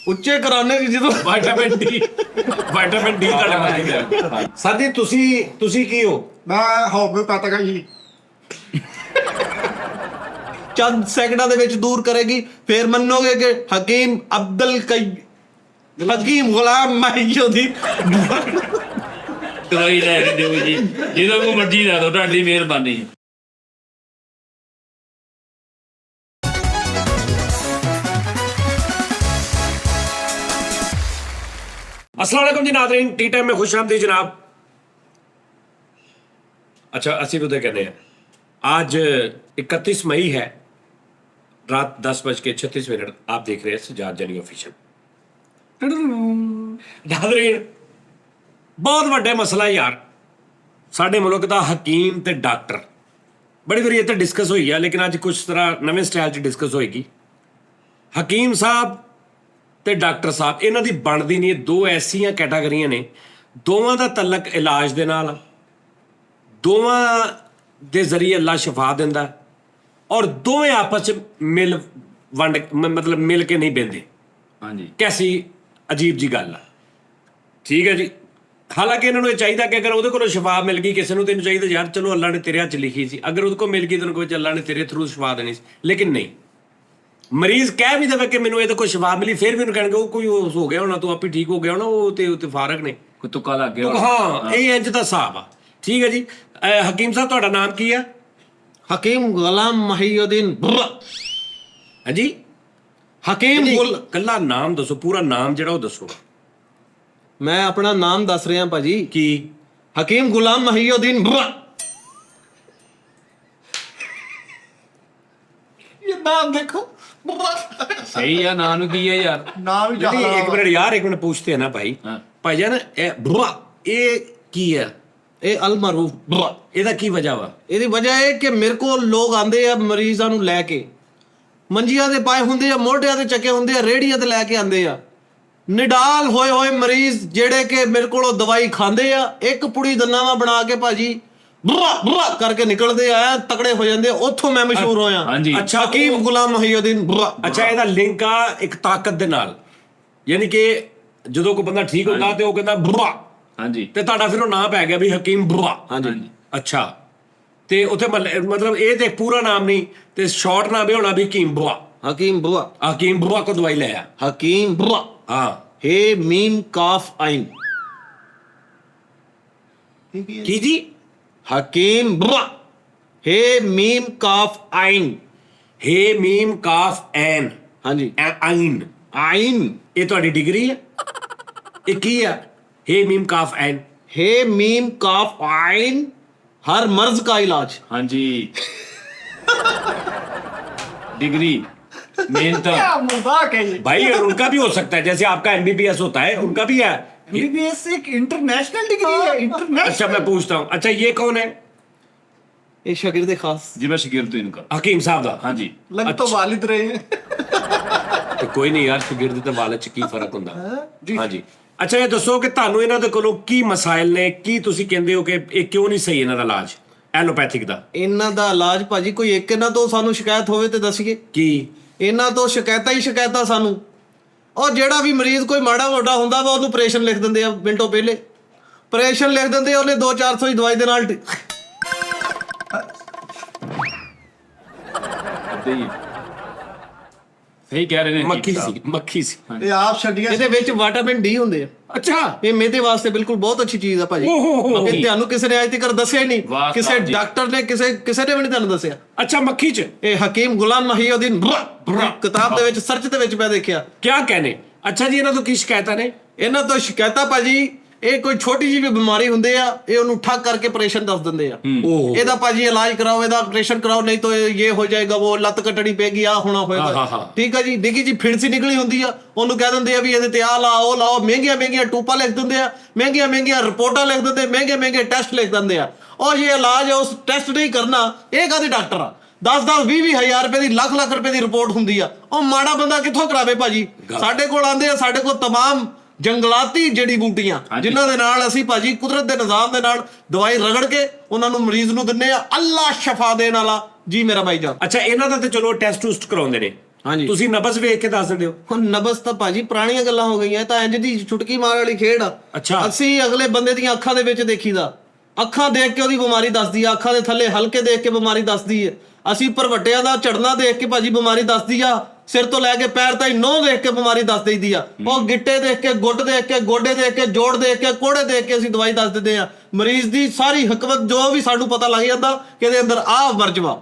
ਉੱਚੇ ਕਰਾਨੇ ਜੀ ਜਦੋਂ ਵਿਟਾਮਿਨ ਡੀ ਤੁਹਾਡੇ ਵਾਸਤੇ। ਸਰ ਜੀ ਤੁਸੀਂ ਕੀ ਹੋ? ਮੈਂ ਹੋਮਿਓਪੈਥਿਕ ਜੀ। ਚੰਦ ਸੈਕਿੰਡਾਂ ਦੇ ਵਿੱਚ ਦੂਰ ਕਰੇਗੀ, ਫਿਰ ਮੰਨੋਗੇ ਕਿ ਹਕੀਮ ਗੁਲਾਮ ਮਹੀਉਦੀਨ। ਦਵਾਈ ਲੈ ਕੇ ਦਿਓ ਜੀ, ਜਦੋਂ ਕੋ ਮਰਜ਼ੀ ਲੈ ਦਿਓ, ਤੁਹਾਡੀ ਮਿਹਰਬਾਨੀ। अस्सलाम वालेकुम जी नाज़रीन, टी टाइम में खुश आमदीद जनाब। अच्छा अस्सी रुपये कहने हैं। आज 31 मई है, रात 10:36। आप देख रहे हैं सजाद जनी ऑफिशियल। नाज़रीन बहुत ਵੱਡਾ ਮਸਲਾ यार, ਸਾਡੇ ਮੁਲਕ ਦਾ ਹਕੀਮ ਤੇ ਡਾਕਟਰ। ਬੜੀ ਵਾਰੀ ਇਹ ਤਾਂ ਡਿਸਕਸ ਹੋਈ ਆ, ਲੇਕਿਨ ਅੱਜ ਕੁਛ ਤਰ੍ਹਾਂ ਨਵੇਂ ਸਟਾਈਲ 'ਚ ਡਿਸਕਸ ਹੋਏਗੀ। ਹਕੀਮ ਸਾਹਿਬ ਤੇ ਡਾਕਟਰ ਸਾਹਿਬ, ਇਹਨਾਂ ਦੀ ਬਣਦੀ ਨਹੀਂ। ਦੋ ਐਸੀਆਂ ਕੈਟਾਗਰੀਆਂ ਨੇ, ਦੋਵਾਂ ਦਾ ਤਲਕ ਇਲਾਜ ਦੇ ਨਾਲ, ਦੋਵਾਂ ਦੇ ਜ਼ਰੀਏ ਅੱਲਾ ਸ਼ਿਫਾ ਦਿੰਦਾ, ਔਰ ਦੋਵੇਂ ਆਪਸ 'ਚ ਮਿਲ ਕੇ ਨਹੀਂ ਬਹਿੰਦੇ। ਹਾਂਜੀ, ਕੈਸੀ ਅਜੀਬ ਜੀ ਗੱਲ ਆ। ਠੀਕ ਹੈ ਜੀ, ਹਾਲਾਂਕਿ ਇਹਨਾਂ ਨੂੰ ਇਹ ਚਾਹੀਦਾ ਕਿ ਅਗਰ ਉਹਦੇ ਕੋਲੋਂ ਸ਼ਿਫਾ ਮਿਲ ਗਈ ਕਿਸੇ ਨੂੰ, ਤੈਨੂੰ ਚਾਹੀਦਾ ਯਾਰ ਚਲੋ ਅੱਲਾ ਨੇ ਤੇਰੇ ਹੱਥ 'ਚ ਲਿਖੀ ਸੀ, ਅਗਰ ਉਹਦੇ ਕੋਲ ਮਿਲ ਗਈ ਤੈਨੂੰ ਕੋਈ ਅੱਲਾ ਨੇ ਤੇਰੇ ਥਰੂ ਸ਼ਿਫਾ ਦੇਣੀ ਸੀ। ਲੇਕਿਨ ਨਹੀਂ, ਮਰੀਜ਼ ਕਹਿ ਵੀ ਦੇਵੇ ਕਿ ਮੈਨੂੰ ਇਹਦੇ ਕੋਲ ਸ਼ਿਫਾ ਮਿਲੀ, ਫਿਰ ਵੀ ਉਹਨੂੰ ਕਹਿਣਗੇ ਉਹ ਕੋਈ ਹੋ ਗਿਆ ਹੋਣਾ, ਤੂੰ ਆਪੇ ਠੀਕ ਹੋ ਗਿਆ ਹੋਣਾ, ਉਹ ਤੇ ਫਾਰਕ ਨੇ, ਕੋਈ ਤੁੱਕਾ ਲੱਗ ਗਿਆ। ਹਾਂ, ਇਹ ਇੰਜ ਦਾ ਹਿਸਾਬ ਆ। ਠੀਕ ਹੈ ਜੀ, ਹਕੀਮ ਸਾਹਿਬ ਤੁਹਾਡਾ ਨਾਮ ਕੀ ਆ? ਹਕੀਮ ਗੁਲਾਮ ਮਹੀਉਦੀਨ। ਹਾਂਜੀ, ਹਕੀਮ ਕੱਲਾ ਨਾਮ ਦੱਸੋ, ਪੂਰਾ ਨਾਮ ਜਿਹੜਾ ਉਹ ਦੱਸੋ। ਮੈਂ ਆਪਣਾ ਨਾਮ ਦੱਸ ਰਿਹਾ ਭਾਜੀ। ਕੀ? ਹਕੀਮ ਗੁਲਾਮ ਮਹੀਉਦੀਨ। ਇਹ ਨਾਮ ਦੇਖੋ, सही है, नाम की है यार, ਨਾਮ ਵੀ नहीं, एक मिनट यार, एक मिनट पूछते हैं ना भाई। भाईजान ये की है? ਇਹ ਅਲ ਮਰੂਫ। ਇਹਦਾ ਕੀ ਵਜ੍ਹਾ ਵਾ? ਇਹਦੀ ਵਜ੍ਹਾ ਇਹ ਕਿ ਮੇਰੇ ਕੋਲ ਲੋਕ ਆਂਦੇ ਆ ਮਰੀਜ਼ਾਂ ਨੂੰ ਲੈ ਕੇ, ਮੰਜੀਆਂ ਦੇ ਪਾਏ ਹੁੰਦੇ ਆ, ਮੋਢਿਆਂ ਤੇ ਚੱਕੇ ਹੁੰਦੇ ਆ, ਰੇੜੀਆਂ ਤੇ ਲੈ ਕੇ ਆਂਦੇ ਆ, ਨਿਡਾਲ ਹੋਏ ਮਰੀਜ਼ ਜਿਹੜੇ ਕਿ ਮੇਰੇ ਕੋਲੋਂ ਦਵਾਈ ਖਾਂਦੇ ਆ, ਇੱਕ ਪੁੜੀ ਦੰਨਾਵਾ ਬਣਾ ਕੇ ਭਾਜੀ ਬੁਰਾ ਕਰਕੇ ਨਿਕਲਦੇ ਆ, ਤਕੜੇ ਹੋ ਜਾਂਦੇ ਆ। ਉੱਥੋਂ ਮੈਂ ਮਸ਼ਹੂਰ ਹੋਇਆ। ਅੱਛਾ, ਹਕੀਮ ਗੁਲਾਮ ਮਹੀਉਦੀਨ। ਅੱਛਾ, ਇਹਦਾ ਲਿੰਕ ਆ ਇੱਕ ਤਾਕਤ ਦੇ ਨਾਲ, ਯਾਨੀ ਕਿ ਜਦੋਂ ਕੋਈ ਬੰਦਾ ਠੀਕ ਹੁੰਦਾ ਤੇ ਉਹ ਕਹਿੰਦਾ ਬੁਰਾ। ਹਾਂਜੀ, ਤੇ ਤੁਹਾਡਾ ਫਿਰ ਉਹ ਨਾਂ ਪੈ ਗਿਆ ਵੀ ਹਕੀਮ ਬੁਰਾ। ਹਾਂਜੀ, ਅੱਛਾ, ਤੇ ਉੱਥੇ ਮਤਲਬ ਇਹ ਤੇ ਪੂਰਾ ਨਾਮ ਨਹੀਂ, ਤੇ ਸ਼ਾਰਟ ਨਾਮ ਇਹ ਹੋਣਾ ਵੀ ਹਕੀਮ ਬੁਰਾ। ਹਕੀਮ ਬੁਰਾ। ਹਕੀਮ ਬੁਰਾ ਕੋ ਦਵਾਈ ਲੈ ਆ। ਹਕੀਮ ਬੁਰਾ। हाँ, हे मीम काफ आइन। की जी? हकीम बुरा। हे मीम काफ आइन। हे मीम काफ एन। हाँ जी, आइन। आइन ये तो डिग्री है, ये की है? हे मीम काफ एन। हे मीम काफ आइन, हर मर्ज का इलाज। हाँ जी, डिग्री मेहनत मजाक है ये। भाई, और उनका भी हो सकता है, जैसे आपका एमबीबीएस होता है, उनका भी है। एमबीबीएस एक इंटरनेशनल डिग्री है, इंटरनेशनल। अच्छा, मैं पूछता हूँ, अच्छा ये कौन है? ये शागिर्द खास। जी, मैं शागिर्द हूं इनका, हकीम साहब दा। हाँ जी, लग तो वालिद रहे हैं। ਤੇ ਕੋਈ ਨਹੀਂ ਯਾਰ, ਸ਼ਾਗਿਰਦ ਤੇ ਵਾਲਦ ਚ ਕੀ ਫਰਕ ਹੁੰਦਾ। ਹਾਂਜੀ, ਅੱਛਾ ਇਹ ਦੱਸੋ ਕਿ ਤੁਹਾਨੂੰ ਇਹਨਾਂ ਦੇ ਕੋਲੋਂ ਕੀ ਮਸਾਇਲ ਨੇ, ਕੀ ਤੁਸੀਂ ਕਹਿੰਦੇ ਹੋ ਕਿ ਇਹ ਕਿਉਂ ਨਹੀਂ ਸਹੀ ਇਹਨਾਂ ਦਾ ਇਲਾਜ ਐਲੋਪੈਥਿਕ ਦਾ? ਇਹਨਾਂ ਦਾ ਇਲਾਜ ਭਾਜੀ ਕੋਈ ਇੱਕ ਇਹਨਾਂ ਤੋਂ ਸਾਨੂੰ ਸ਼ਿਕਾਇਤ ਹੋਵੇ ਤੇ ਦੱਸੀਏ। ਕੀ? ਇਹਨਾਂ ਤੋਂ ਸ਼ਿਕਾਇਤਾਂ ਹੀ ਸ਼ਿਕਾਇਤਾਂ ਸਾਨੂੰ। ਉਹ ਜਿਹੜਾ ਵੀ ਮਰੀਜ਼ ਕੋਈ ਮਾੜਾ ਮੋਟਾ ਹੁੰਦਾ ਵਾ ਉਹਨੂੰ ਆਪਰੇਸ਼ਨ ਲਿਖ ਦਿੰਦੇ ਆ, ਮਿੰਟੋ ਪਹਿਲੇ ਆਪਰੇਸ਼ਨ ਲਿਖ ਦਿੰਦੇ ਆ, ਉਹਨੇ 200-400 ਦੀ ਦਵਾਈ ਦੇ ਨਾਲ। ਸਹੀ ਕਹਿ ਰਹੇ ਨੇ, ਮੱਖੀ ਸੀ। ये आप छड़िया ਇਹਦੇ ਵਿੱਚ ਵਿਟਾਮਿਨ ਡੀ ਹੁੰਦੇ ਆ। ਅੱਛਾ, ਇਹ ਮੇਦੇ ਵਾਸਤੇ ਬਿਲਕੁਲ ਬਹੁਤ ਅੱਛੀ ਚੀਜ਼ ਆ ਭਾਜੀ। ਇਹ ਤੁਹਾਨੂੰ ਕਿਸੇ ਨੇ ਅੱਜ ਤੱਕ ਦੱਸਿਆ ਹੀ ਨਹੀਂ, ਕਿਸੇ ਡਾਕਟਰ ਨੇ ਕਿਸੇ ਨੇ ਵੀ ਨਹੀਂ ਤੁਹਾਨੂੰ ਦੱਸਿਆ। ਅੱਛਾ, ਮੱਖੀ ਚ ਇਹ ਹਕੀਮ ਗੁਲਾਮ ਮਹੀਉਦੀਨ ਕਿਤਾਬ ਦੇ ਵਿੱਚ ਸਰਚ ਦੇ ਵਿੱਚ ਮੈਂ ਦੇਖਿਆ। ਕਿਆ कहने? ਅੱਛਾ ਜੀ, ਇਹਨਾਂ ਤੋਂ ਕੀ ਸ਼ਿਕਾਇਤਾਂ ਨੇ? ਇਹਨਾਂ ਤੋਂ ਸ਼ਿਕਾਇਤਾਂ ਭਾਜੀ, ਇਹ ਕੋਈ ਛੋਟੀ ਜਿਹੀ ਵੀ ਬਿਮਾਰੀ ਹੁੰਦੇ ਆ, ਇਹ ਉਹਨੂੰ ਠੱਗ ਕਰਕੇ ਆਪਰੇਸ਼ਨ ਦੱਸ ਦਿੰਦੇ ਆ। ਇਹਦਾ ਭਾਜੀ ਇਲਾਜ ਕਰਾਓ, ਇਹਦਾ ਆਪਰੇਸ਼ਨ ਕਰਾਓ, ਨਹੀਂ ਤਾਂ ਇਹ ਹੋ ਜਾਏਗਾ, ਉਹ ਲੱਤ ਕੱਟਣੀ ਪੈਗੀ, ਆ ਹੋਣਾ ਹੋਏਗਾ। ਠੀਕ ਆ ਜੀ, ਡਿੱਗੀ ਜੀ ਫਿਣਸੀ ਨਿਕਲੀ ਹੁੰਦੀ ਆ, ਉਹਨੂੰ ਕਹਿ ਦਿੰਦੇ ਆ ਵੀ ਇਹਦੇ ਤੇ ਆ ਲਾ, ਉਹ ਲਾਓ, ਮਹਿੰਗੀਆਂ ਟੂਪਾਂ ਲਿਖ ਦਿੰਦੇ ਆ, ਮਹਿੰਗੀਆਂ ਰਿਪੋਰਟਾਂ ਲਿਖ ਦਿੰਦੇ, ਮਹਿੰਗੇ ਟੈਸਟ ਲਿਖ ਦਿੰਦੇ ਆ। ਔਰ ਇਹ ਇਲਾਜ ਉਸ ਟੈਸਟ ਨਹੀਂ ਕਰਨਾ, ਇਹ ਕਾਹਦੇ ਡਾਕਟਰ ਆ? 10-20 ਹਜ਼ਾਰ ਰੁਪਏ ਦੀ, ਲੱਖ ਰੁਪਏ ਦੀ ਰਿਪੋਰਟ ਹੁੰਦੀ ਆ। ਉਹ ਮਾੜਾ ਬੰਦਾ ਕਿੱਥੋਂ ਕਰਾਵੇ ਭਾਜੀ? ਸਾਡੇ ਕੋਲ ਆਉਂਦੇ ਆ, ਸਾਡੇ ਕੋਲ ਤਮਾਮ ਜੰਗਲਾਤੀ ਜੜੀ ਬੂਟੀਆਂ, ਜਿਨ੍ਹਾਂ ਦੇ ਨਾਲ ਅਸੀਂ ਭਾਜੀ ਕੁਦਰਤ ਦੇ ਨਿਜ਼ਾਮ ਦੇ ਨਾਲ ਦਵਾਈ ਰਗੜ ਕੇ ਉਹਨਾਂ ਨੂੰ ਮਰੀਜ਼ ਨੂੰ ਦਿੰਨੇ ਆ। ਅੱਲਾ ਸ਼ਫਾ ਦੇਣ ਵਾਲਾ ਜੀ ਮੇਰਾ ਭਾਈ ਜਾਨ। ਅੱਛਾ, ਇਹਨਾਂ ਦਾ ਤੇ ਚਲੋ ਟੈਸਟ ਟੂਸਟ ਕਰਾਉਂਦੇ ਨੇ, ਹਾਂਜੀ। ਤੁਸੀਂ ਨਬਜ਼ ਵੇਖ ਕੇ ਦੱਸ ਦਿੰਦੇ ਹੋ? ਹੁਣ ਨਬਜ਼ ਤਾਂ ਭਾਜੀ ਪੁਰਾਣੀਆਂ ਗੱਲਾਂ ਹੋ ਗਈਆਂ, ਇਹ ਤਾਂ ਇੰਜ ਦੀ ਚੁਟਕੀ ਮਾਰ ਵਾਲੀ ਖੇਡ ਆ। ਅੱਛਾ। ਅਸੀਂ ਅਗਲੇ ਬੰਦੇ ਦੀਆਂ ਅੱਖਾਂ ਦੇ ਵਿੱਚ ਦੇਖੀਦਾ, ਅੱਖਾਂ ਦੇਖ ਕੇ ਉਹਦੀ ਬਿਮਾਰੀ ਦੱਸਦੀ ਆ, ਅੱਖਾਂ ਦੇ ਥੱਲੇ ਹਲਕੇ ਦੇਖ ਕੇ ਬਿਮਾਰੀ ਦੱਸਦੀ ਹੈ। ਅਸੀਂ ਭਰਵੱਟਿਆਂ ਦਾ ਝੜਨਾ ਦੇਖ ਕੇ ਭਾਜੀ ਬਿਮਾਰੀ ਦੱਸਦੀ ਆ, ਸਿਰ ਤੋਂ ਲੈ ਕੇ ਪੈਰ ਤਾਈਂ ਨੋਹ ਦੇਖ ਕੇ ਬਿਮਾਰੀ ਦੱਸ ਦਈਦੀ ਆ। ਉਹ ਗਿੱਟੇ ਦੇਖ ਕੇ, ਗੁੱਟ ਦੇਖ ਕੇ, ਗੋਡੇ ਦੇਖ ਕੇ, ਜੋੜ ਦੇਖ ਕੇ, ਕੋੜੇ ਦੇਖ ਕੇ ਅਸੀਂ ਦਵਾਈ ਦੱਸ ਦਿੰਦੇ ਆ। ਮਰੀਜ਼ ਦੀ ਸਾਰੀ ਹਕਮਤ ਜੋ ਵੀ ਸਾਨੂੰ ਪਤਾ ਲੱਗ ਜਾਂਦਾ ਕਿ ਇਹਦੇ ਅੰਦਰ ਆਹ ਮਰਜ਼ ਵਾ।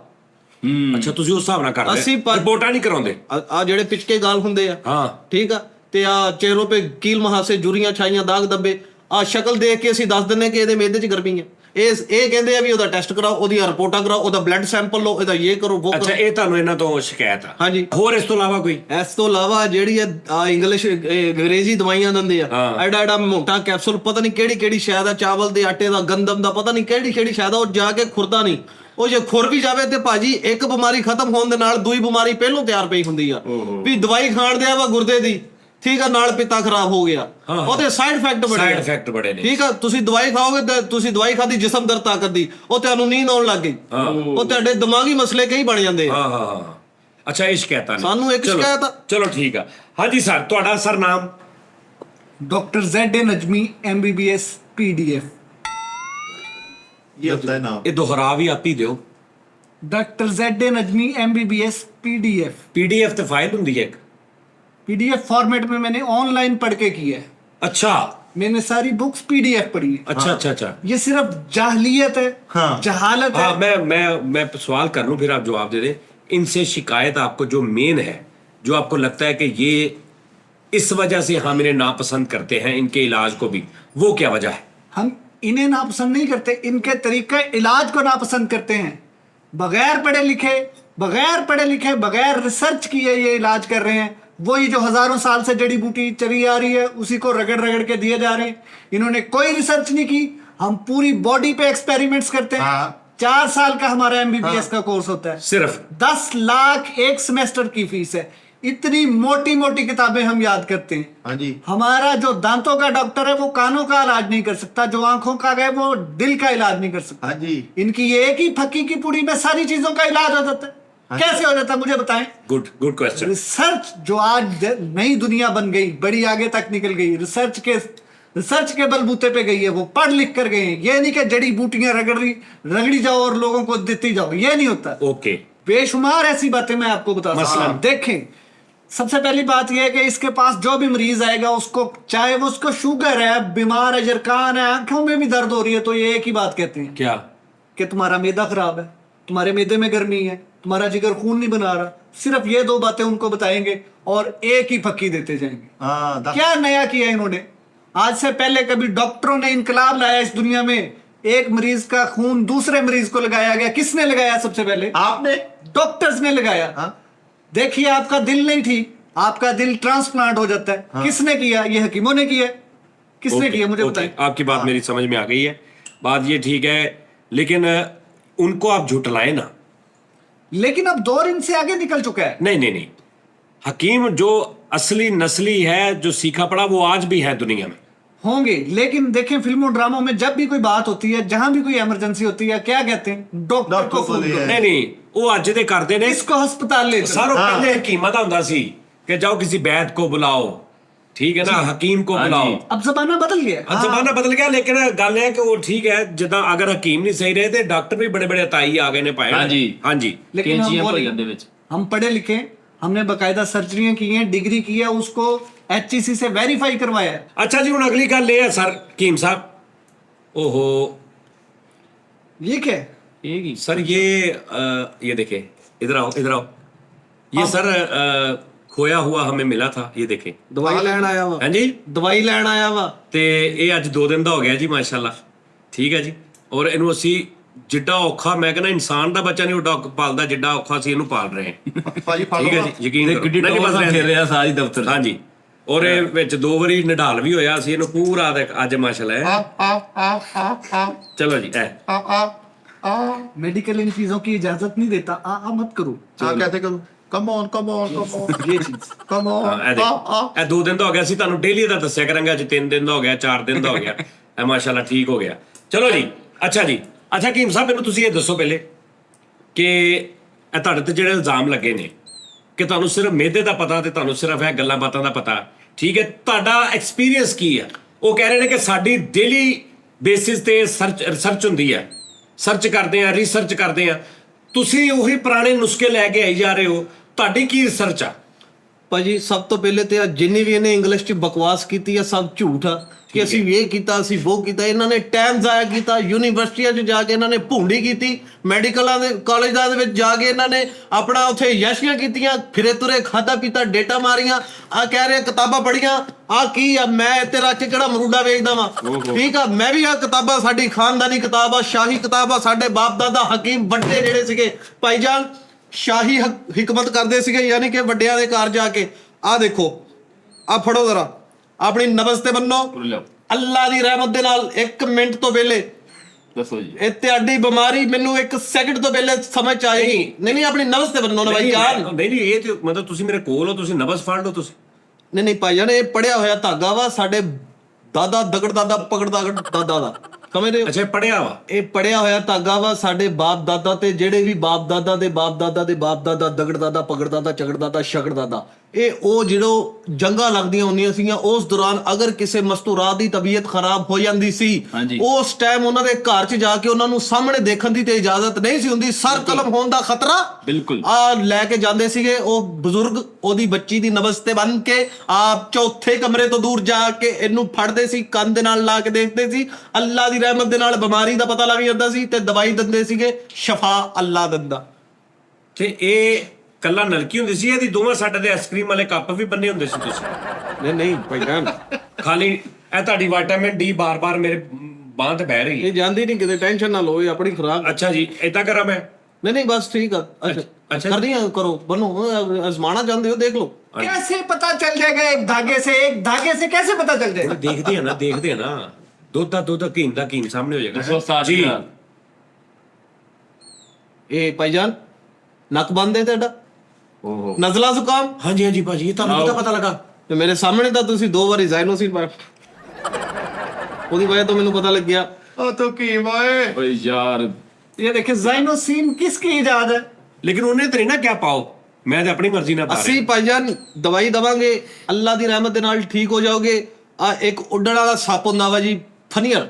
ਅੱਛਾ, ਤੁਸੀਂ ਉਸ ਹਿਸਾਬ ਨਾਲ ਕਰਦੇ, ਅਸੀਂ ਰਿਪੋਰਟਾਂ ਨਹੀਂ ਕਰਾਉਂਦੇ? ਆ ਜਿਹੜੇ ਪਿਚਕੇ ਗਾਲ ਹੁੰਦੇ ਆ, ਹਾਂ ਠੀਕ ਆ, ਤੇ ਆ ਚਿਹਰੋਂ पे कील मुहासे, जुरियां छाइयां, दाग धब्बे, ਆ ਸ਼ਕਲ ਦੇਖ ਕੇ ਅਸੀਂ ਦੱਸ ਦਿੰਨੇ ਕਿ ਇਹਦੇ ਮਿਹਦੇ 'ਚ ਗਰਮੀ ਆ। ਇਹ ਕਹਿੰਦੇ ਆ ਵੀ ਉਹਦਾ ਟੈਸਟ ਕਰਾਓ, ਉਹਦੀਆਂ ਰਿਪੋਰਟਾਂ ਕਰਾਓ, ਉਹਦਾ ਬਲੱਡ ਸੈਂਪਲ ਲਓ, ਇਹਦਾ ਇਹ ਕਰੋ ਉਹ ਅੱਛਾ, ਕਰੋ। ਇਹ ਤੁਹਾਨੂੰ ਇਹਨਾਂ ਤੋਂ ਸ਼ਿਕਾਇਤ ਆ? ਹਾਂਜੀ। ਹੋਰ ਇਸ ਤੋਂ ਇਲਾਵਾ ਕੋਈ? ਇਸ ਤੋਂ ਇਲਾਵਾ ਜਿਹੜੀ ਆ ਇੰਗਲਿਸ਼ ਅੰਗਰੇਜ਼ੀ ਦਵਾਈਆਂ ਦਿੰਦੇ ਆ, ਐਡਾ ਐਡਾ ਮੋਟਾ ਕੈਪਸੂਲ, ਪਤਾ ਨਹੀਂ ਕਿਹੜੀ ਕਿਹੜੀ ਸ਼ਾਇਦ ਆ, ਚਾਵਲ ਦੇ ਆਟੇ ਦਾ, ਗੰਦਮ ਦਾ, ਪਤਾ ਨਹੀਂ ਕਿਹੜੀ ਕਿਹੜੀ ਸ਼ਾਇਦ ਆ, ਉਹ ਜਾ ਕੇ ਖੁਰਦਾ ਨਹੀਂ। ਉਹ ਜੇ ਖੁਰ ਵੀ ਜਾਵੇ ਤੇ ਭਾਜੀ ਇੱਕ ਬਿਮਾਰੀ ਖਤਮ ਹੋਣ ਦੇ ਨਾਲ ਦੂਈ ਬਿਮਾਰੀ ਪਹਿਲੋਂ ਤਿਆਰ ਪਈ ਹੁੰਦੀ ਆ। ਵੀ ਦਵਾਈ ਖਾਣ ਦਿਆ ਵਾ ਗੁਰਦੇ ਦੀ, ਠੀਕ ਆ, ਨਾਲ ਪਿੱਤਾ ਖਰਾਬ ਹੋ ਗਿਆ, ਉਹਦੇ ਸਾਈਡ ਇਫੈਕਟ ਬੜੇ ਨੇ। ਠੀਕ ਆ, ਤੁਸੀਂ ਦਵਾਈ ਖਾਓਗੇ ਤੇ ਤੁਸੀਂ ਦਵਾਈ ਖਾਦੀ ਜਿਸਮ ਦਰ ਤਾਕਤ ਦੀ, ਉਹ ਤੁਹਾਨੂੰ ਨੀਂਦ ਆਉਣ ਲੱਗ ਗਈ, ਉਹ ਤੁਹਾਡੇ ਦਿਮਾਗੀ ਮਸਲੇ ਕਈ ਬਣ ਜਾਂਦੇ ਆ। ਹਾਂ। ਅੱਛਾ, ਇਹ ਸ਼ਿਕਾਇਤਾਂ ਨੇ ਸਾਨੂੰ ਇੱਕ ਸ਼ਿਕਾਇਤ ਆ। ਚਲੋ ਠੀਕ ਆ। ਹਾਂਜੀ ਸਰ, ਤੁਹਾਡਾ ਸਰ ਨਾਮ? Doctor ZA Najmi MBBS PDF। ये होता है नाम। ਇਹ ਦੁਹਰਾ ਵੀ ਆਪ ਹੀ ਦਿਓ। Doctor ZA Najmi MBBS PDF। PDF ਤੇ ਫਾਈਲ ਹੁੰਦੀ ਹੈ ਇੱਕ? PDF फॉर्मेट में मैंने ऑनलाइन पढ़ के की है। अच्छा, मैंने सारी बुक्स PDF पढ़ी है। अच्छा। ये सिर्फ जाहलियत है, हाँ। जहालत है। हाँ, मैं सवाल कर लूं, फिर आप जवाब दे दें। इनसे शिकायत आपको जो मेन है, जो आपको लगता है कि ये इस वजह से हम इन्हें नापसंद करते हैं, इनके इलाज को भी, वो क्या वजह है? हम इन्हें नापसंद नहीं करते, इनके तरीके इलाज को नापसंद करते हैं। बगैर पढ़े लिखे, बगैर रिसर्च किए ये इलाज कर रहे हैं। वही जो हजारों साल से जड़ी बूटी चली आ रही है, उसी को रगड़ रगड़ के दिए जा रहे हैं। इन्होंने कोई रिसर्च नहीं की। हम पूरी बॉडी पे एक्सपेरिमेंट्स करते हैं। 4 साल का हमारा MBBS का कोर्स होता है। सिर्फ 10 लाख एक सेमेस्टर की फीस है। इतनी मोटी मोटी किताबें हम याद करते हैं। हाँ जी। हमारा जो दांतों का डॉक्टर है वो कानों का इलाज नहीं कर सकता, जो आंखों का है वो दिल का इलाज नहीं कर सकता। हाँ जी। इनकी एक ही फक्की की पूड़ी में सारी चीजों का इलाज हो जाता है। कैसे हो जाता है मुझे बताएं। Good question. रिसर्च जो आज नई दुनिया बन गई, बड़ी आगे तक निकल गई, रिसर्च के बलबूते पे गई है, वो पढ़ लिख कर गए हैं। ये नहीं कि जड़ी बूटियां रगड़ी जाओ और लोगों को देती जाओ, ये नहीं होता। ओके। बेशुमार ऐसी बातें मैं आपको बताता हूं। देखें, सबसे पहली बात यह है कि इसके पास जो भी मरीज आएगा, उसको चाहे वो उसको शुगर है, बीमार है, जरकान है, आंखों में भी दर्द हो रही है, तो ये एक ही बात कहते हैं, क्या? कि तुम्हारा मैदा खराब है, तुम्हारे मैदे में गर्मी है, तुम्हारा जिगर खून नहीं बना रहा। सिर्फ ये 2 बातें उनको बताएंगे और एक ही फक्की देते जाएंगे। हाँ, क्या नया किया इन्होंने? आज से पहले कभी डॉक्टरों ने इनकलाब लाया इस दुनिया में? एक मरीज का खून दूसरे मरीज को लगाया गया। किसने लगाया? सबसे पहले आपने। डॉक्टर्स ने लगाया। हाँ। देखिए, आपका दिल नहीं ठीक, आपका दिल ट्रांसप्लांट हो जाता है। हाँ। किसने किया? ये हकीमों ने किया। किसने किया मुझे बताएं। आपकी बात मेरी समझ में आ गई है, बात ये ठीक है, लेकिन उनको आप झुटलाएं ना। लेकिन अब दौर इनसे आगे निकल चुका है। नहीं, हकीम जो असली नस्ली है, जो सीखा पड़ा, वो आज भी है दुनिया में। होंगे, लेकिन देखें फिल्मों ड्रामों में जब भी कोई बात होती है, जहां भी कोई इमरजेंसी होती है, क्या कहते हैं? डॉक्टर को फोन करो। नहीं, वो ਅੱਜ ਦੇ ਕਰਦੇ ਨੇ। इसको अस्पताल ले चलो। सारों पहले हकीमा ਦਾ ਹੁੰਦਾ ਸੀ कि जाओ किसी वैद को बुलाओ, ठीक है ना, हकीम को बुलाओ। अब जमाना बदल गया। अब जमाना बदल गया, लेकिन गल है कि वो ठीक है, जिदा अगर हकीम नहीं सही रहे तो डॉक्टर भी बड़े बड़े ताई आ गए ने पाए। हाँ जी। लेकिन हम पढ़े लिखे, हमने बाकायदा सर्जरियां की हैं, डिग्री की है, उसको HEC से वेरीफाई करवाया है। अच्छा जी, हुण अगली गल ये है सर हकीम साहब, ओहो ये क्या है? सर ये देखे, इधर आओ। ये सर खोया हुआ हमें मिला था, ये देखे। ਦਵਾਈ ਲੈਣ ਆਇਆ ਵਾ। ਹਾਂਜੀ, ਦਵਾਈ ਲੈਣ ਆਇਆ ਵਾ। ਤੇ ਇਹ ਅੱਜ 2 ਦਿਨ ਦਾ ਹੋ ਗਿਆ ਜੀ, ਮਾਸ਼ਾਅੱਲਾ। ਠੀਕ ਹੈ ਜੀ। ਔਰ ਇਹਨੂੰ ਅਸੀਂ ਜਿੱਡਾ ਔਖਾ, ਮੈਂ ਕਹਿੰਦਾ ਇਨਸਾਨ ਦਾ ਬੱਚਾ ਨਹੀਂ ਉੱਡਾ ਪਾਲਦਾ, ਜਿੱਡਾ ਔਖਾ ਸੀ ਇਹਨੂੰ ਪਾਲ ਰਹੇ ਹਾਂ। ਭਾਜੀ ਫੜ ਠੀਕ ਹੈ ਲਓ। ਜੀ, ਯਕੀਨ ਕਰੋ। ਫਿਰ ਰਿਹਾ ਸਾਰੀ ਦਫ਼ਤਰ। ਹਾਂਜੀ, ਔਰ ਇਹ ਵਿੱਚ 2 ਵਾਰੀ ਨਿਢਾਲ ਵੀ ਹੋਇਆ ਸੀ ਇਹਨੂੰ ਪੂਰਾ, ਅੱਜ ਮਾਸ਼ਾਅੱਲਾ ਹੈ। ਚਲੋ ਜੀ, मेडिकल इन चीजों की इजाजत नहीं देता। मत करो। हाँ, कैसे करूँ? Come on। ये चीज Come on। ਇਹ 2 ਦਿਨ ਦਾ ਹੋ ਗਿਆ ਸੀ, ਤੁਹਾਨੂੰ ਡੇਲੀ ਦਾ ਦੱਸਿਆ ਕਰਾਂਗਾ। ਅੱਜ 3 ਦਿਨ ਦਾ ਹੋ ਗਿਆ, 4 ਦਿਨ ਦਾ ਹੋ ਗਿਆ, ਇਹ ਮਾਸ਼ਾਅੱਲਾ ਠੀਕ ਹੋ ਗਿਆ। ਚਲੋ ਜੀ, ਅੱਛਾ ਜੀ। ਅੱਛਾ ਹਕੀਮ ਸਾਹਿਬ, ਮੈਨੂੰ ਤੁਸੀਂ ਇਹ ਦੱਸੋ ਪਹਿਲੇ ਕਿ ਇਹ ਤੁਹਾਡੇ ਤੇ ਜਿਹੜੇ ਇਲਜ਼ਾਮ ਲੱਗੇ ਨੇ, ਕਿ ਤੁਹਾਨੂੰ ਸਿਰਫ ਮਿਹਦੇ ਦਾ ਪਤਾ ਤੇ ਤੁਹਾਨੂੰ ਸਿਰਫ ਇਹ ਗੱਲਾਂ ਬਾਤਾਂ ਦਾ ਪਤਾ, ਠੀਕ ਹੈ, ਤੁਹਾਡਾ ਐਕਸਪੀਰੀਅੰਸ ਕੀ ਆ? ਉਹ ਕਹਿ ਰਹੇ ਨੇ ਕਿ ਸਾਡੀ ਡੇਲੀ ਬੇਸਿਸ ਤੇ ਰਿਸਰਚ ਹੁੰਦੀ ਹੈ, ਸਰਚ ਕਰਦੇ ਆ, ਰਿਸਰਚ ਕਰਦੇ ਆ। ਤੁਸੀਂ ਉਹੀ ਪੁਰਾਣੇ ਨੁਸਖੇ ਲੈ ਕੇ ਆਈ ਜਾ ਰਹੇ ਹੋ, ਤੁਹਾਡੀ ਕੀ ਰਿਸਰਚ ਆ? ਭਾਜੀ ਸਭ ਤੋਂ ਪਹਿਲੇ ਤੇ ਜਿੰਨੀ ਵੀ ਇਹਨੇ ਇੰਗਲਿਸ਼ 'ਚ ਬਕਵਾਸ ਕੀਤੀ ਆ ਸਭ ਝੂਠ ਆ ਕਿ ਅਸੀਂ ਇਹ ਕੀਤਾ, ਅਸੀਂ ਉਹ ਕੀਤਾ। ਇਹਨਾਂ ਨੇ ਟਾਈਮ ਜ਼ਾਇਆ ਕੀਤਾ, ਯੂਨੀਵਰਸਿਟੀਆਂ 'ਚ ਜਾ ਕੇ ਇਹਨਾਂ ਨੇ ਭੂੰਡੀ ਕੀਤੀ, ਮੈਡੀਕਲਾਂ ਦੇ ਕਾਲਜਾਂ ਦੇ ਵਿੱਚ ਜਾ ਕੇ ਇਹਨਾਂ ਨੇ ਆਪਣਾ ਉੱਥੇ ਯਸ਼ੀਆਂ ਕੀਤੀਆਂ, ਫਿਰੇ ਤੁਰੇ ਖਾਦਾ ਪੀਤਾ, ਡੇਟਾ ਮਾਰੀਆਂ। ਆ ਕਹਿ ਰਹੇ ਕਿਤਾਬਾਂ ਪੜ੍ਹੀਆਂ, ਆ ਕੀ ਆ? ਮੈਂ ਇੱਥੇ ਰੱਖ ਕੇ ਕਿਹੜਾ ਮਰੂਡਾ ਵੇਚਦਾ ਵਾਂ? ਠੀਕ ਆ, ਮੈਂ ਵੀ ਆ ਕਿਤਾਬਾਂ, ਸਾਡੀ ਖਾਨਦਾਨੀ ਕਿਤਾਬ ਆ, ਸ਼ਾਹੀ ਕਿਤਾਬ ਆ। ਸਾਡੇ ਬਾਪ ਦਾਦਾ ਹਕੀਮ ਵੱਡੇ ਜਿਹੜੇ ਸੀਗੇ ਭਾਈਜਾਨ, ਸ਼ਾਹੀ ਹਕਮਤ ਕਰਦੇ ਸੀਗੇ, ਯਾਨੀ ਕਿ ਵੱਡਿਆਂ ਦੇ ਘਰ ਜਾ ਕੇ। ਆ ਦੇਖੋ, ਆ ਫੜੋ ਜ਼ਰਾ, ਆਪਣੀ ਨਬਜ਼ ਤੇ ਬੰਨੋ। ਅੱਲਾ ਦੀ ਰਹਿਮਤ ਦੇ ਨਾਲ 1 ਮਿੰਟ ਤੋਂ ਪਹਿਲੇ ਦੱਸੋ ਜੀ। ਇਹ ਤੁਹਾਡੀ ਬਿਮਾਰੀ ਮੈਨੂੰ 1 ਸੈਕਿੰਡ ਤੋਂ ਪਹਿਲੇ ਸਮਝ ਚ ਆਏਗੀ। ਨਹੀਂ ਆਪਣੀ ਨਬਜ਼ ਤੇ ਬੰਨੋ ਨਾ ਭਾਈ ਜਾਨ। ਨਹੀਂ ਇਹ ਤੇ ਮਤਲਬ ਤੁਸੀਂ ਮੇਰੇ ਕੋਲ ਹੋ, ਤੁਸੀਂ ਨਬਜ਼ ਫੜ ਲਓ ਤੁਸੀਂ। ਨਹੀਂ ਭਾਈ ਜਾਨ, ਇਹ ਪੜਿਆ ਹੋਇਆ ਧਾਗਾ ਵਾ, ਸਾਡੇ ਦਾਦਾ ਦਗੜ ਦਾਦਾ ਪਕੜ ਦਾਦਾ ਦਾ, ਸਮਝਦੇ ਹੋ? ਅੱਛਾ, ਪੜਿਆ ਵਾ? ਇਹ ਪੜਿਆ ਹੋਇਆ ਧਾਗਾ ਵਾ, ਸਾਡੇ ਬਾਪ ਦਾਦਾ ਤੇ ਜਿਹੜੇ ਵੀ ਬਾਪ ਦਾਦਾ ਦੇ ਬਾਪ ਦਾਦਾ ਦੇ ਬਾਪ ਦਾਦਾ, ਦਗੜ ਦਾਦਾ, ਪਕੜ ਦਾਦਾ, ਚਗੜ ਦਾਦਾ, ਸ਼ਗੜ ਦਾਦਾ, ਇਹ ਉਹ ਜਿਹੜੋ ਜੰਗਾਂ ਲੱਗਦੀਆਂ ਹੁੰਦੀਆਂ ਸੀਗੀਆਂ ਉਸ ਦੌਰਾਨ ਅਗਰ ਕਿਸੇ ਮਸਤੂਰਾਤ ਦੀ ਤਬੀਅਤ ਖਰਾਬ ਹੋ ਜਾਂਦੀ ਸੀ, ਉਸ ਟਾਈਮ ਉਹਨਾਂ ਦੇ ਘਰ 'ਚ ਜਾ ਕੇ ਉਹਨਾਂ ਨੂੰ ਸਾਹਮਣੇ ਦੇਖਣ ਦੀ ਤੇ ਇਜਾਜ਼ਤ ਨਹੀਂ ਸੀ ਹੁੰਦੀ, ਸਰ ਕਲਮ ਹੋਣ ਦਾ ਖਤਰਾ। ਬਿਲਕੁਲ ਆ ਲੈ ਕੇ ਜਾਂਦੇ ਸੀਗੇ ਉਹ ਬਜ਼ੁਰਗ, ਉਹਦੀ ਬੱਚੀ ਦੀ ਨਬਜ਼ ਤੇ ਬੰਨ ਕੇ ਆਪ ਚੌਥੇ ਕਮਰੇ ਤੋਂ ਦੂਰ ਜਾ ਕੇ ਇਹਨੂੰ ਫੜਦੇ ਸੀ, ਕੰਨ ਦੇ ਨਾਲ ਲਾ ਕੇ ਦੇਖਦੇ ਸੀ। ਅੱਲਾ ਦੀ ਰਹਿਮਤ ਦੇ ਨਾਲ ਬਿਮਾਰੀ ਦਾ ਪਤਾ ਲੱਗ ਜਾਂਦਾ ਸੀ ਤੇ ਦਵਾਈ ਦਿੰਦੇ ਸੀਗੇ, ਸ਼ਫਾ ਅੱਲਾ ਦਿੰਦਾ। ਤੇ ਇਹ ਕੱਲਾ ਨਲਕੀ ਹੁੰਦੀ ਸੀ, ਇਹਦੀ ਦੋਵਾਂ ਸਾਡੇ ਦੇ ਆਈਸਕ੍ਰੀਮ ਵਾਲੇ ਕੱਪ ਵੀ ਬੰਨੇ ਹੁੰਦੇ ਸੀ ਤੁਸੀਂ? ਨਹੀਂ ਭਾਈ ਜਾਨ, ਖਾਲੀ ਇਹ ਤੁਹਾਡੀ ਵਿਟਾਮਿਨ ਡੀ ਬਾਰ-ਬਾਰ ਮੇਰੇ ਬਾਂਹ ਤੇ ਬਹਿ ਰਹੀ ਹੈ। ਇਹ ਜਾਂਦੀ ਨਹੀਂ ਕਿਤੇ, ਟੈਨਸ਼ਨ ਨਾ ਲਓ, ਇਹ ਆਪਣੀ ਖੁਰਾਕ। ਅੱਛਾ ਜੀ, ਏਦਾਂ ਕਰਾਂ ਮੈਂ? नहीं बस ठीक है। अच्छा कर दिया करो, बनो, आजमाना जानते हो, देख लो। कैसे पता चल जाएगा? एक धागे से कैसे पता चल जाएगा? देखते हैं ना दुध का कीन सामने हो जाएगा जी। ए भाईजान नक बंद है तेरा, नजला जुकाम? हाँ जी भाजी, ये तो पता लगा ਤੇ ਮੇਰੇ ਸਾਹਮਣੇ ਤਾਂ ਤੁਸੀਂ 2 ਵਾਰੀ ਜ਼ਾਇਨੋਸਿਨ ਪਾਇਆ, ਉਹਦੀ ਵਜ੍ਹਾ ਤੋਂ ਮੈਨੂੰ ਪਤਾ ਲੱਗ ਗਿਆ। ਉਹ ਤੂੰ ਕੀ ਓਏ ਓਏ ਯਾਰ, ये देखिए जाइनोसिन किसकी इजाद है? लेकिन उन्हें तो नहीं ना क्या पाओ, मैं तो अपनी मर्जी ना पा ਅਸੀਂ ਭਾਈਜਾਨ ਦਵਾਈ ਦਵਾਂਗੇ, ਅੱਲਾ ਦੀ ਰਹਿਮਤ ਦੇ ਨਾਲ ਠੀਕ ਹੋ ਜਾਓਗੇ। ਆ ਇੱਕ ਉੱਡਣ ਵਾਲਾ ਸੱਪ ਹੁੰਦਾ ਵਾ ਜੀ, ਫਨੀਅਰ,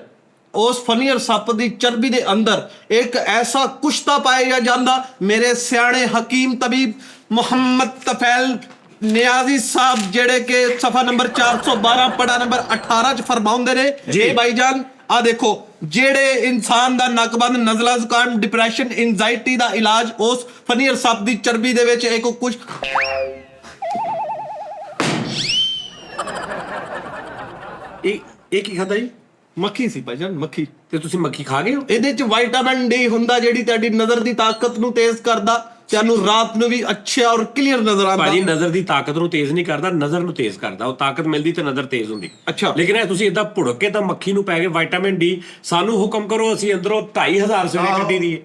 ਉਸ ਫਨੀਅਰ ਸੱਪ ਦੀ ਚਰਬੀ ਦੇ ਅੰਦਰ ਇੱਕ ਐਸਾ ਕੁਸ਼ਤਾ ਪਾਇਆ ਜਾਂਦਾ, ਮੇਰੇ ਸਿਆਣੇ ਹਕੀਮ ਤਬੀਬ ਮੁਹੰਮਦ ਤਫੈਲ ਨਿਆਜ਼ੀ ਸਾਹਿਬ ਜਿਹੜੇ ਕਿ ਸਫਾ ਨੰਬਰ 412 ਪੜਾ ਨੰਬਰ 18 ਚ ਫਰਮਾਉਂਦੇ ਨੇ ਜੀ ਭਾਈਜਾਨ। ਆ ਦੇਖੋ, ਜਿਹੜੇ ਇਨਸਾਨ ਦਾ ਨਕਬੰਦ, ਨਜ਼ਲਾ ਜ਼ੁਕਾਮ, ਡਿਪਰੈਸ਼ਨ, ਐਂਜ਼ਾਇਟੀ ਦਾ ਇਲਾਜ ਉਸ ਫਨੀਅਰ ਸੱਪ ਦੀ ਚਰਬੀ ਦੇ ਵਿੱਚ ਇੱਕ ਕੁਝ ਇਹ ਕੀ ਖਾਦਾ ਜੀ? ਮੱਖੀ ਸੀ ਭਾਈਜਾਨ, ਮੱਖੀ। ਤੇ ਤੁਸੀਂ ਮੱਖੀ ਖਾ ਗਏ ਹੋ? ਇਹਦੇ ਚ ਵਿਟਾਮਿਨ ਡੀ ਹੁੰਦਾ ਜਿਹੜੀ ਤੁਹਾਡੀ ਨਜ਼ਰ ਦੀ ਤਾਕਤ ਨੂੰ ਤੇਜ਼ ਕਰਦਾ, ਤੁਹਾਨੂੰ ਰਾਤ ਨੂੰ ਵੀ ਅੱਛਾ ਔਰ ਕਲੀਅਰ ਨਜ਼ਰ ਆਉਂਦਾ। ਭਾਜੀ ਨਜ਼ਰ ਦੀ ਤਾਕਤ ਨੂੰ ਤੇਜ਼ ਨਹੀਂ ਕਰਦਾ, ਨਜ਼ਰ ਨੂੰ ਤੇਜ਼ ਕਰਦਾ। ਉਹ ਤਾਕਤ ਮਿਲਦੀ ਤੇ ਨਜ਼ਰ ਤੇਜ਼ ਹੁੰਦੀ। ਅੱਛਾ, ਲੇਕਿਨ ਇਹ ਤੁਸੀਂ ਇਦਾਂ ਭੁੜਕ ਕੇ ਤਾਂ ਮੱਖੀ ਨੂੰ ਪੈ ਗਏ ਵਿਟਾਮਿਨ ਡੀ, ਸਾਨੂੰ ਹੁਕਮ ਕਰੋ ਅਸੀਂ ਅੰਦਰੋਂ 2500 ਸਵੇਰੇ ਕੱਢੀ ਦੀ।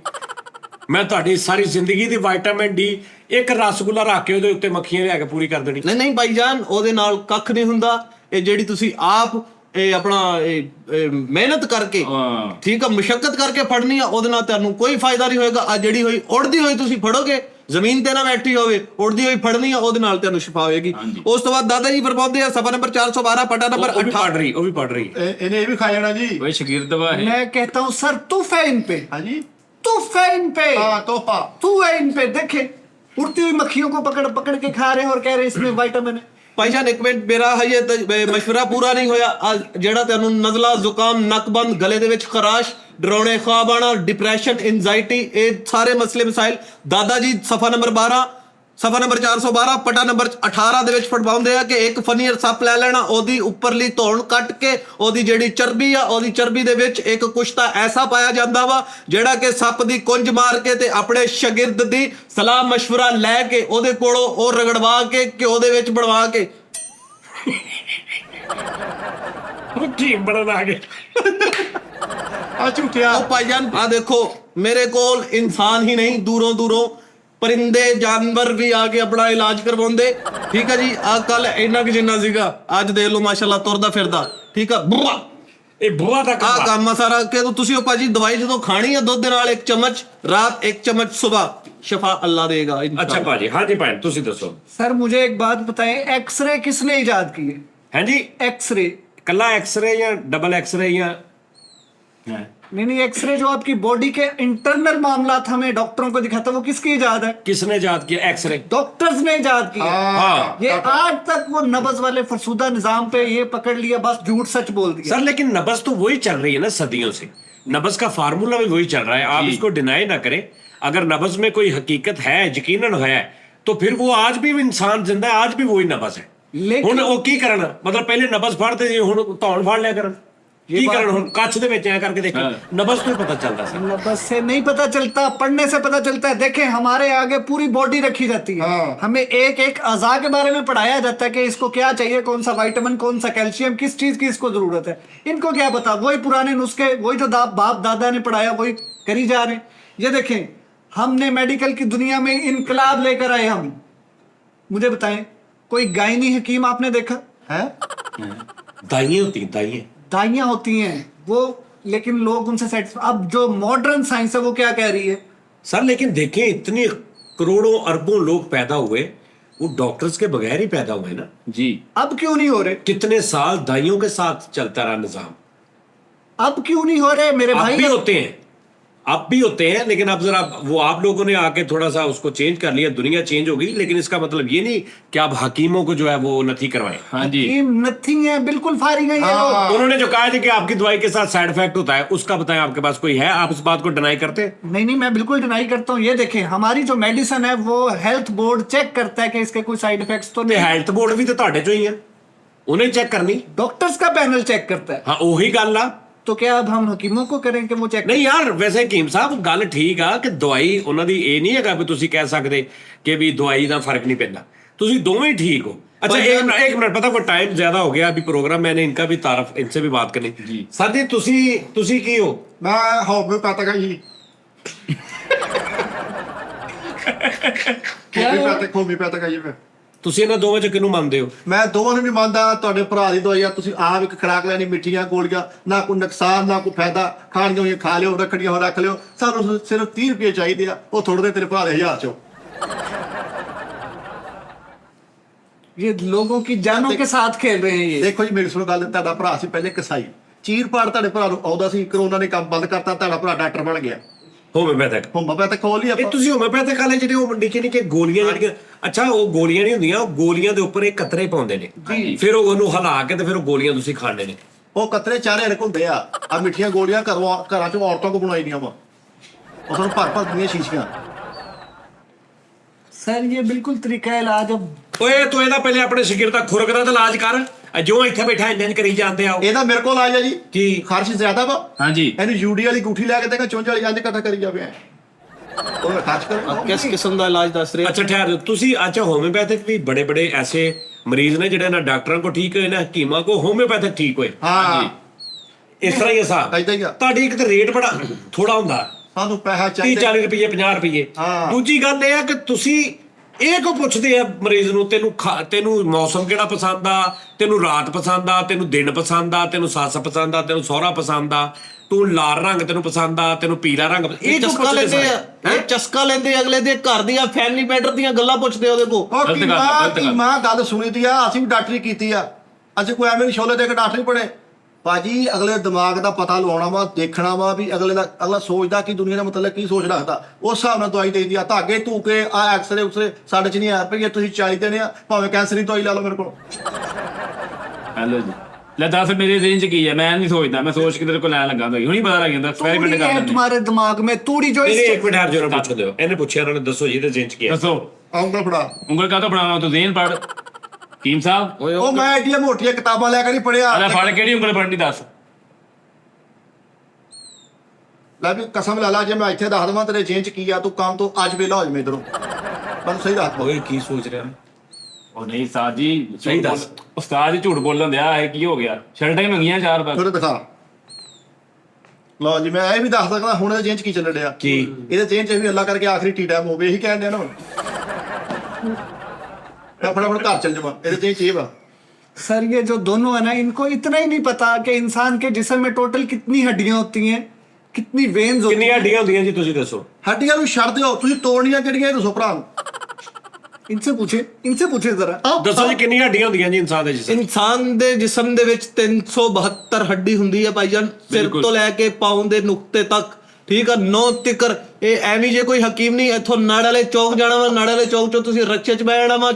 ਮੈਂ ਤੁਹਾਡੀ ਸਾਰੀ ਜ਼ਿੰਦਗੀ ਦੀ ਵਿਟਾਮਿਨ ਡੀ ਇੱਕ ਰਸਗੁੱਲਾ ਰੱਖ ਕੇ ਉਹਦੇ ਉੱਤੇ ਮੱਖੀਆਂ ਲਿਆ ਕੇ ਪੂਰੀ ਕਰ ਦੇਣੀ। ਨਹੀਂ ਭਾਈਜਾਨ, ਉਹਦੇ ਨਾਲ ਕੱਖ ਨਹੀਂ ਹੁੰਦਾ। ਇਹ ਜਿਹੜੀ ਤੁਸੀਂ ਆਪ ਇਹ ਆਪਣਾ ਮਿਹਨਤ ਕਰਕੇ, ਠੀਕ ਆ, ਮੁਸ਼ੱਕਤ ਕਰਕੇ ਫੜਨੀ ਆ, ਉਹਦੇ ਨਾਲ ਤੁਹਾਨੂੰ ਕੋਈ ਫਾਇਦਾ ਨਹੀਂ ਹੋਏਗਾ। ਆ ਜਿਹੜੀ ਹੋਈ ਉੜਦੀ ਹੋਈ ਤੁਸੀਂ ਫੜੋਗੇ, ਜ਼ਮੀਨ ਤੇ ਨਾ ਬੈਠੀ ਹੋਵੇ, ਉੜਦੀ ਹੋਈ ਫੜਨੀ ਆ, ਉਹਦੇ ਨਾਲ ਤੁਹਾਨੂੰ ਸ਼ਿਫਾ ਹੋਏਗੀ। ਉਸ ਤੋਂ ਬਾਅਦ ਦਾਦਾ ਜੀ ਫਰਮਾਉਂਦੇ ਆ ਸਫਾ ਨੰਬਰ 412 ਪਟਾ ਨੰਬਰ 18, ਉਹ ਵੀ ਪੜ ਰਹੀ ਇਹਨੇ ਇਹ ਵੀ ਖਾ ਜਾਣਾ ਜੀ। ਓਏ ਸ਼ਗਿਰਦ ਵਾ ਹੈ। मैं कहता हूँ सर तूफ है इन पे, हाँ जी, तूफ है इन पे, हाँ तोहफा। तू है इन पे। देखे उड़ती हुई मक्खियों को पकड़ पकड़ के खा रहे हैं और कह रहे हैं इसमें विटामिन है। ਭਾਈਜਾਨ ਇੱਕ ਮਿੰਟ, ਮੇਰਾ ਹਜੇ ਮਸ਼ਵਰਾ ਪੂਰਾ ਨਹੀਂ ਹੋਇਆ। ਜਿਹੜਾ ਤੁਹਾਨੂੰ ਨਜ਼ਲਾ ਜ਼ੁਕਾਮ, ਨਕਬੰਦ, ਗਲੇ ਦੇ ਵਿੱਚ ਖਰਾਸ਼, ਡਰਾਉਣੇ ख्वाब ਆਣਾ, ਡਿਪਰੈਸ਼ਨ, ਐਂਜ਼ਾਇਟੀ, ਇਹ ਸਾਰੇ ਮਸਲੇ ਮਸਾਇਲ ਦਾਦਾ ਜੀ ਸਫਾ ਨੰਬਰ 12 ਸਫਾ ਨੰਬਰ 412 ਪਟਾ ਨੰਬਰ 18 ਦੇ ਵਿੱਚ ਫਰਮਾਉਂਦੇ ਆ ਕਿ ਇੱਕ ਫਨੀਅਰ ਸੱਪ ਲੈ ਲੈਣਾ, ਉਹਦੀ ਉੱਪਰਲੀ ਧੌਣ ਕੱਟ ਕੇ ਉਹਦੀ ਜਿਹੜੀ ਚਰਬੀ ਆ, ਉਹਦੀ ਚਰਬੀ ਦੇ ਵਿੱਚ ਇੱਕ ਕੁਸ਼ਤਾ ਐਸਾ ਪਾਇਆ ਜਾਂਦਾ ਵਾ ਜਿਹੜਾ ਕਿ ਸੱਪ ਦੀ ਕੁੰਝ ਮਾਰ ਕੇ ਤੇ ਆਪਣੇ ਸ਼ਾਗਿਰਦ ਦੀ ਸਲਾਹ ਮਸ਼ਵਰਾ ਲੈ ਕੇ ਉਹਦੇ ਕੋਲੋਂ ਉਹ ਰਗੜਵਾ ਕੇ ਘਿਓ ਦੇ ਵਿੱਚ ਬਣਵਾ ਕੇ ਹਕੀਮ ਬਣਨ ਆ ਗਏ। ਆ ਝੂਠਿਆ। ਉਹ ਭਾਈਜਾਨ ਆ ਦੇਖੋ, ਮੇਰੇ ਕੋਲ ਇਨਸਾਨ ਹੀ ਨਹੀਂ, ਦੂਰੋਂ ਦੂਰੋਂ परिंदे जानवर भी आके अपना इलाज करवाते। ठीक है जी, आ कल इन्ना कि जिन्ना सीगा, अज देख लो माशाल्लाह तुरदा फिरदा। ठीक है, बुआ ਇਹ ਬੁਆ ਦਾ आ काम सारा के तो तुसी ओ भाजी दवाई जो खानी है दुध दे नाल 1 चम्मच रात 1 चम्मच सुबह शफा अल्लाह देगा अच्छा भाजी, हाँ जी भैन तुसी दसो। सर मुझे एक बात बताएं, एक्सरे किसने इजाद की है? हैं जी, एक्सरे कला एक्सरे या डबल एक्सरे या नहीं, एक्सरे जो आपकी बॉडी के इंटरनल मामला हमें डॉक्टरों को दिखाता है, वो किसकी इजाद है? किसने इजाद किया एक्सरे? डॉक्टर्स ने इजाद किया। हाँ ये आज तक वो नब्ज वाले फरसूदा निजाम पे ये पकड़ लिया, बस झूठ सच बोल दिया। सर, लेकिन नब्ज तो वही चल रही है ना सदियों से, नब्ज का फार्मूला भी वही चल रहा है, आप इसको डिनाई ना करें। अगर नब्ज में कोई हकीकत है, यकीनन है, तो फिर वो आज भी इंसान जिंदा है, आज भी वही नब्ज है। लेकिन ਹੁਣ ਉਹ ਕੀ ਕਰਨ, ਮਤਲਬ ਪਹਿਲੇ ਨਬਜ਼ ਫੜਦੇ ਸੀ, ਹੁਣ ਧੌਣ ਫੜ ਲਿਆ ਕਰਨ, ਕੀ ਕਰਨ? ਹੁਣ ਕੱਚ ਦੇ ਵਿੱਚ ਐ ਕਰਕੇ ਦੇਖੋ, ਨਬਜ਼ ਤੋਂ ਹੀ ਪਤਾ ਚੱਲਦਾ ਸੀ। नब्ज से नहीं पता चलता, पढ़ने से पता चलता है। देखें हमारे आगे पूरी बॉडी रखी जाती है, हमें एक एक अज़ा के बारे में पढ़ाया जाता है कि इसको क्या चाहिए, कौन सा विटामिन, कौन सा कैल्शियम, किस चीज की इसको जरूरत है। इनको क्या पता, वही पुराने नुस्खे, वही जो बाप दादा ने पढ़ाया वही करी जा रहे हैं। ये देखें, हमने मेडिकल की दुनिया में इनकलाब लेकर आए हम। मुझे बताएं, कोई गायनी हकीम आपने देखा है? दाइयां होती हैं, दाइयां होती हैं वो, लेकिन लोग उनसे सेटिस्फाई। अब जो मॉडर्न साइंस है वो क्या कह रही है? सर लेकिन देखें, इतने करोड़ों अरबों लोग पैदा हुए, वो डॉक्टर्स के बगैर ही पैदा हुए ना जी। अब क्यों नहीं हो रहे? कितने साल दाइयों के साथ चलता रहा निजाम, अब क्यों नहीं हो रहे मेरे अब भाई? भी होते हैं, अब भी होते हैं, लेकिन अब जरा वो आप लोगों ने आके थोड़ा सा उसको चेंज कर लिया, दुनिया चेंज हो गई। लेकिन इसका मतलब ये नहीं कि आप हकीमों को जो है वो नथी करवाएं। हाँ जी, नथिंग है, बिल्कुल फारिग है ये लोग। उन्होंने जो कहा है कि आपकी दवाई के साथ साइड इफेक्ट होता है, उसका बताएं आपके पास कोई है? आप इस बात को डिनाई करते हैं? नहीं, मैं बिल्कुल डिनाई करता हूँ। ये देखें, हमारी जो मेडिसिन है वो हेल्थ बोर्ड चेक करता है कि इसके कोई साइड इफेक्ट्स तो नहीं। हेल्थ बोर्ड भी तो ਤੁਹਾਡੇ ਚੋਂ ਹੀ ਹੈ, उन्हें चेक करनी। डॉक्टर्स का पैनल चेक करता है। हाँ ਉਹੀ ਗੱਲ ਆ। तो क्या अब हम हकीमों को करें कि वो चेक? ਨਹੀਂ ਯਾਰ, ਵੈਸੇ ਹਕੀਮ ਸਾਹਿਬ ਗੱਲ ਠੀਕ ਆ ਕਿ ਦਵਾਈ ਉਹਨਾਂ ਦੀ ਇਹ ਨਹੀਂ ਹੈਗਾ ਵੀ ਤੁਸੀਂ ਕਹਿ ਸਕਦੇ ਕਿ ਵੀ ਦਵਾਈ ਦਾ ਫਰਕ ਨਹੀਂ ਪੈਂਦਾ, ਤੁਸੀਂ ਦੋਵੇਂ ही ठीक हो। अच्छा एक मिनट, पता कोई टाइम ज्यादा हो गया अभी प्रोग्राम, मैंने इनका भी तारफ, इनसे भी बात करनी जी। सर जी तुसी की हो? मैं होम्योपैथिक है जी। होम्योपैथिक है जी। मैं ਤੁਸੀਂ ਇਹਨਾਂ ਦੋਵਾਂ ਚ ਕਿਹਨੂੰ ਮੰਨਦੇ ਹੋ? ਮੈਂ ਦੋਵਾਂ ਨੂੰ ਨਹੀਂ ਮੰਨਦਾ। ਤੁਹਾਡੇ ਭਰਾ ਦੀ ਦਵਾਈ ਆ, ਤੁਸੀਂ ਆਪ ਇੱਕ ਖੁਰਾਕ ਲੈਣੀ, ਮਿੱਠੀਆਂ ਗੋਲੀਆਂ, ਨਾ ਕੋਈ ਨੁਕਸਾਨ ਨਾ ਕੋਈ ਫਾਇਦਾ। ਖਾਣੀਆਂ ਹੋਈਆਂ ਖਾ ਲਿਓ, ਰੱਖਣੀਆਂ ਹੋ ਰੱਖ ਲਿਓ। ਸਾਨੂੰ ਸਿਰਫ 30 ਰੁਪਏ ਚਾਹੀਦੇ ਆ, ਉਹ ਥੋੜੇ ਦੇ ਤੇਰੇ ਭਰਾ ਦੇ 1000 ਚੋਂ। ये लोगों की जानों के साथ खेल रहे हैं ये। ਦੇਖੋ ਜੀ, ਮੇਰੀ ਸੁਣੋ ਗੱਲ, ਤੁਹਾਡਾ ਭਰਾ ਸੀ ਪਹਿਲੇ ਕਸਾਈ, ਚੀਰ ਪਾੜ ਤੁਹਾਡੇ ਭਰਾ ਨੂੰ ਆਉਂਦਾ ਸੀ, ਕਰੋਨਾ ਨੇ ਕੰਮ ਬੰਦ ਕਰਤਾ, ਤੁਹਾਡਾ ਭਰਾ ਡਾਕਟਰ ਬਣ ਗਿਆ। ਹੋਮਿਓਪੈਥਿਕ ਹੋਮੋਪੈਥਿਕ ਖੋਲ ਲਈ ਇਹ ਆਪਾਂ। ਤੁਸੀਂ ਹੋਮਿਓਪੈਥਿਕ ਵਾਲੇ ਜਿਹੜੇ ਉਹ ਨਿੱਕੇ ਨਿੱਕੇ ਗੋਲੀਆਂ ਜਿਹੜੀਆਂ, ਅੱਛਾ ਉਹ ਗੋਲੀਆਂ ਨਹੀਂ ਹੁੰਦੀਆਂ, ਉਹ ਗੋਲੀਆਂ ਦੇ ਉੱਪਰ ਇਹ ਕਤਰੇ ਪਾਉਂਦੇ ਨੇ, ਫਿਰ ਉਹਨੂੰ ਹਿਲਾ ਕੇ ਤੇ ਫਿਰ ਉਹ ਗੋਲੀਆਂ ਤੁਸੀਂ ਖਾਣੇ ਨੇ। ਉਹ ਕਤਰੇ ਚਾਰੇ ਰਕ ਹੁੰਦੇ ਆ। ਆ ਮਿੱਠੀਆਂ ਗੋਲੀਆਂ ਘਰਾਂ ਚੋਂ ਔਰਤਾਂ ਕੋ ਬਣਾਈ ਦੀਆਂ ਵਾ, ਉਹ ਤੁਹਾਨੂੰ ਭਰ ਦੀਆਂ ਸ਼ੀਸ਼ੀਆਂ। सर ये बिल्कुल तरीका है इलाज। अब ਓਏ ਤੂੰ ਇਹਦਾ ਪਹਿਲੇ ਆਪਣੇ ਸ਼ਗਿਰਦ ਦਾ ਖੁਰਕ ਦਾ ਤਾਂ ਇਲਾਜ ਕਰ, ਜੋ ਇੱਥੇ ਬੈਠਾ ਇੰਜ ਕਰੀ ਜਾਂਦੇ ਆ। ਇਹਦਾ ਮੇਰੇ ਕੋਲ ਆ ਜਾ ਜੀ। ਕੀ ਖਾਰਸ਼ ਜ਼ਿਆਦਾ ਵਾ? हाँ जी, ਇਹਨੂੰ ਯੂਡੀ ਵਾਲੀ ਗੂਠੀ ਲੈ ਕੇ ਦੇਗਾ, ਚੁੰਝ ਵਾਲੀ ਅੰਜ ਇਕੱਠਾ ਕਰੀ ਜਾਵੇ। ਉਹ ਮੈਂ ਖਾਰਸ਼ ਕਰ किस किस्म का इलाज दस रहे? ਅੱਛਾ ਠਹਿਰ ਜਾਓ, ਤੁਸੀਂ ਅੱਛਾ ਹੋਮਿਓਪੈਥਿਕ ਵੀ ਬੜੇ ਬੜੇ ਐਸੇ ਮਰੀਜ਼ ਨੇ ਜਿਹੜੇ ਨਾ ਡਾਕਟਰਾਂ ਕੋ ਠੀਕ ਹੋਏ ਨਾ ਹਕੀਮਾਂ ਕੋ ਹੋਮਿਓਪੈਥਿਕ ਠੀਕ ਹੋਏ। ਹਾਂ, ਇਸ ਤਰ੍ਹਾਂ ਹੀ ਹਿਸਾਬ ਏਦਾਂ ਹੀ ਆ। ਤੁਹਾਡੀ ਇੱਕ ਤਾਂ ਰੇਟ ਬੜਾ ਥੋੜਾ ਹੁੰਦਾ, ਸਾਨੂੰ ਪੈਸਾ 30 ਚਾਹੀਦਾ। 40 ਰੁਪਏ 50 ਰੁਪਏ। ਹਾਂ। ਦੂਜੀ ਗੱਲ ਇਹ ਆ ਕਿ ਤੁਸੀਂ ਇਹ ਕੋ ਪੁੱਛਦੇ ਆ ਮਰੀਜ਼ ਨੂੰ, ਤੈਨੂੰ ਮੌਸਮ ਕਿਹੜਾ ਪਸੰਦ ਆ, ਤੈਨੂੰ ਰਾਤ ਪਸੰਦ ਆ, ਤੈਨੂੰ ਦਿਨ ਪਸੰਦ ਆ, ਤੈਨੂੰ ਸੱਸ ਪਸੰਦ ਆ, ਤੈਨੂੰ ਸਹੁਰਾ ਪਸੰਦ ਆ, ਤੂੰ ਲਾਲ ਰੰਗ ਤੈਨੂੰ ਪਸੰਦ ਆ, ਤੈਨੂੰ ਪੀਲਾ ਰੰਗ ਇਹ ਚਸਕਾ ਲੈਂਦੇ ਆ, ਇਹ ਚਸਕਾ ਲੈਂਦੇ ਅਗਲੇ ਦੇ ਘਰ ਦੀਆਂ ਫੈਮਿਲੀ ਮੈਟਰ ਦੀਆਂ ਗੱਲਾਂ ਪੁੱਛਦੇ ਉਹਦੇ ਕੋ। ਉਹ ਕੀ ਮਾਂ ਗੱਲ ਸੁਣੀ ਦੀ ਆ, ਅਸੀਂ ਵੀ ਡਾਕਟਰੀ ਕੀਤੀ ਆ। ਅਸੀਂ ਕੋਈ ਐਵੇਂ ਛੋਲੇ ਦੇ ਕੇ ਡਾਕਟਰ ਨਹੀਂ ਪੜੇ ਭਾਜੀ। ਅਗਲੇ ਦਿਮਾਗ ਦਾ ਪਤਾ ਲਵਾਉਣਾ ਵਾ, ਦੇਖਣਾ ਵਾ ਵੀ ਅਗਲਾ ਸੋਚਦਾ ਕਿ ਦੁਨੀਆ ਦਾ ਮਤਲਬ ਕੀ ਸੋਚ ਰੱਖਦਾ, ਉਸ ਹਿਸਾਬ ਨਾਲ ਦਵਾਈ ਦੇਈਦੀ ਆ। ਧਾਗੇ ਧੂਕੇ ਆ ਐਕਸਰੇ ਉਕਸਰੇ ਸਾਡੇ ਚ ਨਹੀਂ ਆ ਰੁਪਏ, ਤੁਸੀਂ 40 ਦੇਣੇ ਆ, ਭਾਵੇਂ ਕੈਂਸਰ ਦੀ ਦਵਾਈ ਲਾ ਲਓ ਮੇਰੇ ਕੋਲ। हेलो जी। ले दस मेरे रेंज की है, मैं नहीं सोचता, मैं सोच के तेरे को लैन लगा हुई पता लग जाता एक्सपेरिमेंट तूड़ी है कर तुम्हारे दिमाग में, तूड़ी जो ਮੇਰੇ ਇੱਕ ਮਿੰਟ ਹਰ ਜੋਰ ਪੁੱਛ ਦਿਓ, ਇਹਨੇ ਪੁੱਛਿਆ, ਉਹਨਾਂ ਨੇ ਦੱਸੋ ਜੀ ਇਹਦੇ ਜਿੰਚ ਕੀ ਹੈ। दसो ਆਉਂਗਾ ਫੜਾ। उंगल का तो पढ़ाना तो जेन पढ़ कीम साहब। ਉਹ ਮੈਂ ਐਡੀਆਂ ਮੋਟੀਆਂ ਕਿਤਾਬਾਂ ਲੈ ਕੇ ਨਹੀਂ ਪੜਿਆ। अरे पढ़ केड़ी उंगल पढ़नी दस। ਲੈ ਵੀ ਕਸਮ ਲਾ ਲਾ, ਜੇ ਮੈਂ ਇੱਥੇ ਦੱਸ ਦਵਾਂ ਤੇਰੇ ਜੇਨ ਚ ਕੀ ਆ, ਤੂੰ ਕੰਮ ਤੋਂ ਅੱਜ ਵੇਲਾ ਹੋ ਜਾਵੇਂ ਇਧਰੋਂ। ਮੈਨੂੰ ਸਹੀ ਦੱਸ। ਓਏ ਕੀ ਸੋਚ ਰਿਹਾ? ਉਹ ਨਹੀਂ ਸਾਜ ਜੀ, ਸਹੀ ਦੱਸ। ਉਸਤਾਦ ਜੀ ਝੂਠ ਬੋਲਣ ਦਿਆ ਹੈ, ਕੀ ਹੋ ਗਿਆ? ਸ਼ਰਟਾਂ ਹੀ ਮੰਗੀਆਂ 4 ਬਸ। ਥੋੜੇ ਦਿਖਾ ਲਓ ਜੀ। ਮੈਂ ਇਹ ਵੀ ਦੱਸ ਸਕਦਾ ਹੁਣ ਇਹਦੇ ਜੇਨ ਚ ਕੀ ਚੱਲਣ ਡਿਆ। ਕੀ ਇਹਦੇ ਜੇਨ ਚ ਵੀ ਅੱਲਾ ਕਰਕੇ ਆਖਰੀ ਟੀ ਟਾਈਮ ਹੋਵੇ, ਇਹੀ ਕਹਿੰਦੇ ਆ ਨਾ ਹੁਣ। ਮੈਂ ਫਟਾਫਟ ਘਰ ਚੱਲ ਜਾਵਾਂ, ਇਹਦੇ ਜੇਨ ਚ ਇਹ ਵਾ। सर ये जो दोनों है ना, इनको इतना ही नहीं पता कि इंसान के जिस्म में टोटल कितनी हड्डियां होती हैं, कितनी वेन्स होती ਕਿੰਨੀਆਂ हैं। ਹੱਡੀਆਂ ਹੁੰਦੀਆਂ ਜੀ ਤੁਸੀਂ ਦੱਸੋ? ਹੱਡੀਆਂ ਨੂੰ ਛੱਡ ਦਿਓ, ਤੁਸੀਂ ਤੋੜਨੀਆਂ ਕਿਹੜੀਆਂ ਇਹ ਦੱਸੋ ਭਰਾ ਨੂੰ। इनसे पूछे जरा। ਦੱਸੋ ਜੀ ਕਿੰਨੀਆਂ ਹੱਡੀਆਂ ਹੁੰਦੀਆਂ ਜੀ ਇਨਸਾਨ ਦੇ ਜਿਸਮ? ਇਨਸਾਨ ਦੇ ਜਿਸਮ ਦੇ ਵਿੱਚ 372 ਹੱਡੀ ਹੁੰਦੀ ਹੈ ਭਾਈਜਾਨ, ਸਿਰ ਬਿਲਕੁਲ। ਤੋਂ ਲੈ ਕੇ ਪਾਉਂ ਦੇ ਨੁਕਤੇ ਤੱਕ, ਠੀਕ ਆ, 9 ਤਿੱਕਰ। ਇਹ ਐਵੇਂ ਜੇ ਕੋਈ ਹਕੀਮ ਨਹੀਂ, ਇੱਥੋਂ ਨਾੜ ਵਾਲੇ ਚੌਕ ਜਾਣਾ ਵਾ, ਨਾੜ ਵਾਲੇ ਚੌਕ ਚੋਂ ਤੁਸੀਂ ਰੱਚੇ ਚ ਬਹਿ ਜਾਣਾ ਵਾ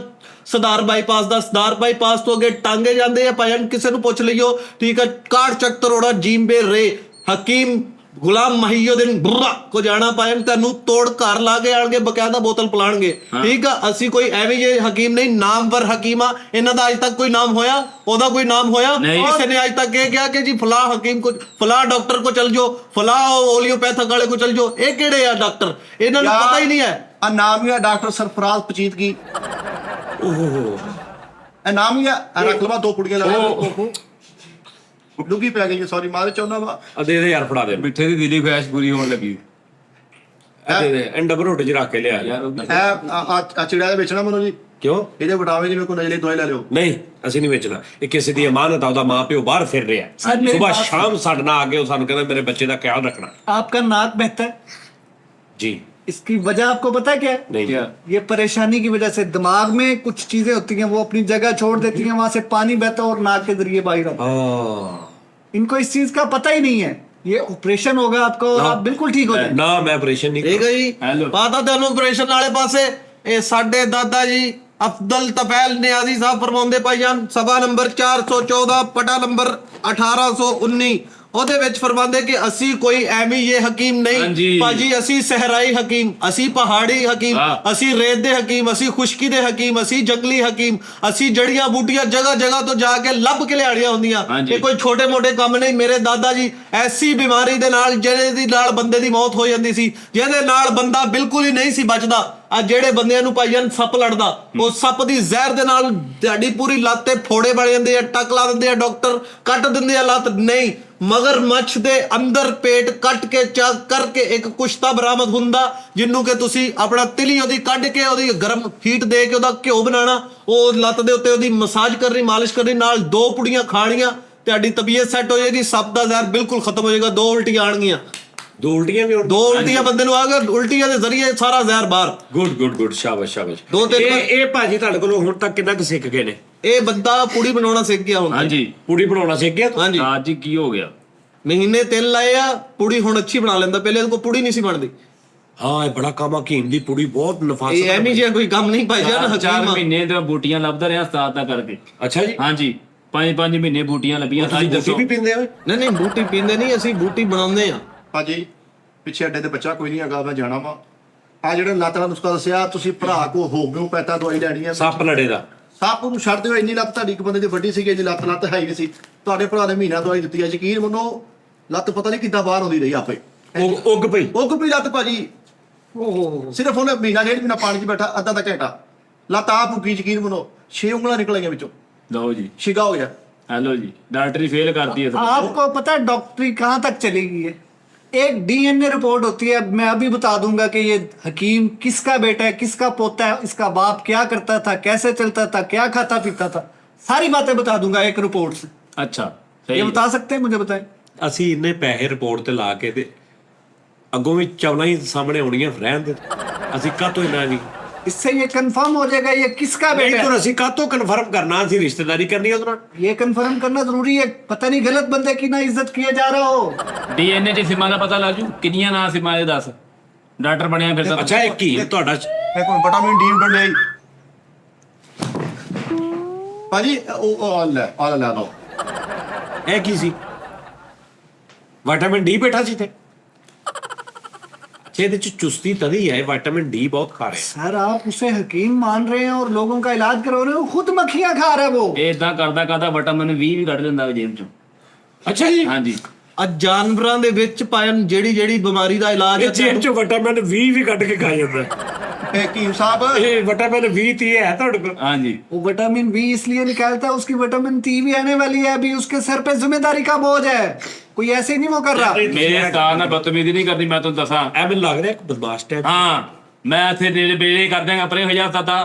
ਸਰਦਾਰ ਬਾਈਪਾਸ ਦਾ, ਸਰਦਾਰ ਬਾਈਪਾਸ ਤੋਂ ਅੱਗੇ ਟਾਂਗੇ ਜਾਂਦੇ ਆ ਭਾਈਜਾਨ, ਕਿਸੇ ਨੂੰ ਪੁੱਛ ਲਈਓ, ਠੀਕ ਆ, ਕਾੜ ਚੱਕ ਤਰੋੜਾ ਜੀਂਬੇ ਰੇ ਹਕੀਮ ਗੁਲਾਮ ਮਹੀਉਦੀਨ ਬੁर्रा ਕੋ ਜਾਣਾ ਪਾਇਨ, ਤੁਹਾਨੂੰ ਤੋੜ ਘਰ ਲਾ ਕੇ ਆਣਗੇ, ਬਕਾਇਦਾ ਬੋਤਲ ਪਿਲਾਣਗੇ, ਠੀਕ ਆ। ਅਸੀਂ ਕੋਈ ਐਵੇਂ ਜੇ ਹਕੀਮ ਨਹੀਂ, ਨਾਮਵਰ ਹਕੀਮ ਆ। ਇਹਨਾਂ ਦਾ ਅੱਜ ਤੱਕ ਕੋਈ ਨਾਮ ਹੋਇਆ? ਉਹਦਾ ਕੋਈ ਨਾਮ ਹੋਇਆ? ਨਹੀਂ। ਕਿਸੇ ਨੇ ਅੱਜ ਤੱਕ ਇਹ ਕਿਹਾ ਕਿ ਜੀ ਫਲਾ ਹਕੀਮ ਕੋ, ਫਲਾ ਡਾਕਟਰ ਕੋ ਚਲ ਜਾਓ, ਫਲਾ ਹੋਲਿਓਪੈਥਿਕ ਵਾਲੇ ਕੋ ਚਲ ਜਾਓ? ਇਹ ਕਿਹੜੇ ਆ ਡਾਕਟਰ? ਇਹਨਾਂ ਨੂੰ ਪਤਾ ਹੀ ਨਹੀਂ ਹੈ। ਆ ਨਾਮ ਹੀ ਆ ਡਾਕਟਰ ਸਰਫਰਾਜ਼ ਪਚੀਤਗੀ। ਓਹੋ, ਇਹ ਨਾਮ ਹੀ ਆ। ਰੱਖ ਲਵਾ 2 ਪੁੜੀਆਂ ਲਾ ਡੁੱਗੀ ਪੈ ਗਈ, ਸੌਰੀ ਮਾਰੇ ਚਾਹੁੰਦਾ ਵਾ। ਦੇ ਦੇ ਯਾਰ, ਫੜਾ ਦੇ। ਮਿੱਠੇ ਦੀ ਦਿਲੀ ਖੁਆਇਸ਼ ਪੂਰੀ ਹੋਣ ਲੱਗੀ ਦੇ ਦੇ ਐਂਡ ਰੋਟੀ ਚ ਰੱਖ ਕੇ ਲਿਆ ਯਾਰ। ਉਹ ਇਹ ਚਿੜਿਆ ਦੇ ਵੇਚਣਾ ਮੈਨੂੰ ਜੀ, ਕਿਉਂ? ਇਹਦੇ ਵਟਾਵੇ ਦੀ ਮੇਰੇ ਕੋਲ ਨਜ਼ਲੇ ਦਵਾਈ ਲੈ ਲਿਓ। ਨਹੀਂ, ਅਸੀਂ ਨਹੀਂ ਵੇਚਣਾ। ਇਹ ਕਿਸੇ ਦੀ ਅਮਾਨਤ ਆ, ਉਹਦਾ ਮਾਂ ਪਿਓ ਬਾਹਰ ਫਿਰ ਰਿਹਾ, ਸਵੇਰ ਸ਼ਾਮ ਸਾਡੇ ਨਾਲ ਆ ਕੇ ਉਹ ਸਾਨੂੰ ਕਹਿੰਦਾ ਮੇਰੇ ਬੱਚੇ ਦਾ ਖਿਆਲ ਰੱਖਣਾ। आपका नाक बहता है, ਜੀ इसकी वजह आपको पता है क्या है? नहीं। क्या? ये परेशानी की वजह से दिमाग में कुछ चीजें होती हैं, वो अपनी जगह छोड़ देती हैं, वहां से पानी बहता है और नाक के जरिए बाहर आता है। ਹਾਂ इनको इस चीज का पता ही नहीं है। ये ऑपरेशन होगा आपका और आप बिल्कुल ठीक हो जाएंगे। ਨਾ ਮੈਂ ਆਪਰੇਸ਼ਨ ਨਹੀਂ ਠੀਕ ਹੈ ਜੀ, ਹੈਲੋ। ਪਤਾ ਤੁਹਾਨੂੰ ਆਪਰੇਸ਼ਨ ਵਾਲੇ ਪਾਸੇ। ਇਹ ਸਾਡੇ ਦਾਦਾ ਜੀ ਅਫਜ਼ਲ ਤਫੈਲ ਨਿਆਜ਼ੀ ਸਾਹਿਬ ਫਰਮਾਉਂਦੇ ਭਾਈਜਾਨ, ਸਭਾ ਨੰਬਰ 414 ਪਟਾ ਨੰਬਰ 1819, ਉਹਦੇ ਵਿੱਚ ਫਰਮਾਉਂਦੇ ਕਿ ਅਸੀਂ ਕੋਈ ਐਵੇਂ ਇਹ ਹਕੀਮ ਨਹੀਂ ਹਾਂਜੀ। ਭਾਜੀ, ਅਸੀਂ ਸਹਿਰਾਈ ਹਕੀਮ, ਅਸੀਂ ਪਹਾੜੀ ਹਕੀਮ, ਵਾਹ। ਅਸੀਂ ਰੇਤ ਦੇ ਹਕੀਮ, ਅਸੀਂ ਖੁਸ਼ਕੀ ਦੇ ਹਕੀਮ, ਅਸੀਂ ਜੰਗਲੀ ਹਕੀਮ, ਅਸੀਂ ਜੜੀਆਂ ਬੂਟੀਆਂ ਜਗ੍ਹਾ ਜਗ੍ਹਾ ਤੋਂ ਜਾ ਕੇ ਲੱਭ ਕੇ ਲਿਆੜੀਆਂ ਹੁੰਦੀਆਂ। ਹਾਂਜੀ। ਇਹ ਕੋਈ ਛੋਟੇ ਮੋਟੇ ਕੰਮ ਨਹੀਂ। ਮੇਰੇ ਦਾਦਾ ਜੀ ਐਸੀ ਬਿਮਾਰੀ ਦੇ ਨਾਲ, ਜਿਹਦੇ ਨਾਲ ਬੰਦੇ ਦੀ ਮੌਤ ਹੋ ਜਾਂਦੀ ਸੀ, ਜਿਹਦੇ ਨਾਲ ਬੰਦਾ ਬਿਲਕੁਲ ਹੀ ਨਹੀਂ ਸੀ ਬਚਦਾ। ਆ ਜਿਹੜੇ ਬੰਦਿਆਂ ਨੂੰ ਭਾਈਜਾਨ ਸੱਪ ਲੜਦਾ, ਉਹ ਸੱਪ ਦੀ ਜ਼ਹਿਰ ਦੇ ਨਾਲ ਤੁਹਾਡੀ ਪੂਰੀ ਲੱਤ ਤੇ ਫੋੜੇ ਬਣ ਜਾਂਦੇ ਆ, ਟੱਕ ਲਾ ਦਿੰਦੇ ਆ, ਡਾਕਟਰ ਕੱਟ ਦਿੰਦੇ ਆ ਲੱਤ। ਨਹੀਂ, ਮਗਰਮੱਛ ਦੇ ਅੰਦਰ ਪੇਟ ਕੱਟ ਕੇ ਚੈੱਕ ਕਰਕੇ ਇੱਕ ਕੁਸ਼ਤਾ ਬਰਾਮਦ ਹੁੰਦਾ, ਜਿਹਨੂੰ ਕਿ ਤੁਸੀਂ ਆਪਣਾ ਤਿਲੀ ਉਹਦੀ ਕੱਢ ਕੇ ਉਹਦੀ ਗਰਮ ਹੀਟ ਦੇ ਕੇ ਉਹਦਾ ਘਿਓ ਬਣਾਉਣਾ, ਉਹ ਲੱਤ ਦੇ ਉੱਤੇ ਉਹਦੀ ਮਸਾਜ ਕਰਨੀ, ਮਾਲਿਸ਼ ਕਰਨੀ, ਨਾਲ 2 ਪੁੜੀਆਂ ਖਾਣੀਆਂ, ਤੁਹਾਡੀ ਤਬੀਅਤ ਸੈੱਟ ਹੋ ਜਾਏਗੀ, ਸੱਪ ਦਾ ਜ਼ਹਿਰ ਬਿਲਕੁਲ ਖਤਮ ਹੋ ਜਾਏਗਾ। 2 ਉਲਟੀਆਂ ਆਣਗੀਆਂ, 2 ਉਲਟੀਆਂ ਵੀ 2 ਉਲਟੀਆਂ ਬੰਦੇ ਨੂੰ ਆ ਗਿਆ, ਉਲਟੀਆਂ ਦੇ ਜ਼ਰੀਏ ਸਾਰਾ ਜ਼ਹਿਰ ਬਾਹਰ। ਗੁੱਡ, ਸ਼ਾਬਾਸ਼ ਸ਼ਾਬਾਸ਼। 2-3 ਇਹ ਭਾਜੀ ਤੁਹਾਡੇ ਕੋਲੋਂ ਹੁਣ ਤੱਕ ਕਿੰਨਾ ਕੁ ਸਿੱਖ ਗਏ ਨੇ? ਇਹ ਬੰਦਾ ਪੁੜੀ ਬਣਾਉਣਾ ਸਿੱਖ ਗਿਆ ਹੁਣ। ਹਾਂਜੀ। ਪੂੜੀ ਬਣਾਉਣਾ ਸਿੱਖ ਗਿਆ ਤੂੰ? ਹਾਂਜੀ, ਅੱਜ ਹੀ ਕੀ ਹੋ ਗਿਆ? ਮਹੀਨੇ ਤਿੰਨ ਲਾਏ ਆ, ਪੁੜੀ ਹੁਣ ਅੱਛੀ ਬਣਾ ਲੈਂਦਾ। ਪਹਿਲੇ ਇਹਦੇ ਕੋਲ ਪੁੜੀ ਨਹੀਂ ਸੀ ਬਣਦੀ। ਹਾਂ, ਇਹ ਬੜਾ ਕੰਮ ਹਕੀਮ ਦੀ ਪੂੜੀ ਬਹੁਤ ਨਫਾਸਤ ਇਹ ਐਵੇਂ ਜਿਹਾ ਕੋਈ ਕੰਮ ਨਹੀਂ ਭਾਈ ਜਾਨ। 4 ਮਹੀਨੇ ਤੇ ਬੂਟੀਆਂ ਲੱਭਦਾ ਰਿਹਾ ਉਸਤਾਦ ਦਾ ਕਰਕੇ। ਅੱਛਾ ਜੀ। ਹਾਂਜੀ, 5 ਮਹੀਨੇ ਬੂਟੀਆਂ ਲੱਭੀਆਂ। ਤੁਸੀਂ ਅੱਜ ਦੱਸੋ। ਵੀ ਪੀਂਦੇ ਹੋ? ਨਹੀਂ ਬੂਟੀ ਪੀਂਦੇ ਨਹੀਂ, ਅਸੀਂ ਬੂਟੀ ਬਣਾਉਂਦੇ ਆ। ਭਾਜੀ ਪਿੱਛੇ ਅੱਡੇ ਤੇ ਬੱਚਾ ਕੋਈ ਨਹੀਂ ਹੈਗਾ, ਮੈਂ ਜਾਣਾ ਵਾ। ਆ ਜਿਹੜਾ ਲੱਤ ਦਾ ਨੁਸਖਾ ਦੱਸਿਆ ਤੁਸੀਂ, ਭਰਾ ਕੋ ਹੋਮਿਓਪੈਥਾ ਦਵਾਈ ਲੈਣੀ ਆ। ਸੱਪ ਲੜੇ ਦਾ ਸੱਪ ਨੂੰ ਛੱਡ ਦਿਓ, ਇੰਨੀ ਲੱਤ ਤੁਹਾਡੀ ਇੱਕ ਬੰਦੇ ਦੀ ਵੱਡੀ ਸੀਗੀ, ਇੰਨੀ ਲੱਤ ਹੈ ਹੀ ਨਹੀਂ ਸੀ। ਤੁਹਾਡੇ ਭਰਾ ਨੇ ਮਹੀਨਾ ਦਵਾਈ ਦਿੱਤੀ ਆ, ਯਕੀਨ ਮੰਨੋ ਲੱਤ ਪਤਾ ਨਹੀਂ ਕਿੱਦਾਂ ਬਾਹਰ ਆਉਂਦੀ ਰਹੀ ਆਪੇ। ਉੱਗ ਪਈ। ਉੱਗ ਪਈ ਲੱਤ ਭਾਜੀ। ਸਿਰਫ ਉਹਨੇ ਮਹੀਨਾ 1.5 ਮਹੀਨਾ ਪਾਣੀ 'ਚ ਬੈਠਾ, ਅੱਧਾ ਤਾਂ ਘੰਟਾ, ਲੱਤ ਆਪ ਉੱਗੀ, ਯਕੀਨ ਮੰਨੋ 6 ਉਂਗਲਾਂ ਨਿਕਲ ਆਈਆਂ ਵਿੱਚੋਂ, ਲਓ ਜੀ, ਸ਼ਿਗਾ ਹੋ ਗਿਆ। हेलो जी, डॉक्टरी फेल करती है सब। आपको पता है डॉक्टरी कहाँ तक चलेगी है? एक डीएनए रिपोर्ट होती है, मैं अभी बता दूंगा कि ये हकीम किसका बेटा है, किसका पोता है, इसका बाप क्या करता था, कैसे चलता था, क्या खाता पीता था, सारी बातें बता दूंगा एक रिपोर्ट से। अच्छा, ये सही है। बता सकते हैं, मुझे बताएं। ਅਸੀਂ ਇੰਨੇ ਪੈਸੇ ਰਿਪੋਰਟ ਤੇ ਲਾ ਕੇ ਤੇ ਅੱਗੋਂ ਵੀ ਚਵਲਾਂ ਹੀ ਸਾਹਮਣੇ ਆਉਣੀਆਂ, ਰਹਿਣ ਦੇ। ਅਸੀਂ ਕਾਹਤੋਂ ਇੰਨਾ ਵੀ इससे ये कंफर्म हो जाएगा ये किसका ਨਹੀਂ बेटा ਤਾਂ है। ਅਸੀਂ ਕਾਹਤੋਂ ਕਨਫਰਮ ਕਰਨਾ? ਅਸੀਂ ਰਿਸ਼ਤੇਦਾਰੀ ਕਰਨੀ ਉਹਦੇ ਨਾਲ। ये कंफर्म करना जरूरी है, पता नहीं गलत बंदे की ना इज्जत किया जा रहा हो। डीएनए च सिमा का पता लग जू किनिया ना सिमा दे दस डॉक्टर बनया फिर ਅੱਛਾ, ਇਹ ਕੀ ਤੁਹਾਡਾ? ਇਹ ਕੋਈ ਵਿਟਾਮਿਨ ਡੀ ਉਡਣ ਲਈ ਭਾਜੀ। ਉਹ ਲੈ ਲਓ। ਇਹ ਕੀ ਸੀ? ਵਿਟਾਮਿਨ ਡੀ ਬੈਠਾ ਸੀ ਤੇ ਅੱਛਾ, ਇਹਦੇ ਚ ਚੁਸਤੀ ਤਦੀ ਹੈ, ਵਿਟਾਮਿਨ ਡੀ ਬਹੁਤ ਖਾ ਰਹੇ। सर आप उसे हकीम मान रहे हैं और लोगों का इलाज करा रहे हो, खुद मक्खियां खा रहा है वो। इदा करदा विटामिन 20 भी कट दिंदा जेब चों। ਅੱਛਾ ਜੀ। हाँ जी, ਆ ਜਾਨਵਰਾਂ ਦੇ ਵਿੱਚ ਪਾਇਨ ਜਿਹੜੀ ਬਿਮਾਰੀ ਦਾ ਇਲਾਜ ਇਹ ਹੈ, ਜੇਬ ਚੋਂ ਵਿਟਾਮਿਨ 20 ਵੀ ਕੱਢ ਕੇ ਖਾ ਜਾਂਦਾ। ਇਹ ਹਕੀਮ ਸਾਹਿਬ ਇਹ ਵਿਟਾਮਿਨ 20 ਤੀ ਹੈ ਤੁਹਾਡੇ ਕੋਲ? हाँ जी। वो विटामिन बी इसलिए निकालता है, उसकी विटामिन टी भी आने वाली है, अभी उसके सर पे जिम्मेदारी का बोझ है, कोई ऐसे नहीं वो कर रहा। मेरे उस्ताद ने बदतमीजी नहीं करनी, मैं तुम दसा। ਐ ਮੈਨੂੰ ਲੱਗ ਰਿਹਾ ਇੱਕ ਬਦਮਾਸ਼ ਟਾਈਪ। हाँ, मैं इथे नेड़े बेड़े कर देंगा परे हो जा दादा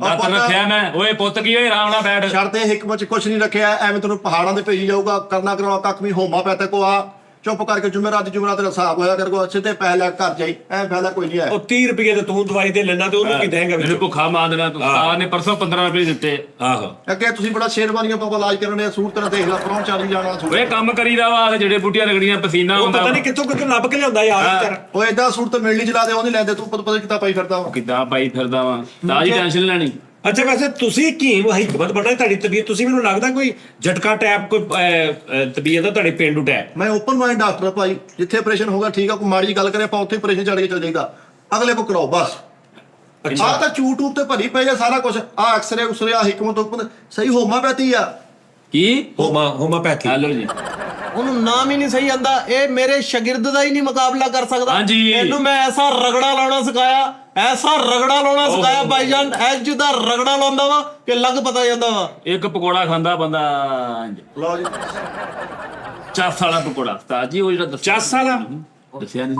दाता पुत्त। रखिया मैं ओए पुੱਤ ਕੀ ਹੋਏ ਆਰਾਮ ਨਾਲ ਬੈਠ। ਸ਼ਰਤੇ ਹਿਕਮਤ ਚ ਕੁਝ ਨਹੀਂ ਰੱਖਿਆ, ਐਵੇਂ ਤੈਨੂੰ ਪਹਾੜਾਂ ਦੇ ਭੇਜੀ ਜਾਊਗਾ, ਕਰਨਾ ਕਰਾਉਣਾ ਕੱਖ ਨਹੀਂ। ਹੋਮਿਓਪੈਥਿਕ ਆ, ਚੁੱਪ ਕਰਕੇ ਜੁਮੇਰਾਤ ਦੀ ਜੁਮੇਰਾਤ ਦਾ ਹਿਸਾਬ ਹੋਇਆ ਕਰ ਕੋ ਅੱਛੇ ਤੇ ਪੈਸੇ ਲੈ ਕੇ ਘਰ ਜਾਈ ਐ ਫਾਇਦਾ ਕੋਈ ਨਹੀਂ ਹੈ। ਉਹ 30 ਰੁਪਏ ਤੇ ਤੂੰ ਦਵਾਈ ਦੇ ਲੈਣਾ ਤੇ ਉਹਨੂੰ ਕੀ ਦੇਂਗਾ ਮੈਨੂੰ ਵਿੱਚ? ਭੁੱਖਾ ਮਾਰ ਦੇਣਾ ਤੂੰ ਆ ਨੇ ਪਰਸੋਂ 15 ਰੁਪਏ ਦਿੱਤੇ। ਆਹੋ ਅੱਗੇ ਤੁਸੀਂ ਬੜਾ ਸ਼ੇਰਵਾਨੀਆਂ ਪਾਪਾ ਇਲਾਜ ਕਰਨੇ ਆ, ਸੂਟ ਤੇਰਾ ਦੇਖ ਲੈ ਪਰੌਣ ਚਾਲੀ ਜਾਣਾ ਸੂਟ। ਓਏ ਕੰਮ ਕਰੀਦਾ ਵਾ ਤੇ ਜਿਹੜੇ ਬੂਟੀਆਂ ਰਗੜੀਆਂ ਪਸੀਨਾ ਉਹ ਹੁੰਦਾ ਪਤਾ ਨਹੀਂ ਕਿੱਥੋਂ ਕਿੱਥੋਂ ਲੱਭ ਕੇ ਲਿਆਉਂਦਾ ਯਾਰ ਵਿਚਾਰਾ। ਉਹ ਏਦਾਂ ਸੂਟ ਤਾਂ ਮਿਲਣੀ ਚਲਾ ਦੇ ਉਹ ਨਹੀਂ ਲੈਂਦੇ ਤੂੰ ਪਤਾ ਕਿੱਦਾਂ ਪਾਈ ਫਿਰਦਾ ਵਾ। ਕਿੱਦਾਂ ਪਾਈ ਫਿਰਦਾ ਵਾ ਤਾਜੀ ਟੈਨਸ਼ਨ ਲੈਣੀ। ਅੱਛਾ ਵੈਸੇ ਤੁਸੀਂ ਹਕੀਮ ਹਕਮਤ ਬੜਾ ਤੁਹਾਡੀ ਤਬੀਅਤ, ਤੁਸੀਂ ਮੈਨੂੰ ਲੱਗਦਾ ਕੋਈ ਝਟਕਾ ਟੈਪ ਕੋਈ ਤਬੀਅਤ ਦਾ ਤੁਹਾਡੇ ਪੇਂਡੂ ਟੈਪ। ਮੈਂ ਓਪਨ ਮਾਈਂਡ ਡਾਕਟਰ ਆ ਭਾਈ, ਜਿੱਥੇ ਆਪਰੇਸ਼ਨ ਹੋਗਾ ਠੀਕ ਆ, ਕੋਈ ਮਾੜੀ ਜਿਹੀ ਗੱਲ ਕਰੇ ਆਪਾਂ ਉੱਥੇ ਆਪਰੇਸ਼ਨ ਛੱਡ ਕੇ ਚਲ ਜਾਈਦਾ, ਅਗਲੇ ਕੋ ਕਰਾਓ ਬਸ। ਆਹ ਤਾਂ YouTube ਤੇ ਭਰੀ ਪਈ ਆ ਸਾਰਾ ਕੁਝ, ਆ ਐਕਸਰੇ ਉਸਰੇ ਆ ਹਕਮਤ ਉਕਮਤ ਸਹੀ ਹੋਮੋਪੈਥੀ ਆ। ਕੀ ਹੋਮੋਪੈਥੀ। ਹੈਲੋ ਜੀ ਉਹਨੂੰ ਨਾਮ ਹੀ ਨਹੀਂ ਸਹੀ ਆਂਦਾ, ਇਹ ਮੇਰੇ ਸ਼ਾਗਿਰਦ ਦਾ ਹੀ ਨਹੀਂ ਮੁਕਾਬਲਾ ਕਰ ਸਕਦਾ। ਹਾਂਜੀ। ਇਹਨੂੰ ਮੈਂ ਐਸਾ ਰਗੜਾ ਲਾਉਣਾ ਸਿਖਾਇਆ, ਐਸਾ ਰਗੜਾ ਲਾਉਣਾ ਸਿਖਾਇਆ ਭਾਈਜਾਨ, ਐਜ ਦਾ ਰਗੜਾ ਲਾਉਂਦਾ ਵਾ ਕਿ ਲੱਗ ਪਤਾ ਜਾਂਦਾ ਵਾ। ਇੱਕ ਪਕੌੜਾ ਖਾਂਦਾ ਬੰਦਾ ਲਓ ਜੀ ਚਾਸ ਵਾਲਾ ਪਕੌੜਾ ਤਾਜੀ ਉਹ ਜਿਹੜਾ ਚੱਸ ਵਾਲਾ ਦੱਸਿਆ ਨਹੀਂ।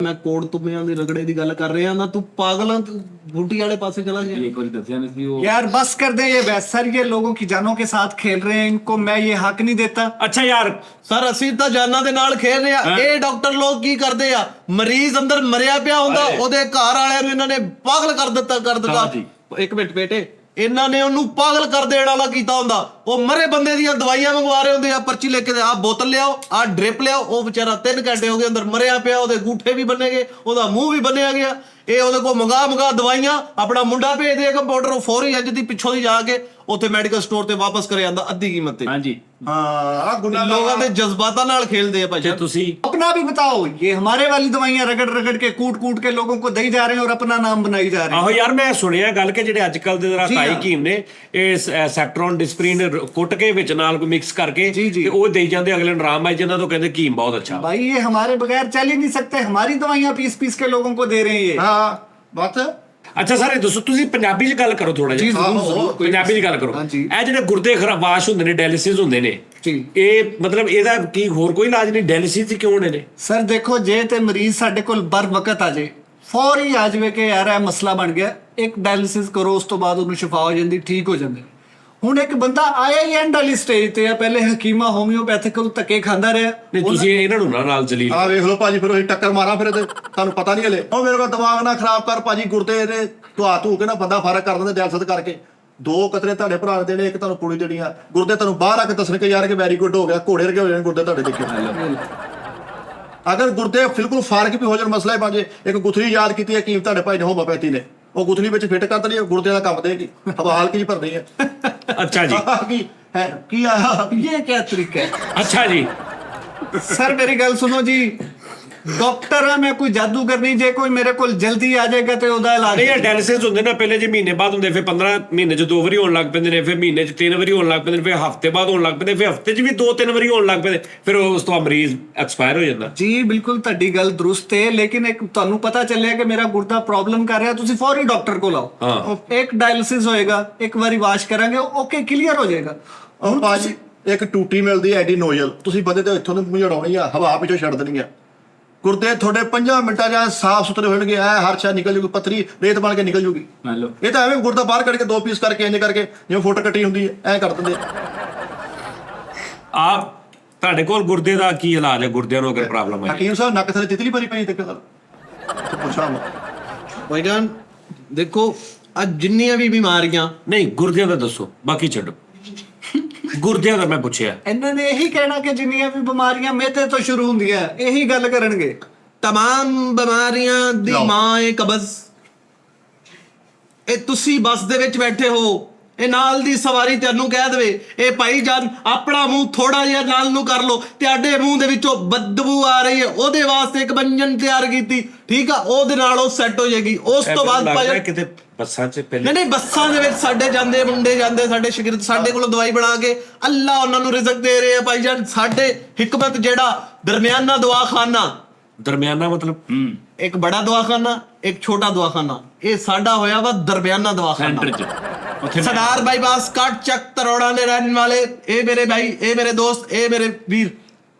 ਮੈਂ ਕੋੜ ਤੁਮਿਆਂ ਦੇ ਰਗੜੇ ਦੀ ਗੱਲ ਕਰ ਰਿਹਾ ਨਾ, ਤੂੰ ਪਾਗਲ ਆ, ਤੂੰ ਬੂਟੀ वाले पासे चला गया। ਇੱਕ ਵਾਰੀ ਦੱਸਿਆ ਨਹੀਂ ਸੀ ਉਹ। यार बस कर दे ये बहस सर, ये लोगों की जानों के साथ खेल रहे हैं, इनको मैं ये हक नहीं देता। ਅੱਛਾ ਯਾਰ ਸਰ ਅਸੀਂ ਤਾਂ ਜਾਨਾਂ ਦੇ ਨਾਲ ਖੇਡ ਰਹੇ ਆ, ਇਹ ਡਾਕਟਰ ਲੋਕ ਕੀ ਕਰਦੇ ਆ, ਮਰੀਜ਼ ਅੰਦਰ ਮਰਿਆ ਪਿਆ ਹੁੰਦਾ, ਉਹਦੇ ਘਰ ਵਾਲਿਆਂ ਨੂੰ ਇਹਨਾਂ ਨੇ ਪਾਗਲ ਕਰ ਦਿੱਤਾ। ਇੱਕ ਮਿੰਟ ਬੇਟੇ, ਇਹਨਾਂ ਨੇ ਉਹਨੂੰ ਪਾਗਲ ਕਰ ਦੇਣ ਵਾਲਾ ਕੀਤਾ ਹੁੰਦਾ। ਉਹ ਮਰੇ ਬੰਦੇ ਦੀਆਂ ਦਵਾਈਆਂ ਮੰਗਵਾ ਰਹੇ ਹੁੰਦੇ ਆ, ਪਰਚੀ ਲੈ ਕੇ, ਆ ਬੋਤਲ ਲਿਆਓ, ਆ ਡ੍ਰਿਪ ਲਿਆਓ। ਉਹ ਵਿਚਾਰਾ 3 ਘੰਟੇ ਹੋ ਗਏ ਅੰਦਰ ਮਰਿਆ ਪਿਆ, ਉਹਦੇ ਗੂਠੇ ਵੀ ਬੰਨੇ ਗਏ, ਉਹਦਾ ਮੂੰਹ ਵੀ ਬੰਨਿਆ ਗਿਆ। ਇਹ ਉਹਦੇ ਕੋਲ ਮੰਗਾ ਦਵਾਈਆਂ, ਆਪਣਾ ਮੁੰਡਾ ਭੇਜਦੇ ਆ ਕੰਪਿਊਟਰ, ਉਹ ਫੌਰੀ ਅੱਜ ਦੀ ਪਿੱਛੋਂ ਦੀ ਜਾ ਕੇ ਉੱਥੇ ਮੈਡੀਕਲ ਸਟੋਰ ਤੇ ਵਾਪਸ ਕਰੇ ਆਂਦਾ ਅੱਧੀ ਕੀਮਤ ਤੇ। ਹਾਂਜੀ ਹਾਂ ਆ ਗੁੰਡਾ ਲੋਕਾਂ ਦੇ ਜਜ਼ਬਾਤਾਂ ਨਾਲ ਖੇਲਦੇ ਆ ਭਾਜੀ। ਤੁਸੀਂ अपना भी बताओ, ये हमारे वाली दवाइयां रगड़ रगड़ के कूट कूट के लोगों को दई जा रहे हैं और अपना नाम बनाई जा रहे ਆਹੋ हैं। ਯਾਰ ਮੈਂ ਸੁਣਿਆ ਗੱਲ ਕਿ ਜਿਹੜੇ ਅੱਜ ਕੱਲ ਦੇ ਜੀ ਰਾਤਾਈ ਹਾਂ। ਹਕੀਮ ਨੇ ਇਹ ਸੈਕਟਰੋਨ ਡਿਸਪਰੀਨ ਕੁੱਟ ਕੇ ਵਿੱਚ ਨਾਲ ਕੋਈ ਮਿਕਸ ਕਰਕੇ ਜੀ, ਜੀ। ਤੇ ਉਹ ਦੇਈ ਜਾਂਦੇ ਅਗਲੇ ਨੂੰ ਆਰਾਮ ਆਈ ਜਾਂਦਾ ਤੋਂ ਕਹਿੰਦੇ ਹਕੀਮ ਬਹੁਤ ਅੱਛਾ। भाई ये हमारे बगैर चल ही नहीं सकते, हमारी दवाइयां पीस पीस के लोगों को दे रहे हैं ये। ਹਾਂ ਬਸ ਅੱਛਾ ਸਾਰੇ ਦੱਸੋ, ਤੁਸੀਂ ਪੰਜਾਬੀ 'ਚ ਗੱਲ ਕਰੋ ਥੋੜਾ जी ਜਿਹਾ। जरूर जरूर कोई- ਪੰਜਾਬੀ 'ਚ ਗੱਲ ਕਰੋ। हाँ जी ਇਹ ਜਿਹੜੇ ਗੁਰਦੇ ਖਰਾਬਾਸ਼ ਹੁੰਦੇ ਨੇ, ਡਾਇਲਿਸਿਸ ਹੁੰਦੇ ਨੇ, जी ਇਹ ਮਤਲਬ ਇਹਦਾ ਕੀ ਹੋਰ ਕੋਈ ਇਲਾਜ ਨਹੀਂ? ਡਾਇਲਿਸਿਸ ਹੀ ਕਿਉਂ ਹੋਣੇ ਨੇ? सर देखो जे ते मरीज साडे कोल बर वक्त आ जाए, फौरी आ जावे कि यार ਇਹ ਮਸਲਾ ਬਣ ਗਿਆ, ਇੱਕ ਡਾਇਲਿਸਿਸ ਕਰੋ, ਉਸ ਤੋਂ ਬਾਅਦ ਉਹਨੂੰ ਸ਼ਿਫਾ ਹੋ ਜਾਂਦੀ, ਠੀਕ ਹੋ ਜਾਂਦੇ। ਹੁਣ ਇੱਕ ਬੰਦਾ ਆਇਆ ਹੀ ਐਂਡ ਵਾਲੀ ਸਟੇਜ ਤੇ ਆ, ਪਹਿਲੇ ਹਕੀਮਾ ਹੋਮਿਓਪੈਥਿਕ ਕੋਲ ਧੱਕੇ ਖਾਂਦਾ ਰਿਹਾ। ਨਹੀਂ ਤੁਸੀਂ ਇਹਨਾਂ ਨੂੰ ਨਾਲ ਜਲੀਲ ਆ ਵੇਖ ਲਓ ਭਾਜੀ, ਫਿਰ ਉਹ ਟੱਕਰ ਮਾਰਾਂ ਫਿਰ ਤੇ ਤੁਹਾਨੂੰ ਪਤਾ ਨਹੀਂ ਹਲੇ। ਉਹ ਮੇਰੇ ਕੋਲ ਦਿਮਾਗ ਨਾ ਖਰਾਬ ਕਰ ਭਾਜੀ, ਗੁਰਦੇ ਨੇ ਧੁਆ ਧੂ ਕੇ ਨਾ ਬੰਦਾ ਫਰਕ ਕਰ ਦਿੰਦੇ ਦਿਆਲਸਤ ਕਰਕੇ। 2 ਕਤਰੇ ਤੁਹਾਡੇ ਭਰਾ ਦੇ ਨੇ, ਇੱਕ ਤੁਹਾਨੂੰ ਪੁੜੀ ਦੇਣੀ ਆ। ਗੁਰਦੇ ਤੁਹਾਨੂੰ ਬਾਹਰ ਆ ਕੇ ਦੱਸਣ ਕਿ ਯਾਰ ਕਿ ਵੈਰੀ ਗੁੱਡ ਹੋ ਗਿਆ, ਘੋੜੇ ਵਰਗੇ ਹੋ ਜਾਣ ਗੁਰਦੇ ਤੁਹਾਡੇ। ਦੇਖਿਓ ਅਗਰ ਗੁਰਦੇ ਬਿਲਕੁਲ ਫਾਰਕ ਵੀ ਹੋ ਜਾਣ, ਮਸਲਾ ਹੀ ਬਣ ਜੇ। ਇੱਕ ਗੁਥਲੀ ਯਾਦ ਕੀਤੀ ਹੈ ਹਕੀਮ ਤੁਹਾਡੇ ਭਾਈ ਨੇ ਹੋਮੋਪੈਥੀ ਨੇ, ਉਹ ਗੁਥਲੀ ਵਿੱਚ ਫਿੱਟ ਕਰ ਦੇਣੀ, ਗੁਰਦੇ ਦਾ ਕੰਮ ਦੇਗੀ, ਹਵਾ ਹਲਕੀ ਜਿਹੀ ਭਰਨੀ ਹੈ। ਅੱਛਾ ਜੀ ਕੀ ਹੈ ਕੀ ਆ ये क्या तरीका है? ਅੱਛਾ ਜੀ सर मेरी गल सुनो जी, डॉक्टर है मैं, कोई जादूगर नहीं, जे कोई मेरे को जल्दी आ जाएगा तो ਉਹਦਾ ਇਲਾਜ। ਨਹੀਂ ਇਹ ਡਾਇਲਿਸਿਸ ਹੁੰਦੇ ਨਾ, ਪਹਿਲੇ ਜੇ ਮਹੀਨੇ ਬਾਅਦ ਹੁੰਦੇ, ਫਿਰ 15 ਮਹੀਨੇ 'ਚ 2 ਵਾਰੀ ਹੋਣ ਲੱਗ ਪੈਂਦੇ ਨੇ, ਫਿਰ ਮਹੀਨੇ 'ਚ 3 ਵਾਰੀ ਹੋਣ ਲੱਗ ਪੈਂਦੇ ਨੇ, ਫਿਰ ਹਫ਼ਤੇ ਬਾਅਦ ਹੋਣ ਲੱਗ ਪੈਂਦੇ, ਫਿਰ ਹਫ਼ਤੇ 'ਚ ਵੀ 2-3 ਵਾਰੀ ਹੋਣ ਲੱਗ ਪੈਂਦੇ, ਫਿਰ ਉਸ ਤੋਂ ਬਾਅਦ ਮਰੀਜ਼ ਐਕਸਪਾਇਰ ਹੋ ਜਾਂਦਾ। ਜੀ ਬਿਲਕੁਲ ਤੁਹਾਡੀ ਗੱਲ ਦਰੁਸਤ ਹੈ, ਲੇਕਿਨ ਇੱਕ ਤੁਹਾਨੂੰ ਪਤਾ ਚੱਲਿਆ ਕਿ ਮੇਰਾ ਗੁਰਦਾ ਪ੍ਰੋਬਲਮ ਕਰ ਰਿਹਾ, ਤੁਸੀਂ ਫੌਰੀ ਡਾਕਟਰ ਕੋਲ ਆਓ। ਹਾਂ। ਇੱਕ ਡਾਇਲਿਸਿਸ ਹੋਏਗਾ, ਇੱਕ ਵਾਰੀ ਵਾਸ਼ ਕਰਾਂਗੇ, ਓਕੇ ਕਲੀਅਰ ਹੋ ਜਾਏਗਾ। ਉਹ ਭਾਜੀ ਇੱਕ ਟੂਟੀ ਮਿਲਦੀ ਐ ਐਡੀ ਨੋਜ਼ਲ, ਤੁਸੀਂ ਬੰਦੇ ਤੇ ਇੱਥੋਂ ਨੂੰ ਮੁਝੜਾਉਣੀ ਆ, ਹਵਾ ਪਿੱਛੋਂ ਛੱਡ ਦੇਣੀ ਆ। ਗੁਰਦੇ ਤੁਹਾਡੇ 5 ਮਿੰਟਾਂ 'ਚ ਸਾਫ਼ ਸੁਥਰੇ ਹੋਣਗੇ, ਐ ਹਰ ਸ਼ਾ ਨਿਕਲ ਜੂਗੀ, ਪੱਥਰੀ ਰੇਤ ਬਣ ਕੇ ਨਿਕਲ ਜੂਗੀ। ਮੰਨ ਲਓ ਇਹ ਤਾਂ ਐਵੇਂ ਗੁਰਦਾ ਬਾਹਰ ਕੱਢ ਕੇ 2 ਪੀਸ ਕਰਕੇ ਇੰਜ ਕਰਕੇ ਜਿਵੇਂ ਫੁੱਟ ਕੱਟੀ ਹੁੰਦੀ ਐ, ਐ ਕਰ ਦਿੰਦੇ। ਆਪ ਤੁਹਾਡੇ ਕੋਲ ਗੁਰਦੇ ਦਾ ਕੀ ਇਲਾਜ ਹੈ? ਗੁਰਦਿਆਂ ਨੂੰ ਅਗਰ ਪ੍ਰੋਬਲਮ ਹੈ, ਹਕੀਮ ਸਾਹਿਬ ਨੱਕ ਥੱਲੇ ਤਿਤਲੀ ਭਰੀ ਪਈ ਤੇ ਕਿਹਦਾ ਪੁੱਛਾਂ ਮੈਂ। ਭਾਈਜਾਨ ਦੇਖੋ, ਅੱਜ ਜਿੰਨੀਆਂ ਵੀ ਬਿਮਾਰੀਆਂ, ਨਹੀਂ ਗੁਰਦਿਆਂ ਦਾ ਦੱਸੋ, ਬਾਕੀ ਛੱਡੋ। ਗੁਰਦਿਆਂ ਦਾ ਮੈਂ ਪੁੱਛਿਆ। ਇਹਨਾਂ ਨੇ ਇਹੀ ਕਹਿਣਾ ਕਿ ਜਿੰਨੀਆਂ ਵੀ ਬਿਮਾਰੀਆਂ ਮਿਹਦੇ ਤੋਂ ਸ਼ੁਰੂ ਹੁੰਦੀਆਂ, ਇਹੀ ਗੱਲ ਕਰਨਗੇ। तमाम ਬਿਮਾਰੀਆਂ ਦੀ ਮਾਂ ਏ ਕਬਜ਼। ਇਹ ਤੁਸੀਂ ਬੱਸ ਦੇ ਵਿੱਚ ਬੈਠੇ ਹੋ, ਇਹ ਨਾਲ ਦੀ ਸਵਾਰੀ ਤੈਨੂੰ ਕਹਿ ਦੇਵੇ, ਇਹ ਭਾਈ ਜਾਨ ਆਪਣਾ ਮੂੰਹ ਥੋੜਾ ਜਿਹਾ ਨਾਲ ਨੂੰ ਕਰ ਲੋ, ਤੁਹਾਡੇ ਮੂੰਹ ਦੇ ਵਿੱਚੋਂ ਬਦਬੂ ਆ ਰਹੀ ਹੈ, ਉਹਦੇ ਵਾਸਤੇ ਇੱਕ ਮੰਜਨ ਤਿਆਰ ਕੀਤੀ, ਠੀਕ ਆ, ਉਹਦੇ ਨਾਲ ਉਹ ਸੈੱਟ ਹੋ ਜਾਏਗੀ। ਉਸ ਤੋਂ ਬਾਅਦ ਭਾਈ ਕਿਤੇ ਬੱਸਾਂ 'ਚ ਪਹਿਲੇ ਨਹੀਂ ਬੱਸਾਂ ਦੇ ਵਿੱਚ ਸਾਡੇ ਜਾਂਦੇ ਮੁੰਡੇ ਜਾਂਦੇ, ਸਾਡੇ ਸ਼ਾਗਿਰਦ ਸਾਡੇ ਕੋਲੋਂ ਦਵਾਈ ਬਣਾ ਕੇ ਅੱਲਾ ਉਹਨਾਂ ਨੂੰ ਰਿਜ਼ਕ ਦੇ ਰਹੇ ਆ ਭਾਈ ਜਾਨ। ਸਾਡੇ ਹਕਮਤ ਜਿਹੜਾ ਦਰਮਿਆਨਾ ਦਵਾਖਾਨਾ, ਦਰਮਿਆਨਾ ਮਤਲਬ ਇੱਕ ਬੜਾ ਦਵਾਖਾਨਾ, ਇੱਕ ਛੋਟਾ ਦਵਾਖਾਨਾ, ਇਹ ਸਾਡਾ ਹੋਇਆ ਵਾ ਦਰਮਿਆਨਾ ਦਵਾਖਾਨਾ। ਸੈਂਟਰ 'ਚ ਉੱਥੇ ਸਰਦਾਰ ਬਾਈਪਾਸ ਕਾਟ ਚੱਕ ਤਰੋੜਾ ਦੇ ਰਹਿਣ ਵਾਲੇ, ਇਹ ਮੇਰੇ ਭਾਈ, ਇਹ ਮੇਰੇ ਦੋਸਤ, ਇਹ ਮੇਰੇ ਵੀਰ,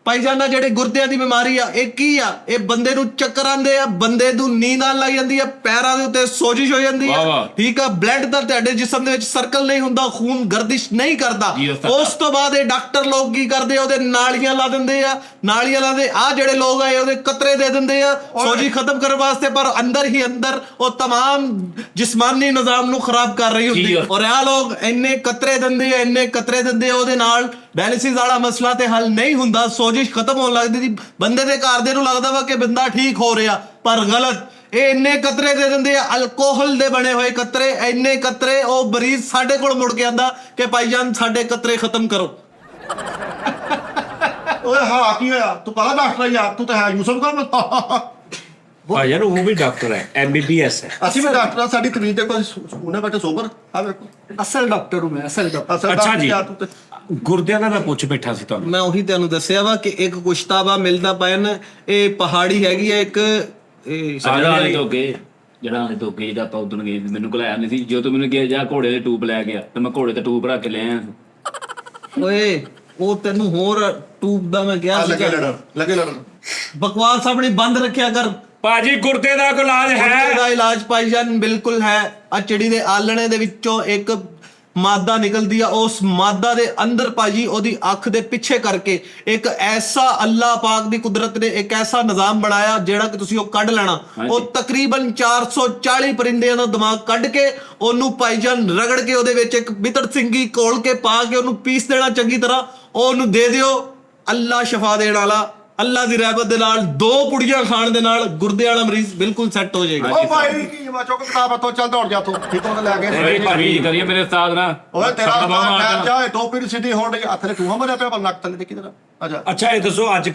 ਭਾਈਜਾਨ ਆਹ ਜਿਹੜੇ ਗੁਰਦਿਆਂ ਦੀ ਬਿਮਾਰੀ ਆ ਇਹ ਕੀ ਆ? ਇਹ ਬੰਦੇ ਨੂੰ ਚੱਕਰ ਆਉਂਦੇ ਆ, ਬੰਦੇ ਨੂੰ ਨੀਂਦ ਆਉਣ ਲੱਗ ਜਾਂਦੀ ਆ, ਪੈਰਾਂ ਦੇ ਉੱਤੇ ਸੋਜਿਸ਼ ਹੋ ਜਾਂਦੀ ਵਾਹ ਆ, ਵਾਹ। ਠੀਕ ਆ, ਬਲੱਡ ਦਾ ਤੁਹਾਡੇ ਜਿਸਮ ਦੇ ਵਿੱਚ ਸਰਕਲ ਨਹੀਂ ਹੁੰਦਾ, ਖੂਨ ਗਰਦਿਸ਼ ਨਹੀਂ ਕਰਦਾ। ਜੀ ਉਸਤਾਦ। ਉਸ ਤੋਂ ਬਾਅਦ ਇਹ ਡਾਕਟਰ ਲੋਕ ਕੀ ਕਰਦੇ ਆ, ਉਹਦੇ ਨਾਲੀਆਂ ਲਾ ਦਿੰਦੇ ਆ, ਨਾਲੀਆਂ ਲਾਦੇ ਆ ਜਿਹੜੇ ਲੋਕ ਆ ਉਹਦੇ ਕਤਰੇ ਦੇ ਦਿੰਦੇ ਆ ਸੋਜੀ ਖਤਮ ਕਰਨ ਵਾਸਤੇ, ਪਰ ਅੰਦਰ ਹੀ ਅੰਦਰ ਉਹ तमाम ਜਿਸਮਾਨੀ ਨਿਜ਼ਾਮ ਨੂੰ ਖਰਾਬ ਕਰ ਰਹੀ ਹੁੰਦੀ ਜੀ। ਹੈ। ਔਰ ਇਹ ਲੋਕ ਇੰਨੇ ਕਤਰੇ ਦਿੰਦੇ ਆ, ਇੰਨੇ ਕਤਰੇ ਦਿੰਦੇ ਆ, ਉਹਦੇ ਨਾਲ ਡਾਇਲਿਸਿਸ ਵਾਲਾ ਮਸਲਾ ਤੇ ਹੱਲ ਨਹੀਂ ਹੁੰਦਾ, ਸੋਜਿਸ਼ ਖਤਮ ਹੋਣ ਲੱਗਦੀ ਸੀ, ਬੰਦੇ ਦੇ ਘਰਦੇ ਨੂੰ ਲੱਗਦਾ ਵਾ ਕਿ ਬੰਦਾ ਠੀਕ ਹੋ ਰਿਹਾ, ਪਰ ਗਲਤ। ਇਹ ਇੰਨੇ ਕਤਰੇ ਦੇ ਦਿੰਦੇ ਆ, ਅਲਕੋਹਲ ਦੇ ਬਣੇ ਹੋਏ ਕਤਰੇ, ਇੰਨੇ ਕਤਰੇ, ਉਹ ਮਰੀਜ਼ ਸਾਡੇ ਕੋਲ ਮੁੜ ਕੇ ਆਂਦਾ ਕਿ ਭਾਈਜਾਨ ਸਾਡੇ ਕਤਰੇ ਖਤਮ ਕਰੋ। ਓਏ ਹਾਂ ਕੀ ਹੋਇਆ? ਤੂੰ ਪਤਾ ਡਾਕਟਰ ਆ ਯਾਰ, ਤੂੰ ਤਾਂ ਹੈ ਯੂਸਫ ਖਾਨ। ਭਾਈਜਾਨ ਉਹ ਵੀ ਡਾਕਟਰ ਹੈ, MBBS ਹੈ। ਅਸੀਂ ਵੀ ਡਾਕਟਰ ਆ, ਸਾਡੀ ਤਰੀਕ ਦੇ ਕੋਲ ਉਹਨੇ ਬੈਠੇ ਸੋਬਰ ਆ ਵੇਖੋ। असल डॉक्टर हूँ मैं, असल डॉक्टर। ਅਸਲ ਅੱਛਾ ਡਾਕਟਰ ਜੀ। ਯਾਰ ਤੂੰ ਤੇ ਗੁਰਦਿਆਂ ਦਾ ਮੈਂ ਪੁੱਛ ਬੈਠਾ ਸੀ ਤੁਹਾਨੂੰ। ਮੈਂ ਉਹੀ ਤੁਹਾਨੂੰ ਦੱਸਿਆ ਵਾ ਕਿ ਇੱਕ ਕੁਸ਼ਤਾਬਾ ਮਿਲਦਾ ਪੈਨ, ਇਹ ਪਹਾੜੀ ਹੈਗੀ ਆ ਇੱਕ, ਇਹ ਸਾਡਾ ਵਾਲੇ ਤੋਂ ਅੱਗੇ ਜਿਹੜਾ ਹਾਲੇ ਤੋਂ ਅੱਗੇ ਜਿਹੜਾ ਆਪਾਂ ਉਦੋਂ ਗਏ ਸੀ, ਮੈਨੂੰ ਕੋਲ ਆਇਆ ਨਹੀਂ ਸੀ, ਜੋ ਤੂੰ ਮੈਨੂੰ ਕਿਹਾ ਜਾ ਘੋੜੇ ਦੇ ਟੂਬ ਲੈ ਗਿਆ ਤੇ ਮੈਂ ਘੋੜੇ ਤੇ ਟੂਬ ਰੱਖ ਕੇ ਲੈ ਆਇਆ। ਓਏ ਉਹ ਤੈਨੂੰ ਹੋਰ ਟੂਬ ਦਾ ਮੈਂ ਕਿਹਾ ਲੱਗੇ ਸੀਗਾ, ਲੜਨ, ਲੱਗੇ ਲੜਨ। ਬਕਵਾਸ ਆਪਣੀ ਬੰਦ ਰੱਖਿਆ ਕਰ। ਭਾਜੀ ਗੁਰਦੇ ਦਾ ਕੋਈ ਇਲਾਜ ਗੁਰਦੇ ਹੈ? ਦਾ ਇਲਾਜ ਭਾਈਜਾਨ ਬਿਲਕੁਲ ਹੈ। ਆ ਚਿੜੀ ਦੇ ਆਲਣੇ ਦੇ ਵਿੱਚੋਂ ਇੱਕ ਮਾਦਾ ਨਿਕਲਦੀ ਆ, ਉਸ ਮਾਦਾ ਦੇ ਅੰਦਰ ਭਾਜੀ ਉਹਦੀ ਅੱਖ ਦੇ ਪਿੱਛੇ ਕਰਕੇ ਇੱਕ ਐਸਾ ਅੱਲਾਹ ਪਾਕ ਦੀ ਕੁਦਰਤ ਨੇ ਇੱਕ ਐਸਾ ਨਿਜ਼ਾਮ ਬਣਾਇਆ ਜਿਹੜਾ ਕਿ ਤੁਸੀਂ ਉਹ ਕੱਢ ਲੈਣਾ। ਉਹ ਤਕਰੀਬਨ 440 ਪਰਿੰਦਿਆਂ ਦਾ ਦਿਮਾਗ ਕੱਢ ਕੇ ਉਹਨੂੰ ਭਾਈਜਾਨ ਰਗੜ ਕੇ ਉਹਦੇ ਵਿੱਚ ਇੱਕ ਬਿਤੜ ਸਿੰਘੀ ਘੋਲ ਕੇ ਪਾ ਕੇ ਉਹਨੂੰ ਪੀਸ ਦੇਣਾ ਚੰਗੀ ਤਰ੍ਹਾਂ, ਉਹਨੂੰ ਦੇ ਦਿਓ। ਅੱਲਾਹ ਸ਼ਫਾ ਦੇਣ ਵਾਲਾ, ਅੱਲਾ ਦੀ ਰਹਿਮਤ ਦੇ ਨਾਲ 2 ਪੁੜੀਆਂ ਖਾਣ ਦੇ ਨਾਲ ਗੁਰਦੇ ਵਾਲਾ ਮਰੀਜ਼ ਬਿਲਕੁਲ ਸੈੱਟ ਹੋ ਜਾਏਗਾ। ਓ ਭਾਈ ਕੀ ਮੈਂ ਚੁੱਕ ਕਿਤਾਬ ਤੋਂ ਚੱਲ ਦੌੜ ਜਾ ਤੂੰ, ਠੀਕ ਹੋ ਲੈ ਕੇ। ਓਏ ਭਾਬੀ ਕਰੀਏ ਮੇਰੇ ਉਸਤਾਦ ਨਾਲ। ਓਏ ਤੇਰਾ ਸਾਡਾ ਬਾਬਾ ਮੈਂ ਆਇਆ। ਜਾ ਟੋਪੀ ਦੀ ਸਿੱਧੀ ਹੋਣ ਡਈ, ਹੱਥ ਨੇ ਟੂਹਾ ਮਰਿਆ ਪਿਆ, ਪਰ ਨੱਕ ਥੱਲੇ ਦੇਖੀ ਤੇਰਾ। ਅੱਛਾ ਅੱਛਾ ਇਹ ਦੱਸੋ ਅੱਜ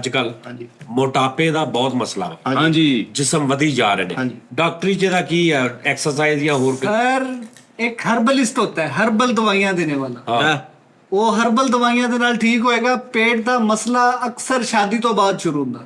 ਕੱਲ ਹਾਂਜੀ। ਮੋਟਾਪੇ ਦਾ ਬਹੁਤ ਮਸਲਾ ਹੈ, ਹਾਂਜੀ ਜਿਸਮ ਵਧੀ ਜਾ ਰਹੇ ਨੇ। ਹਾਂਜੀ। ਡਾਕਟਰੀ ਜਿਹਦਾ ਕੀ ਹੈ, ਐਕਸਰਸਾਈਜ਼ ਜਾਂ ਹੋਰ ਕੋਈ? सर एक हर्बलिस्ट होता है, हर्बल दवाइयां देने वाला। ਹਾਂ ਉਹ ਹਰਬਲ ਦਵਾਈਆਂ ਦੇ ਨਾਲ ਠੀਕ ਹੋਏਗਾ। ਪੇਟ ਦਾ ਮਸਲਾ ਅਕਸਰ ਸ਼ਾਦੀ ਤੋਂ ਬਾਅਦ ਸ਼ੁਰੂ ਹੁੰਦਾ,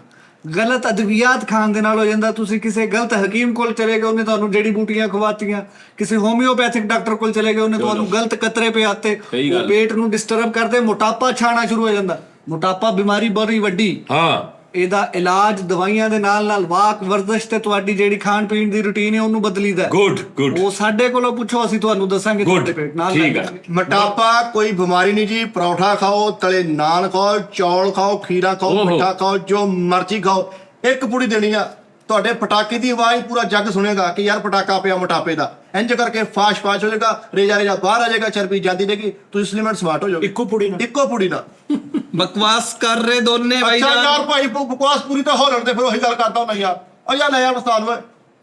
ਗਲਤ ਅਦਵੀਆਤ ਖਾਣ ਦੇ ਨਾਲ ਹੋ ਜਾਂਦਾ। ਤੁਸੀਂ ਕਿਸੇ ਗਲਤ ਹਕੀਮ ਕੋਲ ਚਲੇ ਗਏ, ਉਹਨੇ ਤੁਹਾਨੂੰ ਜੜੀ ਬੂਟੀਆਂ ਖਵਾਤੀਆਂ, ਕਿਸੇ ਹੋਮਿਓਪੈਥਿਕ ਡਾਕਟਰ ਕੋਲ ਚਲੇ ਗਏ, ਉਹਨੇ ਤੁਹਾਨੂੰ ਗਲਤ ਕਤਰੇ ਪਿਆਤੇ, ਸਹੀ ਗੱਲ। ਉਹ ਪੇਟ ਨੂੰ ਡਿਸਟਰਬ ਕਰਦੇ, ਮੋਟਾਪਾ ਛਾਣਾ ਸ਼ੁਰੂ ਹੋ ਜਾਂਦਾ। ਮੋਟਾਪਾ ਬਿਮਾਰੀ ਬੜੀ ਵੱਡੀ। ਹਾਂ ਇਹਦਾ ਇਲਾਜ ਦਵਾਈਆਂ ਦੇ ਨਾਲ ਨਾਲ ਵਾਕ ਵਰਜ਼ਿਸ਼ ਤੇ ਤੁਹਾਡੀ ਜਿਹੜੀ ਖਾਣ ਪੀਣ ਦੀ ਰੁਟੀਨ ਹੈ ਉਹਨੂੰ ਬਦਲੀਦਾ ਹੈ। ਗੁੱਡ ਉਹ ਸਾਡੇ ਕੋਲੋਂ ਪੁੱਛੋ, ਅਸੀਂ ਤੁਹਾਨੂੰ ਦੱਸਾਂਗੇ ਤੁਹਾਡੇ ਪੇਟ ਨਾਲ ਠੀਕ ਹੈ। ਮੋਟਾਪਾ ਕੋਈ ਬਿਮਾਰੀ ਨਹੀਂ ਜੀ। ਪਰੌਠਾ ਖਾਓ, ਤਲੇ ਨਾਨ ਖਾਓ, ਚੌਲ ਖਾਓ, ਖੀਰਾ ਖਾਓ, ਓਹੋ। ਮਿੱਠਾ ਖਾਓ, ਜੋ ਮਰਜ਼ੀ ਖਾਓ, ਇੱਕ ਪੁੜੀ ਦੇਣੀ ਆ। ਤੁਹਾਡੇ ਪਟਾਕੇ ਦੀ ਆਵਾਜ਼ ਪੂਰਾ ਜੱਗ ਸੁਣੇਗਾ ਕਿ ਯਾਰ ਪਟਾਕਾ ਪਿਆ ਮੋਟਾਪੇ ਦਾ। ਇੰਜ ਕਰਕੇ ਫਾਸ਼ ਹੋ ਜਾਏਗਾ, ਰੇਜਾ ਬਾਹਰ ਆ ਜਾਏਗਾ, ਚਰਬੀ ਜਾਂਦੀ ਰਹੇਗੀ, ਤੁਸੀਂ ਸਲਿਮ ਐਂਡ ਸਮਾਰਟ ਹੋ ਜਾਓਗੇ। ਇੱਕੋ ਪੁੜੀ ਨਾਲ? ਇੱਕੋ ਪੁੜੀ ਨਾਲ। ਬਕਵਾਸ ਕਰ ਰਹੇ ਦੋਨੇ ਭਾਈ ਅੱਛਾ ਜਾਨ। ਯਾਰ ਭਾਈ ਬਕਵਾਸ ਪੂਰੀ ਤਾਂ ਹੋ ਲੈਣ ਤੇ ਫਿਰ ਉਹੀ ਗੱਲ ਕਰਦਾ ਹੁੰਦਾ ਯਾਰ। ਉਹ ਯਾਰ ਲੈ ਯਾਰ ਉਸਤਾਦ ਓਏ।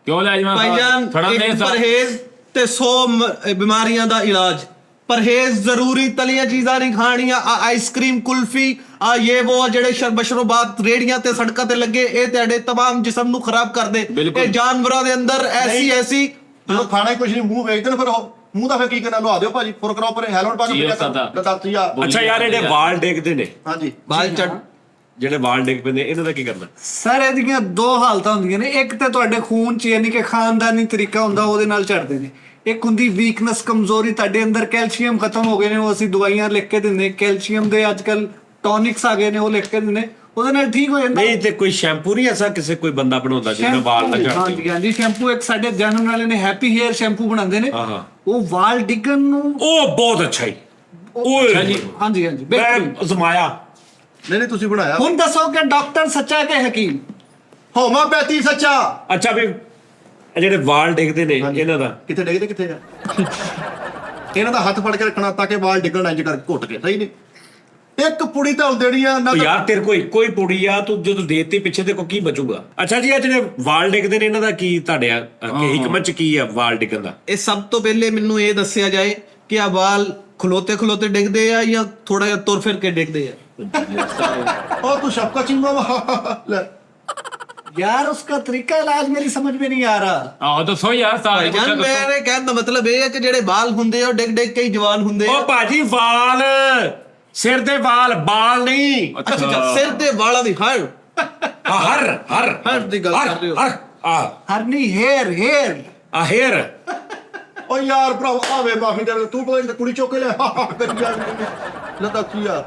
ਕਿਉਂ ਲੈ ਜਾਵਾਂ ਭਾਈ ਜਾਨ ਥੋੜਾ ਇੱਕ ਨਹੀਂ ਪਰਹੇਜ਼ ਤੇ 100 ਬਿਮਾਰੀਆਂ ਦਾ ਇਲਾਜ। ਪਰਹੇਜ਼ ਜ਼ਰੂਰੀ, ਤਲੀਆਂ ਚੀਜ਼ਾਂ ਨਹੀਂ ਖਾਣੀਆਂ। ਆਈਸਕ੍ਰੀਮ, ਕੁਲਫੀ, ਇਹ ਉਹ ਜਿਹੜੇ ਬਸ਼ਰੋਬਾਤ ਰੇੜੀਆਂ ਤੇ ਸੜਕਾਂ ਤੇ ਲੱਗੇ, ਇਹ ਤੁਹਾਡੇ तमाम ਜਿਸਮ ਨੂੰ ਖਰਾਬ ਕਰਦੇ। ਬਿਲਕੁਲ। ਇਹ ਜਾਨਵਰਾਂ ਦੇ ਅੰਦਰ ਐਸੀ ਜਦੋਂ ਖਾਣਾ ਹੀ ਕੁਝ ਨਹੀਂ, ਮੂੰਹ ਵੇਚਦੇ ਨੇ, ਫਿਰ ਉਹ ਮੂੰਹ ਦਾ ਫਿਰ ਕੀ ਕਰਨਾ? ਲਵਾ ਦਿਓ ਭਾਜੀ, ਫੁਰ ਕਰਾਓ ਪਰੇ, ਹੈਲਮਟ ਪਾ ਕੇ ਜੀ, ਪਿਆ ਉਸਤਾਦ। ਦੱਸੀ ਆ। ਅੱਛਾ ਯਾਰ ਇਹਦੇ ਵਾਲ ਡੇਗਦੇ ਨੇ, ਹਾਂਜੀ ਬਾਲ ਚੜ ਜਿਹੜੇ ਵਾਲ ਡੇਗ ਪੈਂਦੇ ਇਹਨਾਂ ਦਾ ਕੀ ਕਰਨਾ? ਸਰ ਇਹਦੀਆਂ 2 ਹਾਲਤਾਂ ਹੁੰਦੀਆਂ ਨੇ। ਇੱਕ ਤੇ ਤੁਹਾਡੇ ਖੂਨ ਚ ਯਾਨੀ ਕਿ ਖਾਨਦਾਨੀ ਤਰੀਕਾ ਹੁੰਦਾ, ਉਹਦੇ ਨਾਲ ਝੜਦੇ ਨੇ। ਇੱਕ ਹੁੰਦੀ ਵੀਕਨੈਸ, ਕਮਜ਼ੋਰੀ, ਤੁਹਾਡੇ ਅੰਦਰ ਕੈਲਸ਼ੀਅਮ ਖਤਮ ਹੋ ਗਏ ਨੇ, ਉਹ ਅਸੀਂ ਦਵਾਈਆਂ ਲਿਖ ਕੇ ਦਿੰਦੇ। ਕੈਲਸ਼ੀਅਮ ਦੇ ਅੱਜਕੱਲ ਟੌਨਿਕਸ ਆ ਗਏ ਨੇ, ਉਹ ਲਿਖ ਕੇ ਦਿੰਦੇ, ਉਹਦੇ ਨਾਲ ਠੀਕ ਹੋ ਜਾਂਦਾ। ਨਹੀਂ ਤੇ ਕੋਈ ਸ਼ੈਂਪੂ ਨਹੀਂ ਐਸਾ ਕਿਸੇ ਕੋਈ ਬੰਦਾ ਬਣਾਉਂਦਾ ਜਿਹਦੇ ਵਾਲ ਨਾ ਝੜਦੇ? ਹਾਂਜੀ ਹਾਂਜੀ, ਸ਼ੈਂਪੂ ਇੱਕ ਸਾਡੇ ਜਾਣਨ ਵਾਲੇ ਨੇ ਹੈਪੀ ਹੇਅਰ ਸ਼ੈਂਪੂ ਬਣਾਉਂਦੇ ਨੇ। ਹਾਂ। ਉਹ ਵਾਲ ਡਿੱਗਣ ਨੂੰ ਉਹ ਬਹੁਤ ਅੱਛਾ ਹੀ। ਓਏ ਹਾਂਜੀ ਹਾਂਜੀ ਬਿਲਕੁਲ। ਮੈਂ ਅਜ਼ਮਾਇਆ। ਨਹੀਂ ਤੁਸੀਂ ਬਣਾਇਆ। ਹੁਣ ਦੱਸੋ ਕਿ ਡਾਕਟਰ ਸੱਚਾ ਕਿ ਹਕੀਮ? ਹੋਮੋਪੈਥੀ ਸੱਚਾ। ਅੱਛਾ ਵੀ ਇਹ ਜਿਹੜੇ ਵਾਲ ਡਿੱਗਦੇ ਨੇ ਇਹਨਾਂ ਦਾ ਕਿੱਥੇ ਡਿੱਗਦੇ ਕਿੱਥੇ ਆ? ਇਹਨਾਂ ਦਾ ਹੱਥ ਫੜ ਕੇ ਰੱਖਣਾ ਤਾਂ ਕਿ ਵਾਲ ਡਿੱਗਣ ਇੰਜ ਕਰਕੇ ਘੁੱਟ ਕੇ, ਸਹੀ ਨਹੀਂ? ਇੱਕ ਪੁੜੀ ਤਾਂ ਦੇਣੀ ਆ ਨਾ। ਉਹ ਯਾਰ ਤੇਰੇ ਕੋਲ ਇੱਕੋ ਹੀ ਪੁੜੀ ਆ, ਤੂੰ ਜਦੋਂ ਦੇਤੀ ਪਿੱਛੇ ਤੇ ਕੋ ਕੀ ਬਚੂਗਾ? ਅੱਛਾ ਜੀ ਇਹ ਜਿਹੜੇ ਵਾਲ ਡਿੱਗਦੇ ਨੇ ਇਹਨਾਂ ਦਾ ਕੀ ਤੁਹਾਡੇ ਕਿ ਹਿਕਮਤ ਚ ਕੀ ਆ ਵਾਲ ਡਿੱਗਣ ਦਾ? ਇਹ ਸਭ ਤੋਂ ਪਹਿਲੇ ਮੈਨੂੰ ਇਹ ਦੱਸਿਆ ਜਾਏ ਕਿ ਆ ਵਾਲ ਖਲੋਤੇ ਖਲੋਤੇ ਡਿੱਗਦੇ ਆ ਜਾਂ ਥੋੜਾ ਜਿਹਾ ਤੁਰ ਫਿਰ ਕੇ ਡਿੱਗਦੇ ਆ? ਉਹ ਤੂੰ ਸ਼ਬਕਾ ਚਿੰਗਾ ਲੈ। यार उसका तरीका इलाज मेरी समझ में नहीं आ रहा। ਆਹ ਦੱਸੋ ਯਾਰ ਸਾਰੇ ਭਾਈਜਾਨ ਮੇਰੇ ਕਹਿਣ ਦਾ ਮਤਲਬ ਇਹ ਹੈ ਕਿ ਜਿਹੜੇ ਵਾਲ ਹੁੰਦੇ ਆ ਉਹ ਡਿੱਗ ਡਿੱਗ ਕੇ ਹੀ ਜਵਾਨ ਹੁੰਦੇ ਆ। ਉਹ ਭਾਜੀ ਵਾਲ, ਸਿਰ ਦੇ ਵਾਲ, ਬਾਲ ਨਹੀਂ। ਅੱਛਾ ਸਿਰ ਤੇ ਵਾਲਾਂ ਦੀ ਹਰ ਹਰ ਦੀ ਗੱਲ ਕਰ ਰਹੇ ਹੋ। हरनी हेयर हेयर ਹੇਅਰ। ਓ ਯਾਰ ਭਰਾ ਆਵੇ ਮਾਫੀ ਦੇ ਤੂੰ ਪਤਾ ਕੁੜੀ ਚੁੱਕ ਕੇ ਲੈ ਕਰੀ ਜਾ। ਲੱਦਾ ਕੀ ਯਾਰ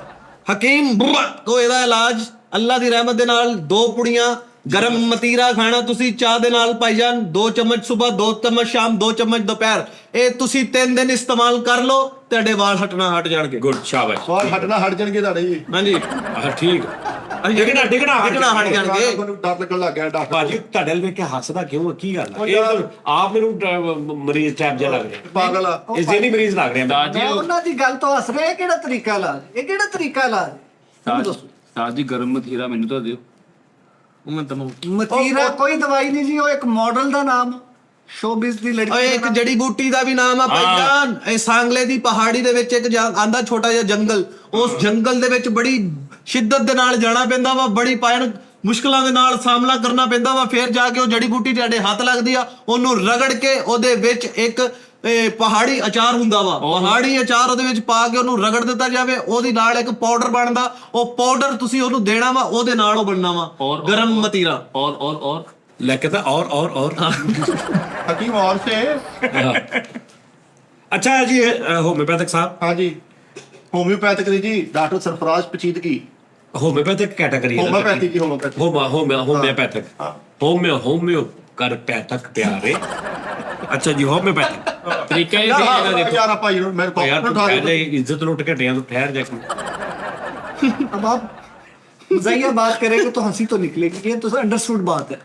ਹਕੀਮ ਕੋ ਇਹਦਾ ਇਲਾਜ ਅੱਲਾ ਦੀ ਰਹਿਮਤ ਦੇ ਨਾਲ 2 ਪੁੜੀਆਂ ਗਰਮ ਮਤੀਰਾ ਖਾਣਾ ਤੁਸੀਂ ਚਾਹ ਦੇ ਨਾਲ ਭਾਈਜਾਨ 2 ਚਮਚ ਸਵੇਰ 2 ਚਮਚ ਸ਼ਾਮ 2 ਚਮਚ ਦੁਪਹਿਰ ਇਹ ਤੁਸੀਂ 3 ਦਿਨ ਇਸਤੇਮਾਲ ਕਰ ਲਓ ਤੁਹਾਡੇ ਵਾਲ ਹਟਣਾ ਹਟ ਜਾਣਗੇ। ਗੁੱਡ, ਸ਼ਾਬਾਸ਼। ਸਵਾਲ ਹਟਣਾ ਹਟ ਜਾਣਗੇ ਤੁਹਾਡੇ ਜੀ। ਹਾਂਜੀ ਠੀਕ। ਡਿਗਣਾ ਹਟ ਜਾਣਗੇ। ਮੈਨੂੰ ਡਰ ਲੱਗਣ ਲੱਗ ਗਿਆ ਡਾਕਟਰ ਭਾਜੀ ਤੁਹਾਡੇ ਵੱਲ ਵੇਖ ਕੇ ਹੱਸਦਾ ਕਿਉਂ? ਕੀ ਗੱਲ ਆ? ਇਹ ਆਪ ਮੈਨੂੰ ਮਰੀਜ਼ ਟਾਈਪ ਜਿਹਾ ਲੱਗ ਰਿਹਾ। ਪਾਗਲ ਆ। ਇਹ ਜ਼ਹਿਨੀ ਮਰੀਜ਼ ਲੱਗ ਰਿਹਾ ਸਾਜ ਜੀ ਮੈਂ ਉਹਨਾਂ ਦੀ ਗੱਲ ਤੋਂ ਹੱਸ ਰਿਹਾ। ਇਹ ਕਿਹੜਾ ਤਰੀਕਾ ਇਲਾਜ? ਇਹ ਕਿਹੜਾ ਤਰੀਕਾ ਇਲਾਜ? ਸਾਜ ਜੀ ਗਰਮ ਮਥੀਰਾ ਮੈਨੂੰ ਤਾਂ ਦਿਓ। ਮੈਂ ਤੈਨੂੰ ਮਤੀਰਾ ਕੋਈ ਦਵਾਈ ਨਹੀਂ ਜੀ, ਉਹ ਇੱਕ ਮਾਡਲ ਦਾ ਨਾਮ ਸ਼ੋਬਿਸ ਦੀ ਲੜਕੀ ਓਏ ਦਾ ਇੱਕ ਨਾਮ। ਜੜੀ ਬੂਟੀ ਦਾ ਵੀ ਨਾਮ ਆ ਭਾਈਜਾਨ। ਇਹ ਸਾਂਗਲੇ ਦੀ ਪਹਾੜੀ ਦੇ ਵਿੱਚ ਇੱਕ ਆਂਦਾ ਛੋਟਾ ਜਿਹਾ ਜੰਗਲ, ਉਸ ਜੰਗਲ ਦੇ ਵਿੱਚ ਬੜੀ ਸ਼ਿੱਦਤ ਦੇ ਨਾਲ ਜਾਣਾ ਪੈਂਦਾ ਵਾ, ਬੜੀ ਪਾਇਣ ਮੁਸ਼ਕਲਾਂ ਦੇ ਨਾਲ ਸਾਹਮਣਾ ਕਰਨਾ ਪੈਂਦਾ ਵਾ, ਫਿਰ ਜਾ ਕੇ ਉਹ ਜੜੀ ਬੂਟੀ ਤੁਹਾਡੇ ਹੱਥ ਲੱਗਦੀ ਆ, ਉਹਨੂੰ ਰਗੜ ਕੇ ਉਹਦੇ ਵਿੱਚ ਇੱਕ ਪਹਾੜੀ ਅਚਾਰ ਹੁੰਦਾ ਵਾ, ਪਹਾੜੀ ਅਚਾਰ ਉਹਦੇ ਵਿੱਚ ਪਾ ਕੇ ਉਹਨੂੰ ਰਗੜ ਦਿੱਤਾ ਜਾਵੇ, ਉਹਦੀ ਨਾਲ ਇੱਕ ਪਾਊਡਰ ਬਣਦਾ, ਉਹ ਪਾਊਡਰ ਤੁਸੀਂ ਉਹਨੂੰ ਦੇਣਾ ਵਾ, ਉਹਦੇ ਨਾਲ ਉਹ ਬਣਨਾ ਵਾ ਗਰਮ ਮਤੀਰਾ। और ਲੈ ਕੇ ਤਾਂ और ਹਕੀਮ ਔਰ ਸੇ। ਅੱਛਾ ਜੀ ਹੋਮਿਓਪੈਥਿਕ ਸਾਹਿਬ। हाँ जी होम्योपैथिक जी डॉक्टर सरफराज पचीद की ਹੋਮਿਓਪੈਥਿਕ ਕੈਟਾਗਰੀ होम्योपैथी की होम्योपैथी ਹੋਮਿਓਪੈਥਿਕ ਹੋਮਿਓ ਕਰ ਪੈਥਕ ਪਿਆਰੇ। ਅੱਛਾ ਜੀ ਹੋਮਿਓਪੈਥਿਕ तरीका ये सही है देखो। यार भाई मेरे को ਯਾਰ ਤੂੰ उठा ਪਹਿਲੇ दे। ਇੱਜ਼ਤ ਲੁੱਟ ਕੇ ਟਿਆਂ ਤੋਂ ਠਹਿਰ ਜਾ ਕੇ। अब आप मजाकिया बात करेंगे तो हंसी तो निकलेगी, ये तो अंडरस्टूड बात है।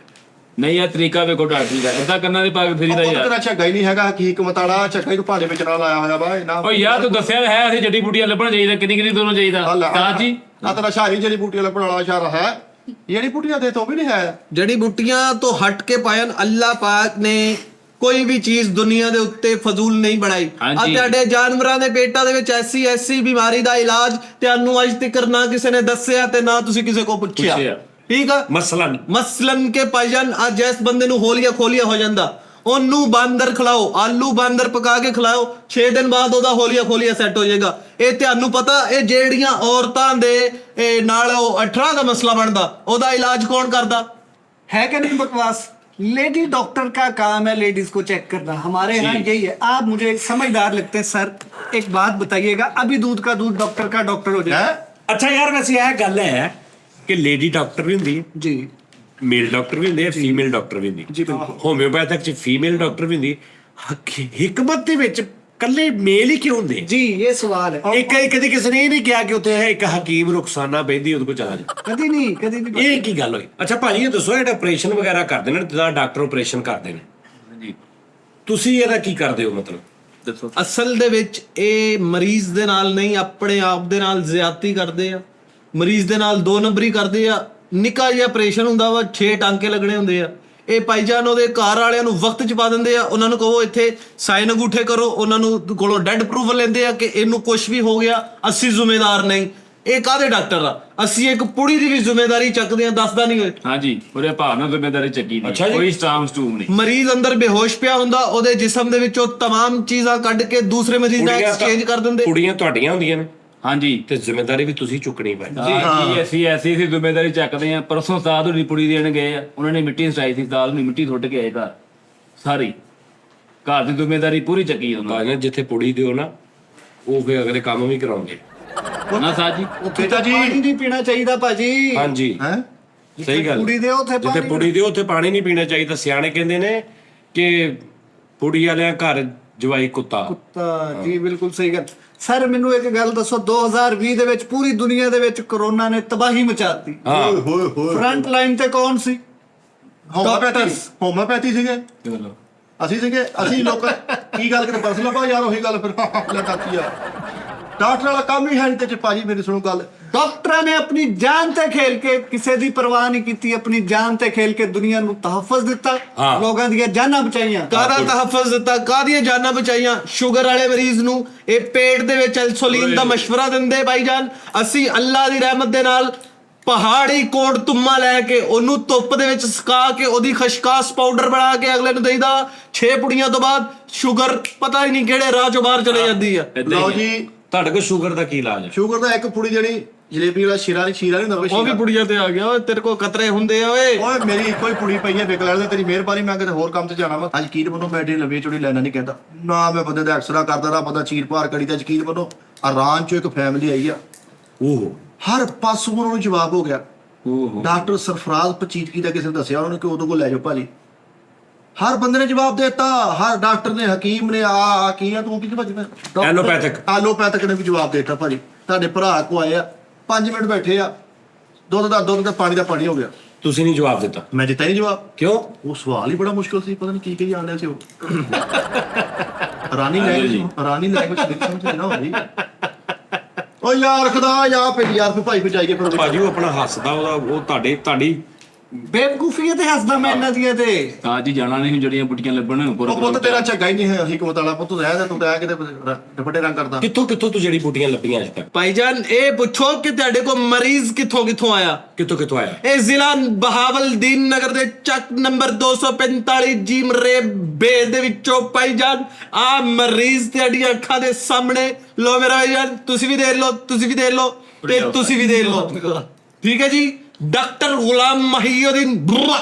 नहीं यार तरीका ਵੇਖੋ ਡਾਕਟਰ ਦਾ ਇਦਾਂ ਕਰਨਾ ਦੇ ਪਾਗ ਫਰੀ ਦਾ ਉਹ ਯਾਰ। ਤੇਰਾ ਝੱਗਾ ਹੀ ਨਹੀਂ ਹੈਗਾ ਹਕੀਕਤ ਵਾਲਾ, ਝੱਗਾ ਹੀ ਤੂੰ ਭਾਂਡੇ ਵਿੱਚ ਨਾਲ ਆਇਆ ਹੋਇਆ ਵਾ ਨਾ। ਓ ਯਾਰ ਤੂੰ ਦੱਸਿਆ ਹੈ ਅਸੀਂ ਜੜੀ ਬੂਟੀਆਂ ਲੱਭਣ ਚਾਹੀਦਾ, ਕਿੰਨੀ ਦੋਨੋਂ ਚਾਹੀਦਾ ਸਾਜ ਜੀ। ਆ ਤੇਰਾ ਸ਼ਾਰੀ ਜੜੀ ਬੂਟੀ ਵਾਲਾ ਬਣਾਉਣਾ ਇਸ਼ਾਰਾ ਹੈ, ਜਿਹੜੀ ਬੂਟੀਆਂ ਦੇ ਤੋਂ ਵੀ ਨਹੀਂ ਹੈ। ਜੜੀ ਬੂਟੀਆਂ ਤੋਂ ਹਟ ਕੇ ਪਾਇਨ ਅੱਲਾਹ ਪਾਕ ਨੇ ਕੋਈ ਵੀ ਚੀਜ਼ ਦੁਨੀਆ ਦੇ ਉੱਤੇ ਫਜ਼ੂਲ ਨਹੀਂ ਬਣਾਈ। ਆ ਤੁਹਾਡੇ ਜਾਨਵਰਾਂ ਦੇ ਪੇਟਾਂ ਦੇ ਵਿੱਚ ਐਸੀ ਬਿਮਾਰੀ ਦਾ ਇਲਾਜ ਤੁਹਾਨੂੰ ਅੱਜ ਤੱਕ ਨਾ ਕਿਸੇ ਨੇ ਦੱਸਿਆ ਤੇ ਨਾ ਤੁਸੀਂ ਕਿਸੇ ਕੋ ਪੁੱਛਿਆ। ਠੀਕ ਆ ਮਸਲਨ ਕੇ ਭਾਈਜਾਨ ਅੱਜ ਇਸ ਬੰਦੇ ਨੂੰ ਹੋਲੀਆ ਖੋਲੀਆ ਹੋ ਜਾਂਦਾ, ਉਹਨੂੰ ਬਾਂਦਰ ਖਿਲਾਓ, ਆਲੂ ਬਾਂਦਰ ਪਕਾ ਕੇ ਖਿਲਾਓ, 6 ਦਿਨ ਬਾਅਦ ਉਹਦਾ ਹੋਲੀਆ ਖੋਲੀਆ ਸੈੱਟ ਹੋ ਜਾਏਗਾ। ਇਹ ਤੁਹਾਨੂੰ ਪਤਾ ਇਹ ਜਿਹੜੀਆਂ ਔਰਤਾਂ ਦੇ ਨਾਲ ਉਹ 18 ਦਾ ਮਸਲਾ ਬਣਦਾ, ਉਹਦਾ ਇਲਾਜ ਕੌਣ ਕਰਦਾ है क्या नहीं बकवास? लेडी डॉक्टर का काम है लेडीज को चेक करना, हमारे यहाँ यही है। आप मुझे एक समझदार लगते हैं सर, एक बात बताइएगा, अभी दूध का दूध डॉक्टर का डॉक्टर हो जाए। ਅੱਛਾ ਯਾਰ ਵੈਸੇ ਇਹ ਗੱਲ ਹੈ ਕਿ ਲੇਡੀ ਡਾਕਟਰ ਵੀ ਹੁੰਦੀ ਹੈ जी ਮੇਲ ਡਾਕਟਰ ਵੀ ਹੁੰਦੇ ਆ, ਫੀਮੇਲ ਡਾਕਟਰ ਵੀ ਹੁੰਦੀ। जी बिल्कुल। ਹੋਮਿਓਪੈਥਿਕ ਚ ਫੀਮੇਲ ਡਾਕਟਰ ਵੀ ਹੁੰਦੀ। ਹਿਕਮਤ ਦੇ ਵਿੱਚ ਕੱਲੇ ਮੇਲ ਹੀ ਕਿਉਂ ਹੁੰਦੇ? जी ये सवाल है। ਇੱਕ ਕਦੀ ਕਿਸੇ ਨੇ ਇਹ ਨਹੀਂ ਕਿਹਾ ਕਿ ਉੱਥੇ ਇੱਕ ਹਕੀਮ ਰੁਖਸਾਨਾ ਬੈਂਦੀ ਉਹਦੇ ਕੋਲ ਚਲਾ ਜਾ। कभी नहीं ਇਹ ਕੀ ਗੱਲ ਹੋਈ? ਅੱਛਾ ਭਾਜੀ ਇਹ ਦੱਸੋ ਜਿਹੜਾ ਆਪਰੇਸ਼ਨ ਵਗੈਰਾ ਕਰਦੇ ਨੇ, ਜਿੱਦਾਂ ਡਾਕਟਰ ਆਪਰੇਸ਼ਨ ਕਰਦੇ ਨੇ, ਜੀ ਤੁਸੀਂ ਇਹਦਾ ਕੀ ਕਰਦੇ ਹੋ? ਮਤਲਬ ਦੱਸੋ। ਅਸਲ ਦੇ ਵਿੱਚ ਇਹ ਮਰੀਜ਼ ਦੇ ਨਾਲ ਨਹੀਂ ਆਪਣੇ ਆਪ ਦੇ ਨਾਲ ਜ਼ਿਆਦਤੀ ਕਰਦੇ ਆ, ਮਰੀਜ਼ ਦੇ ਨਾਲ 2 ਨੰਬਰੀ ਕਰਦੇ ਆ। ਨਿੱਕਾ ਜਿਹਾ ਆਪਰੇਸ਼ਨ ਹੁੰਦਾ ਵਾ, 6 ਟਾਂਕੇ ਲੱਗਣੇ ਹੁੰਦੇ ਆ। ਇਹ ਭਾਈਜਾਨ ਉਹਦੇ ਘਰ ਵਾਲਿਆਂ ਨੂੰ ਵਕਤ ਚ ਪਾ ਦਿੰਦੇ ਆ, ਉਹਨਾਂ ਨੂੰ ਕਹੋ ਇੱਥੇ ਸਾਈਨ ਅੰਗੂਠੇ ਕਰੋ, ਉਹਨਾਂ ਨੂੰ ਕੋਲੋਂ ਡੈਡ ਪ੍ਰੂਫ ਲੈਂਦੇ ਆ ਕਿ ਇਹਨੂੰ ਕੁਝ ਵੀ ਹੋ ਗਿਆ, ਅਸੀਂ ਜ਼ਿੰਮੇਦਾਰ ਨਹੀਂ। ਇਹ ਕਾਹਦੇ ਡਾਕਟਰ ਆ? ਅਸੀਂ ਇੱਕ ਪੁੜੀ ਦੀ ਵੀ ਜ਼ਿੰਮੇਵਾਰੀ ਚੱਕਦੇ ਆ, ਦੱਸਦਾ ਨਹੀਂ ਹੋਏ। हाँ जी पूरे भाव ना जिम्मेदारी चकी अच्छा नहीं, जी। कोई स्टाम स्टूम नहीं। ਮਰੀਜ਼ ਅੰਦਰ ਬੇਹੋਸ਼ ਪਿਆ ਹੁੰਦਾ, ਉਹਦੇ ਜਿਸਮ ਦੇ ਵਿੱਚੋਂ तमाम ਚੀਜ਼ਾਂ ਕੱਢ ਕੇ ਦੂਸਰੇ ਮਰੀਜ਼ ਨਾਲ ਐਕਸਚੇਂਜ ਕਰ ਦਿੰਦੇ। ਕੁੜੀਆਂ ਤੁਹਾਡੀਆਂ ਹੁੰਦੀਆਂ ਨੇ हाँ जी ਤੇ ਜ਼ਿੰਮੇਵਾਰੀ ਵੀ ਤੁਸੀਂ ਚੁੱਕਣੀ ਪੈਂਦੀ। ਜੀ ਅਸੀਂ ਐਸੀ ਜ਼ਿੰਮੇਦਾਰੀ ਚੱਕਦੇ ਆ। ਪਰਸੋਂ ਉਸਤਾਦ ਹੋਣੀ ਪੁੜੀ ਦੇਣ ਗਏ ਆ, ਉਹਨਾਂ ਨੇ ਮਿੱਟੀ ਸਟਾਈ ਸੀ, ਉਸਤਾਦ ਨੂੰ ਮਿੱਟੀ ਸੁੱਟ ਕੇ ਆਏ ਘਰ, ਸਾਰੀ ਘਰ ਦੀ ਜ਼ਿੰਮੇਦਾਰੀ ਪੂਰੀ ਚੱਕੀ ਉਹਨਾਂ ਭਾਜੀ ਜਿੱਥੇ ਪੁੜੀ ਦਿਓ ਨਾ ਉਹ ਫਿਰ ਅਗਲੇ ਕੰਮ ਵੀ ਕਰਾਉਂਦੇ। ਨੇ ਨਾ ਸਾਜ ਜੀ। ਪਿਤਾ ਜੀ पानी नहीं पीना चाहिए भाजी। ਹਾਂਜੀ ਹੈ ਸਹੀ ਗੱਲ। ਕੁੜੀ ਦੇ ਉੱਥੇ ਜਿੱਥੇ ਪਾਣੀ ਪੁੜੀ ਦਿਓ ਉੱਥੇ ਪਾਣੀ ਨਹੀਂ ਪੀਣਾ ਚਾਹੀਦਾ। ਸਿਆਣੇ ਕਹਿੰਦੇ ਨੇ ਕਿ ਪੁੜੀ ਵਾਲਿਆਂ ਘਰ ਜਵਾਈ ਕੁੱਤਾ। ਤਾਂ ਜੀ ਬਿਲਕੁਲ ਸਹੀ ਗੱਲ। ਸਰ ਮੈਨੂੰ ਇੱਕ ਗੱਲ ਦੱਸੋ, 2020 ਦੇ ਵਿੱਚ ਪੂਰੀ ਦੁਨੀਆ ਦੇ ਵਿੱਚ ਕਰੋਨਾ ਨੇ ਤਬਾਹੀ ਮਚਾਤੀ। ਓਏ ਹੋਏ ਹੋਏ ਫਰੰਟ ਲਾਈਨ ਤੇ ਕੌਣ ਸੀ? ਹੋਮਿਓਪੈਥੀ ਸੀਗੇ, ਚਲੋ ਅਸੀਂ ਸੀਗੇ। ਅਸੀਂ ਲੋਕ ਕੀ ਗੱਲ ਕਰਦੇ ਬਸ ਲੱਭਾ ਯਾਰ ਉਹੀ ਗੱਲ ਫਿਰ ਲੈ ਕਾਤੀ ਆ। ਡਾਕਟਰ ਵਾਲਾ ਕੰਮ ਹੀ ਹੈ ਨਹੀਂ ਤੇ ਭਾਜੀ ਮੇਰੀ ਸੁਣੋ ਗੱਲ। ਡਾਕਟਰਾਂ ਨੇ ਆਪਣੀ ਜਾਨ ਤੇ ਖੇਲ ਕੇ, ਕਿਸੇ ਦੀ ਪਰਵਾਹ ਨਹੀਂ ਕੀਤੀ, ਆਪਣੀ ਜਾਨ ਤੇ ਖੇਲ ਕੇ ਦੁਨੀਆ ਨੂੰ ਤਹਫੁਜ਼ ਦਿੱਤਾ, ਹਾਂ। ਲੋਕਾਂ ਦੀਆਂ ਜਾਨਾਂ ਬਚਾਈਆਂ। ਕਾਹਦਾ ਤਹਫੁਜ਼ ਦਿੱਤਾ, ਕਾਹਦੀਆਂ ਜਾਨਾਂ ਬਚਾਈਆਂ। ਸ਼ੂਗਰ ਵਾਲੇ ਮਰੀਜ਼ ਨੂੰ ਇਹ ਪੇਟ ਦੇ ਵਿੱਚ ਇਨਸੂਲਿਨ ਦਾ ਮਸ਼ਵਰਾ ਦਿੰਦੇ ਭਾਈਜਾਨ। ਅਸੀਂ ਅੱਲਾ ਦੀ ਰਹਿਮਤ ਦੇ ਨਾਲ ਪਹਾੜੀ ਕੋਟ ਤੁੰਮਾ ਲੈ ਕੇ ਉਹਨੂੰ ਧੁੱਪ ਦੇ ਵਿੱਚ ਸੁਕਾ ਕੇ ਉਹਦੀ ਖਸ਼ਕਾਸ ਪਾਊਡਰ ਬਣਾ ਕੇ ਅਗਲੇ ਨੂੰ ਦੇਈਦਾ। 6 ਪੁੜੀਆਂ ਤੋਂ ਬਾਅਦ ਸ਼ੂਗਰ ਪਤਾ ਹੀ ਨਹੀਂ ਕਿਹੜੇ ਰਾਹ ਚੋਂ ਬਾਹਰ ਚਲੇ ਜਾਂਦੀ ਆ। ਲਓ ਜੀ ਤੁਹਾਡੇ ਕੋਲ ਸ਼ੂਗਰ ਦਾ ਕੀ ਇਲਾਜ ਹੈ? ਸ਼ੂਗਰ ਦਾ ਇੱਕ ਪੁੜੀ ਜਿਹੜੀ ਜਲੇਬੀ ਵਾਲਾ ਸ਼ੀਰਾ ਨਹੀਂ ਹੁੰਦਾ ਉਹ ਵੀ ਪੁੜੀਆਂ ਤੇ ਆ ਗਿਆ। ਓਏ ਤੇਰੇ ਕੋਲ ਕਤਰੇ ਹੁੰਦੇ ਆ ਓਏ। ਓਏ ਮੇਰੀ ਇੱਕੋ ਹੀ ਪੁੜੀ ਪਈ ਹੈ ਵਿਕ ਲੈਣ ਦੇ, ਤੇਰੀ ਮਿਹਰਬਾਨੀ। ਮੈਂ ਕਿਤੇ ਹੋਰ ਕੰਮ ਤੇ ਜਾਣਾ ਵਾ। ਅੱਜ ਯਕੀਨ ਮੰਨੋ ਮੈਂ ਏਡੀ ਲੰਬੀ ਚੌੜੀ ਲੈਣਾ ਨਹੀਂ ਕਹਿੰਦਾ ਨਾ, ਮੈਂ ਬੰਦੇ ਦਾ ਐਕਸਰਾ ਕਰਦਾ ਰਹਾ, ਬੰਦਾ ਚੀਰ ਭਾਰ ਕਰੀ ਤਾਂ ਯਕੀਨ ਮੰਨੋ ਆਰਾਮ ਚੋਂ ਇੱਕ ਫੈਮਿਲੀ ਆਈ ਆ। ਉਹ ਹਰ ਪਾਸੋਂ ਉਹਨਾਂ ਨੂੰ ਜਵਾਬ ਹੋ ਗਿਆ। ਓਹੋ ਡਾਕਟਰ ਸਰਫਰਾਜ਼ ਪਚੀਤਕੀ ਦਾ ਕਿਸੇ ਨੇ ਦੱਸਿਆ ਉਹਨਾਂ ਨੇ ਕਿ ਉਹਦੇ ਕੋਲ ਲੈ ਜਾਓ ਭਾਜੀ। ਹਰ ਬੰਦੇ ਨੇ ਜਵਾਬ ਦੇ ਦਿੱਤਾ, ਹਰ ਡਾਕਟਰ ਨੇ, ਹਕੀਮ ਨੇ, ਆ ਕੀ ਆ ਤੂੰ ਕਿੱਥੇ ਭੱਜਣਾ। ਐਲੋਪੈਥਿਕ ਨੇ ਵੀ ਜਵਾਬ ਦੇ ਦਿੱਤਾ ਭਾਜੀ। ਤੁਹਾਡੇ ਭਰਾ ਕੋ ਆਏ ਆ 5 ਮਿੰਟ ਬੈਠੇ ਆ, ਦੁੱਧ ਦਾ ਪਾਣੀ ਦਾ ਪਾਣੀ ਹੋ ਗਿਆ। ਤੁਸੀਂ ਨਹੀਂ ਜਵਾਬ ਦਿੱਤਾ? ਮੈਂ ਦਿੱਤਾ ਨਹੀਂ ਜਵਾਬ। ਕਿਉਂ? ਉਹ ਸਵਾਲ ਹੀ ਬੜਾ ਮੁਸ਼ਕਿਲ ਸੀ, ਪਤਾ ਨਹੀਂ ਕੀ ਕਹੀ ਜਾਂਦੇ ਸੀ ਉਹ। ਰਾਨੀ ਲੈਂਗੁਏਜ ਸਮਝ ਨਾ ਹੋਈ। ਓ ਯਾਰ ਖੁਦਾ ਯਾਰ ਫਿਰ ਭਾਈ ਕੋ ਜਾਈਏ ਫਿਰ। ਭਾਜੀ ਉਹ ਆਪਣਾ ਹੱਸਦਾ, ਉਹ ਤੁਹਾਡੀ ਬੇਵਕੂਫੀਆਂ ਤੇ ਹੱਸਦਾ ਮੈਂ ਇਹਨਾਂ ਦੀਆਂ ਤੇ। ਤਾਂ ਜੀ ਜਾਣਾ ਨਹੀਂ ਜੜੀਆਂ ਬੁੱਟੀਆਂ ਲੱਭਣ ਉਹ ਪੁੱਤ ਤੇਰਾ ਝੱਗਾ ਹੀ ਨਹੀਂ ਹੈ ਹਕੀਮਤ ਵਾਲਾ ਪੁੱਤ, ਰਹਿ ਜਾ ਤੂੰ ਤਾਂ ਕਿਤੇ ਦੁਪੱਟੇ ਰੰਗ ਕਰਦਾ। ਕਿੱਥੋਂ ਤੂੰ ਜੜੀ ਬੂਟੀਆਂ ਲੱਭੀਆਂ ਅੱਜ ਤੱਕ? ਭਾਈਜਾਨ ਇਹ ਪੁੱਛੋ ਕਿ ਤੁਹਾਡੇ ਕੋਲ ਮਰੀਜ਼ ਕਿੱਥੋਂ ਆਇਆ? ਕਿੱਥੋਂ ਆਇਆ? ਇਹ ਜ਼ਿਲ੍ਹਾ ਬਹਾਵਲਦੀਨ ਨਗਰ ਦੇ ਚੱਕ ਨੰਬਰ 245 ਜੀਮ ਰੇ ਬੇ ਦੇ ਵਿੱਚੋਂ ਭਾਈਜਾਨ ਆ ਮਰੀਜ਼ ਤੁਹਾਡੀਆਂ ਅੱਖਾਂ ਦੇ ਸਾਹਮਣੇ। ਲੋ ਮੇਰਾ ਭਾਈਜਾਨ, ਤੁਸੀਂ ਵੀ ਦੇਖ ਲਓ ਤੇ ਤੁਸੀਂ ਵੀ ਦੇਖ ਲਓ। ਠੀਕ ਹੈ ਜੀ। ਡਾਕਟਰ ਗੁਲਾਮ ਮਹੀਉਦੀਨ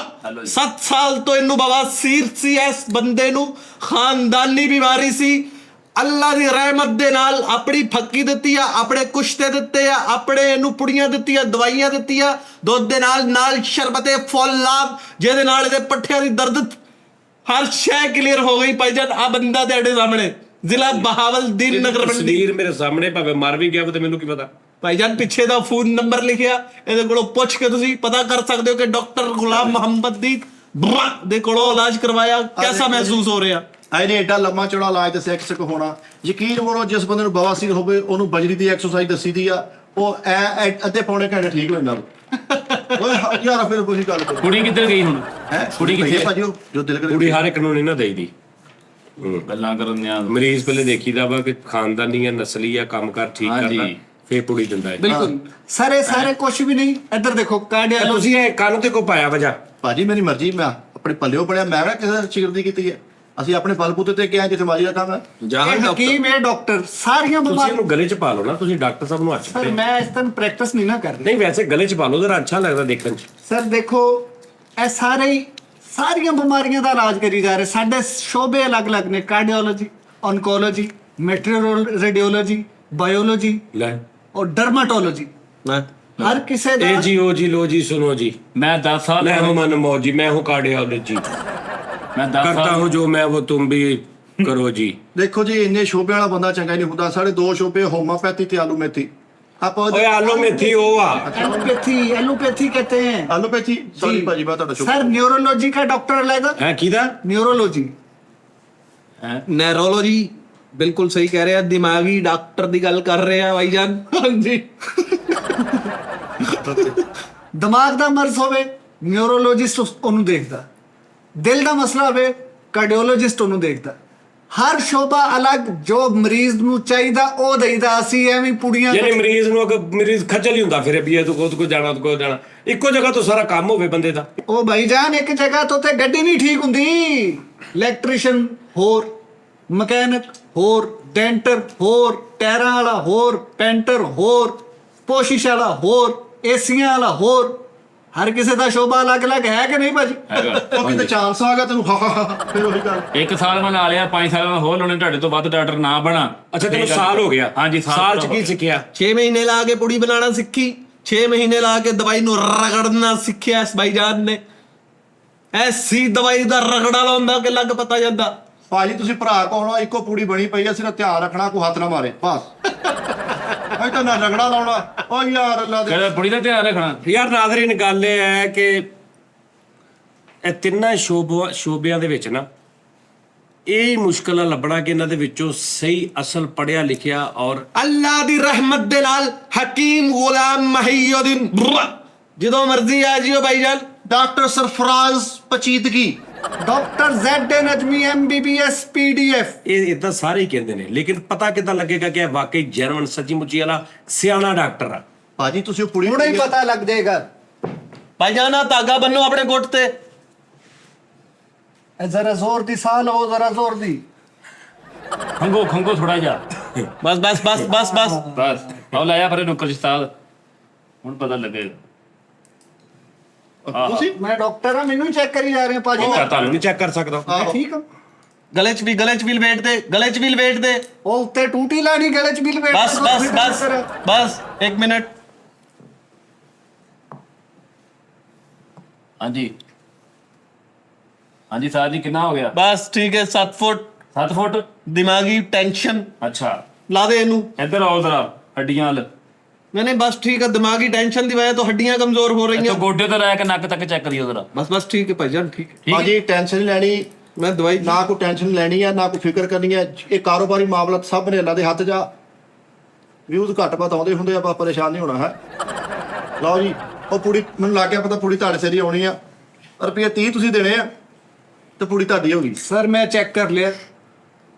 7 ਸਾਲ ਤੋਂ ਇਹਨੂੰ ਬਵਾਸੀਰ ਸੀ। ਇਸ ਬੰਦੇ ਨੂੰ ਖਾਨਦਾਨੀ ਬਿਮਾਰੀ ਸੀ। ਅੱਲਾ ਦੀ ਰਹਿਮਤ ਦੇ ਨਾਲ ਆਪਣੀ ਫੱਕੀ ਦਿੱਤੀ ਆ, ਆਪਣੇ ਕੁਸ਼ਤੇ ਦਿੱਤੇ ਆ, ਆਪਣੇ ਇਹਨੂੰ ਪੁੜੀਆਂ ਦਿੱਤੀਆਂ, ਦਵਾਈਆਂ ਦਿੱਤੀਆਂ, ਦੁੱਧ ਦੇ ਨਾਲ ਸ਼ਰਬਤੇ ਫੌਲਾਦ, ਜਿਹਦੇ ਨਾਲ ਇਹਦੇ ਪੱਠਿਆਂ ਦੀ ਦਰਦ ਹਰ ਸ਼ੈ ਕਲੀਅਰ ਹੋ ਗਈ। ਭਾਈਜਾਨ ਆ ਬੰਦਾ ਤੁਹਾਡੇ ਸਾਹਮਣੇ, ਜ਼ਿਲ੍ਹਾ ਬਹਾਵਲਦੀਨ ਨਗਰ ਮੰਡੀ। ਤਸਵੀਰ ਮੇਰੇ ਸਾਹਮਣੇ, ਭਾਵੇਂ ਮਰ ਵੀ ਗਿਆ ਤੇ ਮੈਨੂੰ ਕੀ ਪਤਾ। ਭਾਈਜਾਨ ਪਿੱਛੇ ਦਾ ਫੋਨ ਨੰਬਰ ਲਿਖਿਆ, ਇਹਦੇ ਕੋਲੋਂ ਪੁੱਛ ਕੇ ਤੁਸੀਂ ਪਤਾ ਕਰ ਸਕਦੇ ਹੋ ਕਿ ਡਾਕਟਰ ਗੁਲਾਮ ਮੁਹੰਮਦ ਦੀ ਦੇ ਕੋਲੋਂ ਇਲਾਜ ਕਰਵਾਇਆ। ਕਿਹਦਾ ਮਹਿਸੂਸ ਹੋ ਰਿਹਾ? ਇਹਨੇ ਏਡਾ ਲੰਮਾ ਚੌੜਾ ਇਲਾਜ ਦੱਸਿਆ ਕਿਸੇ ਕੋ ਹੋਣਾ। ਯਕੀਨ ਕਰੋ ਜਿਸ ਬੰਦੇ ਨੂੰ ਬਵਾਸੀਰ ਹੋਵੇ ਉਹਨੂੰ ਬਜਰੀ ਦੀ ਐਕਸਰਸਾਈਜ਼ ਦੱਸੀ ਦੀ ਆ, ਉਹ ਅੱਧੇ ਪੌਣੇ ਘੰਟੇ ਠੀਕ ਹੋ ਜਾਂਦਾ। ਓਏ ਯਾਰ ਫਿਰ ਕੋਈ ਗੱਲ ਕਰੋ। ਕੁੜੀ ਕਿੱਧਰ ਗਈ ਹੁਣ? ਕੁੜੀ ਕਿੱਥੇ? ਭਾਜੀ ਜੋ ਦਿਲ ਕਰੇ ਕੁੜੀ ਹਰ ਇੱਕ ਨੂੰ ਨਹੀਂ ਨਾ ਦੇਈਦੀ। ਗੱਲਾਂ ਕਰਨ ਦਿਆਂ ਮਰੀਜ਼ ਪਹਿਲੇ ਦੇਖੀਦਾ ਵਾ ਕਿ ਖਾਨਦਾਨੀ ਆ, ਨਸਲੀ ਆ, ਕੰਮਕਾਰ ਠੀਕ ਕਰਦਾ, ਫੇਰ ਪੁੜੀ ਦਿੰਦਾ ਹੈ। ਬਿਲਕੁਲ ਸਾਰੇ ਕੁਝ ਵੀ ਨਹੀਂ। ਇੱਧਰ ਦੇਖੋ ਕਾਰਡੀਓਲੋਜੀ। ਤੁਸੀਂ ਇਹ ਕੰਨ ਤੇ ਕੋ ਪਾਇਆ ਵਜਾ? ਭਾਜੀ ਮੇਰੀ ਮਰਜ਼ੀ, ਮੈਂ ਆਪਣੇ ਪੱਲਿਓ ਪੜਿਆ, ਮੈਂ ਨਾ ਕਿਸੇ ਸ਼ਿਕਰ ਦੀ ਕੀਤੀ ਹੈ। ਅਸੀਂ ਆਪਣੇ ਬਲਬੂਤੇ ਤੇ ਕਿਹਾ ਜਿੱਥੇ ਮਾਰੀ ਦਾ ਕੰਮ ਹੈ। ਇਹ ਹਕੀਮ ਇਹ ਡਾਕਟਰ ਸਾਰੀਆਂ ਤੁਸੀਂ ਬਿਮਾਰੀਆਂ। ਇਹਨੂੰ ਗਲੇ 'ਚ ਪਾ ਲਓ ਨਾ, ਤੁਸੀਂ ਡਾਕਟਰ ਸਾਹਿਬ ਨੂੰ ਹੱਥ ਸਰ ਮੈਂ ਇਸ ਤਰ੍ਹਾਂ ਪ੍ਰੈਕਟਿਸ ਨਹੀਂ ਨਾ ਕਰ ਰਹੀ। ਨਹੀਂ ਵੈਸੇ ਗਲੇ 'ਚ ਪਾ ਲਓ, ਜ਼ਰਾ ਅੱਛਾ ਲੱਗਦਾ ਦੇਖਣ 'ਚ। ਸਰ ਦੇਖੋ ਇਹ ਸਾਰੀਆਂ ਬਿਮਾਰੀਆਂ ਦਾ ਇਲਾਜ ਕਰੀ ਜਾ ਰਹੇ। ਸਾਡੇ ਸ਼ੋਬੇ ਅਲੱਗ-ਅਲੱਗ ਨੇ, ਕਾਰਡੀਓਲੋਜੀ, ਔਨਕੋਲੋਜੀ, ਮੈਟਰੋ ਰੇਡੀਓਲੋਜੀ, ਬਾਇਓਲੋਜੀ ਲੈ और डर्माटोलॉजी। हर किसी दा ए जी ओ जी लो जी सुनो जी, मैं 10 साल मैं हूँ मनमोहन जी, मैं हूँ कार्डियोलॉजी, मैं 10 करता साल हूँ जो मैं वो तुम भी करो जी। ਦੇਖੋ ਜੀ ਇੰਨੇ ਸ਼ੋਬੇ ਵਾਲਾ ਬੰਦਾ ਚੰਗਾ ਨਹੀਂ ਹੁੰਦਾ। ਸਾਡੇ 2 ਸ਼ੋਬੇ ਹੋਮੋਪੈਥੀ ਤੇ ਆਲੂ ਮੇਥੀ। ਆਪਾਂ ओए आलू मेथी ओ आ एलोपैथी कहते हैं। ਆਲੂਪੈਥੀ ਸੌਰੀ ਭਾਜੀ ਮੈਂ ਤੁਹਾਡਾ सर न्यूरोलॉजी का डॉक्टर अलग है कीदा न्यूरोलॉजी। ਨੈਰੋਲੋਜੀ ਬਿਲਕੁਲ ਸਹੀ ਕਹਿ ਰਿਹਾ, ਦਿਮਾਗੀ ਡਾਕਟਰ ਦੀ ਗੱਲ ਕਰ ਰਹੇ ਆ ਭਾਈਜਾਨ। ਹਾਂਜੀ ਦਿਮਾਗ ਦਾ ਮਰਜ਼ ਹੋਵੇ ਨਿਊਰੋਲੋਜਿਸਟ ਉਹਨੂੰ ਦੇਖਦਾ, ਦਿਲ ਦਾ ਮਸਲਾ ਹੋਵੇ ਕਾਰਡੀਓਲੋਜਿਸਟ ਉਹਨੂੰ ਦੇਖਦਾ। ਹਰ ਸ਼ੋਭਾ ਅਲੱਗ, ਜੋ ਮਰੀਜ਼ ਨੂੰ ਚਾਹੀਦਾ ਉਹ ਦੇਈਦਾ। ਅਸੀਂ ਐਵੇਂ ਪੁੜੀਆਂ यानी मरीज ਨੂੰ ਅਗਰ ਮਰੀਜ਼ ਖੱਜਲ ਹੀ ਹੁੰਦਾ ਫਿਰ ਵੀ ਇਹ ਤੋਂ ਕੋ ਜਾਣਾ ਕੋ ਜਾਣਾ, ਇੱਕੋ ਜਗ੍ਹਾ ਤੋਂ ਸਾਰਾ ਕੰਮ ਹੋਵੇ ਬੰਦੇ ਦਾ। ਉਹ ਭਾਈਜਾਨ ਇੱਕ ਜਗ੍ਹਾ ਤੋਂ ਤੇ ਗੱਡੀ ਨਹੀਂ ਠੀਕ ਹੁੰਦੀ। ਇਲੈਕਟ੍ਰੀਸ਼ੀਅਨ ਹੋਰ, ਮਕੈਨਿਕ ਹੋਰ, ਡੈਂਟਰ ਹੋਰ, ਟਾਇਰਾਂ ਵਾਲਾ ਹੋਰ, ਪੈਂਟਰ ਹੋਰ, ਪੋਸ਼ਿਸ਼ ਵਾਲਾ ਹੋਰ, ਏਸੀਆਂ ਵਾਲਾ ਹੋਰ। ਹਰ ਕਿਸੇ ਦਾ ਸ਼ੋਭਾ ਅਲੱਗ-ਅਲੱਗ ਹੈ ਕਿ ਨਹੀਂ ਭਾਜੀ? ਉਹ ਕਿਤੇ ਚਾਂਸ ਆ ਗਿਆ ਤੈਨੂੰ ਫਿਰ ਉਹੀ ਗੱਲ। 1 ਸਾਲ ਮੈਂ ਲਾ ਲਿਆ, 5 ਸਾਲ ਮੈਂ ਹੋਰ ਲਾਉਣੇ, ਤੁਹਾਡੇ ਤੋਂ ਵੱਧ ਡਾਕਟਰ ਨਾ ਬਣਾ। ਅੱਛਾ ਤੈਨੂੰ ਸਾਲ ਹੋ ਗਿਆ? ਹਾਂਜੀ ਸਾਲ 'ਚ ਕੀ ਸਿੱਖਿਆ? 6 ਮਹੀਨੇ ਲਾ ਕੇ ਪੁੜੀ ਬਣਾਉਣਾ ਸਿੱਖੀ, 6 ਮਹੀਨੇ ਲਾ ਕੇ ਦਵਾਈ ਨੂੰ ਰਗੜਨਾ ਸਿੱਖਿਆ ਇਸ ਭਾਈਜਾਨ ਨੇ। ਐਸੀ ਦਵਾਈ ਦਾ ਰਗੜਾ ਲਾਉਂਦਾ ਕਿ ਲੱਗ ਪਤਾ ਜਾਂਦਾ। ਭਾਜੀ ਤੁਸੀਂ ਭਰਾ ਕੋਲ ਇੱਕੋ ਪੂੜੀ ਬਣੀ ਪਈ ਆ, ਸਿਰਫ ਧਿਆਨ ਰੱਖਣਾ ਕੋਈ ਹੱਥ ਨਾ ਮਾਰੇ ਬਸ। ਅਜੇ ਤਾਂ ਨਾ ਰਗੜਾ ਲਾਉਣਾ। ਓ ਯਾਰ ਅੱਲਾ ਦੇ ਕਹਿੰਦਾ ਪੁੜੀ ਦਾ ਧਿਆਨ ਰੱਖਣਾ। ਯਾਰ ਨਾਜ਼ਰੀਨ ਗੱਲ ਇਹ ਹੈ ਕਿ ਇਹ ਤਿੰਨਾਂ ਸ਼ੋਬਿਆਂ ਦੇ ਵਿੱਚ ਨਾ ਇਹ ਮੁਸ਼ਕਲ ਆ ਲੱਭਣਾ ਕਿ ਇਹਨਾਂ ਦੇ ਵਿੱਚੋਂ ਸਹੀ ਅਸਲ ਪੜਿਆ ਲਿਖਿਆ ਔਰ ਅੱਲਾ ਦੀ ਰਹਿਮਤ ਦੇ ਨਾਲ ਹਕੀਮ ਗੁਲਾਮ ਮਹੀਉਦੀਨ ਜਦੋਂ ਮਰਜ਼ੀ ਆ ਜਿਓ ਭਾਈਜਾਨ। Doctor Sarfaraz Pachitki, doctor ZA Najmi MBBS PDF। ਇਹ ਤਾਂ ਸਾਰੇ ਹੀ ਕਹਿੰਦੇ ਨੇ, ਲੇਕਿਨ ਪਤਾ ਕਿੱਦਾਂ ਲੱਗੇਗਾ ਕਿ ਇਹ ਵਾਕਈ ਜਰਮਨ ਸੱਚੀ ਮੁੱਚੀ ਵਾਲਾ ਸਿਆਣਾ ਡਾਕਟਰ ਆ? ਭਾਜੀ ਤੁਸੀਂ ਉਹ ਪੁੜੀ ਹੁਣੇ ਹੀ ਪਤਾ ਲੱਗ ਜਾਏਗਾ। ਭਾਈਜਾਨ ਆ ਧਾਗਾ ਬੰਨੋ ਆਪਣੇ ਗੁੱਟ ਤੇ। ਜ਼ਰਾ ਜ਼ੋਰ ਦੀ ਸਾਹ ਲਓ, ਜ਼ਰਾ ਜ਼ੋਰ ਦੀ। ਖੰਗੋ ਥੋੜਾ ਜਿਹਾ ਬਸ ਬਸ ਬਸ ਬਸ ਬਸ ਬਸ। ਆਹ ਲਾਇਆ ਫਿਰ ਨੁਕਰ ਉਸਤਾਦ, ਹੁਣ ਪਤਾ ਲੱਗੇਗਾ। ਤੁਸੀਂ ਮੈਂ ਡਾਕਟਰ ਆ, ਮੈਨੂੰ ਚੈੱਕ ਕਰੀ ਜਾ ਰਹੇ ਭਾਜੀ। ਤਾਂ ਤੁਹਾਨੂੰ ਨਹੀਂ ਚੈੱਕ ਕਰ ਸਕਦਾ? ਮੈਂ ਠੀਕ ਹਾਂ। ਗਲੇ 'ਚ ਵੀ ਲਪੇਟ ਦੇ, ਗਲੇ 'ਚ ਵੀ ਲਪੇਟ ਦੇ। ਉਹ ਉੱਤੇ ਟੂਟੀ ਲਾਣੀ, ਗਲੇ 'ਚ ਵੀ ਲਪੇਟ। ਬਸ ਬਸ ਬਸ ਬਸ 1 ਮਿੰਟ। ਹਾਂਜੀ ਹਾਂਜੀ ਸਰ ਜੀ ਕਿੰਨਾ ਹੋ ਗਿਆ? ਬਸ ਠੀਕ ਹੈ 7 ਫੁੱਟ 7 ਫੁੱਟ। ਦਿਮਾਗੀ ਟੈਨਸ਼ਨ ਅੱਛਾ ਲਾ ਦੇ ਇਹਨੂੰ। ਇੱਧਰ ਆਓ ਜ਼ਰਾ ਹੱਡੀਆਂ ਵੱਲ। ਨਹੀਂ ਬਸ ਠੀਕ ਹੈ, ਦਿਮਾਗੀ ਟੈਨਸ਼ਨ ਦੀ ਵਜ੍ਹਾ ਤੋਂ ਹੱਡੀਆਂ ਕਮਜ਼ੋਰ ਹੋ ਰਹੀਆਂ। ਇੱਥੋਂ ਗੋਡੇ ਤੋਂ ਲੈ ਕੇ ਨੱਕ ਤੱਕ ਚੈੱਕ ਕਰਿਓ ਜ਼ਰਾ। ਬਸ ਠੀਕ ਹੈ ਭਾਈਜਾਨ, ਠੀਕ ਹੈ। ਭਾਜੀ ਟੈਨਸ਼ਨ ਨਹੀਂ ਲੈਣੀ, ਮੈਂ ਦਵਾਈ ਨਾ ਕੋਈ ਟੈਨਸ਼ਨ ਲੈਣੀ ਆ, ਨਾ ਕੋਈ ਫਿਕਰ ਕਰਨੀ ਹੈ। ਇਹ ਕਾਰੋਬਾਰੀ ਮਾਮਲਾ ਤਾਂ ਸਭ ਨੇ ਅੱਲਾ ਦੇ ਹੱਥ 'ਚ ਆ। ਵਿਊਜ਼ ਘੱਟ ਵੱਧ ਆਉਂਦੇ ਹੁੰਦੇ ਆ, ਆਪਾਂ ਪਰੇਸ਼ਾਨ ਨਹੀਂ ਹੋਣਾ ਹੈ। ਲਓ ਜੀ, ਉਹ ਪੂਰੀ ਮੈਨੂੰ ਲੱਗ ਗਿਆ ਪਤਾ ਪੂਰੀ ਤੁਹਾਡੇ ਸਿਰ ਹੀ ਆਉਣੀ ਆ। ਰੁਪਈਏ 30 ਤੁਸੀਂ ਦੇਣੇ ਆ ਤੇ ਪੂਰੀ ਤੁਹਾਡੀ ਹੋ ਗਈ। सर मैं चेक कर लिया,